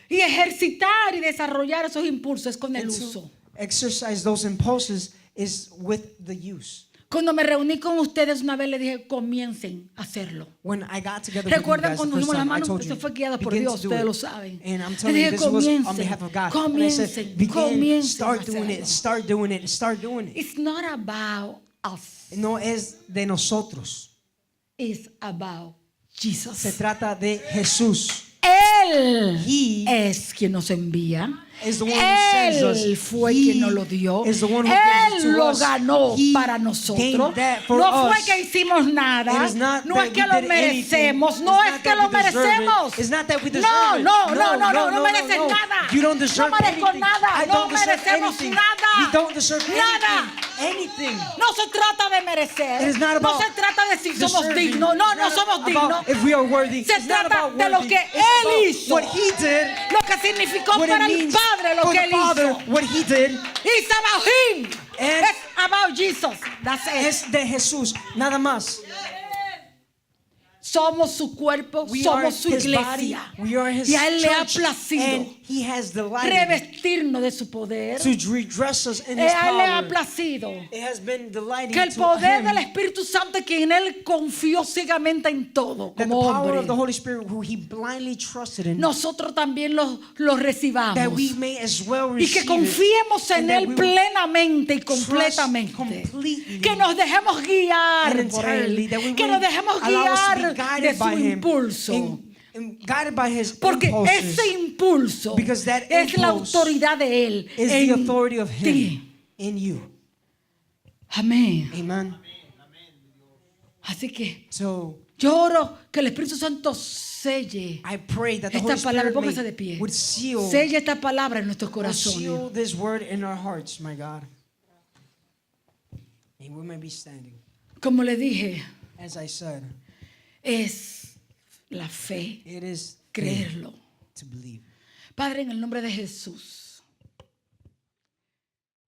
Speaker 1: Y ejercitar y desarrollar esos impulsos con el
Speaker 2: And
Speaker 1: uso.
Speaker 2: to exercise those impulses is with the use.
Speaker 1: Cuando me reuní con ustedes una vez les dije, comiencen a hacerlo.
Speaker 2: When I got together with you
Speaker 1: Recuerdan
Speaker 2: guys the
Speaker 1: cuando
Speaker 2: first
Speaker 1: dimos las
Speaker 2: time, I
Speaker 1: manos,
Speaker 2: told
Speaker 1: eso
Speaker 2: you,
Speaker 1: fue guiado por
Speaker 2: begin
Speaker 1: Dios,
Speaker 2: to do
Speaker 1: ustedes
Speaker 2: it.
Speaker 1: lo saben.
Speaker 2: And I'm
Speaker 1: Les
Speaker 2: telling you,
Speaker 1: dije,
Speaker 2: this was on
Speaker 1: comiencen,
Speaker 2: behalf of God. And I said,
Speaker 1: comiencen,
Speaker 2: begin,
Speaker 1: comiencen
Speaker 2: start
Speaker 1: a
Speaker 2: doing it,
Speaker 1: hacerlo.
Speaker 2: start doing it, start doing it.
Speaker 1: It's not about us.
Speaker 2: No es de nosotros.
Speaker 1: It's about
Speaker 2: Se
Speaker 1: Jesus.
Speaker 2: trata de Jesús.
Speaker 1: Él
Speaker 2: He
Speaker 1: es quien nos envía.
Speaker 2: is the one who sends us.
Speaker 1: Él fue
Speaker 2: He
Speaker 1: quien nos lo dio.
Speaker 2: is the one who gives it
Speaker 1: Él
Speaker 2: to
Speaker 1: lo
Speaker 2: us.
Speaker 1: ganó
Speaker 2: He
Speaker 1: para nosotros.
Speaker 2: gained that for
Speaker 1: No fue
Speaker 2: us.
Speaker 1: que hicimos nada.
Speaker 2: It is not
Speaker 1: No
Speaker 2: that
Speaker 1: es que
Speaker 2: we
Speaker 1: lo
Speaker 2: did anything.
Speaker 1: merecemos.
Speaker 2: It's
Speaker 1: No
Speaker 2: not
Speaker 1: es que
Speaker 2: that
Speaker 1: lo
Speaker 2: we deserve it.
Speaker 1: merecemos.
Speaker 2: It's not that we deserve
Speaker 1: No,
Speaker 2: it.
Speaker 1: no mereces
Speaker 2: no.
Speaker 1: nada.
Speaker 2: You don't
Speaker 1: No
Speaker 2: deserve
Speaker 1: merezco
Speaker 2: anything.
Speaker 1: nada.
Speaker 2: I
Speaker 1: No
Speaker 2: don't deserve
Speaker 1: merecemos
Speaker 2: anything.
Speaker 1: nada.
Speaker 2: We don't deserve
Speaker 1: Nada.
Speaker 2: anything.
Speaker 1: No se trata de merecer.
Speaker 2: It is not
Speaker 1: No
Speaker 2: about
Speaker 1: se trata de si somos
Speaker 2: deserving.
Speaker 1: dignos. No,
Speaker 2: It's
Speaker 1: no
Speaker 2: not
Speaker 1: somos
Speaker 2: about
Speaker 1: dignos.
Speaker 2: if we are worthy.
Speaker 1: Se
Speaker 2: It's not
Speaker 1: trata
Speaker 2: about
Speaker 1: de lo
Speaker 2: worthy.
Speaker 1: que
Speaker 2: It's
Speaker 1: Él
Speaker 2: about
Speaker 1: hizo.
Speaker 2: what He did.
Speaker 1: Lo que significó
Speaker 2: What
Speaker 1: para
Speaker 2: it
Speaker 1: el
Speaker 2: means
Speaker 1: Padre lo
Speaker 2: for
Speaker 1: que
Speaker 2: the
Speaker 1: Él
Speaker 2: Father,
Speaker 1: hizo.
Speaker 2: what He did.
Speaker 1: It's about Him.
Speaker 2: And
Speaker 1: It's about Jesus. That's it.
Speaker 2: es de Jesús, nada más.
Speaker 1: Somos su cuerpo,
Speaker 2: We are
Speaker 1: somos su
Speaker 2: His body,
Speaker 1: iglesia.
Speaker 2: we are His
Speaker 1: Y a Él le ha
Speaker 2: church,
Speaker 1: placido
Speaker 2: and He has delighted
Speaker 1: revestirnos de su poder.
Speaker 2: to redress us in
Speaker 1: A
Speaker 2: His
Speaker 1: Él le ha
Speaker 2: power.
Speaker 1: placido
Speaker 2: It has been delighting
Speaker 1: que el
Speaker 2: to
Speaker 1: poder
Speaker 2: Him
Speaker 1: del Espíritu Santo que en Él confió ciegamente en todo
Speaker 2: that the
Speaker 1: como
Speaker 2: power of the
Speaker 1: hombre,
Speaker 2: Holy Spirit who He blindly trusted in,
Speaker 1: nosotros también lo recibamos.
Speaker 2: that we may as well
Speaker 1: Y que
Speaker 2: receive it,
Speaker 1: confiemos en
Speaker 2: and that
Speaker 1: Él
Speaker 2: we will
Speaker 1: plenamente y
Speaker 2: trust
Speaker 1: completamente.
Speaker 2: completely
Speaker 1: Que nos dejemos guiar
Speaker 2: and
Speaker 1: por
Speaker 2: entirely,
Speaker 1: Él.
Speaker 2: that we
Speaker 1: Que
Speaker 2: will
Speaker 1: nos dejemos
Speaker 2: allow us to be
Speaker 1: guiar de
Speaker 2: guided
Speaker 1: su
Speaker 2: by Him,
Speaker 1: impulso.
Speaker 2: and guided by His
Speaker 1: Porque
Speaker 2: impulses,
Speaker 1: ese impulso
Speaker 2: because that
Speaker 1: es la
Speaker 2: impulse
Speaker 1: autoridad de Él
Speaker 2: is the
Speaker 1: en
Speaker 2: authority of Him
Speaker 1: ti.
Speaker 2: in you.
Speaker 1: Amén.
Speaker 2: Amen.
Speaker 1: Así que
Speaker 2: So
Speaker 1: yo oro que el Espíritu Santo selle
Speaker 2: I pray that the
Speaker 1: esta
Speaker 2: Holy
Speaker 1: palabra.
Speaker 2: Spirit
Speaker 1: Póngase de pie.
Speaker 2: would seal
Speaker 1: Sella esta palabra en nuestros
Speaker 2: Will seal
Speaker 1: corazones.
Speaker 2: this word in our hearts, my God. And we may be standing.
Speaker 1: Como le dije,
Speaker 2: As I said,
Speaker 1: es la fe,
Speaker 2: it is faith
Speaker 1: creerlo.
Speaker 2: to believe.
Speaker 1: Padre, en el nombre de Jesús,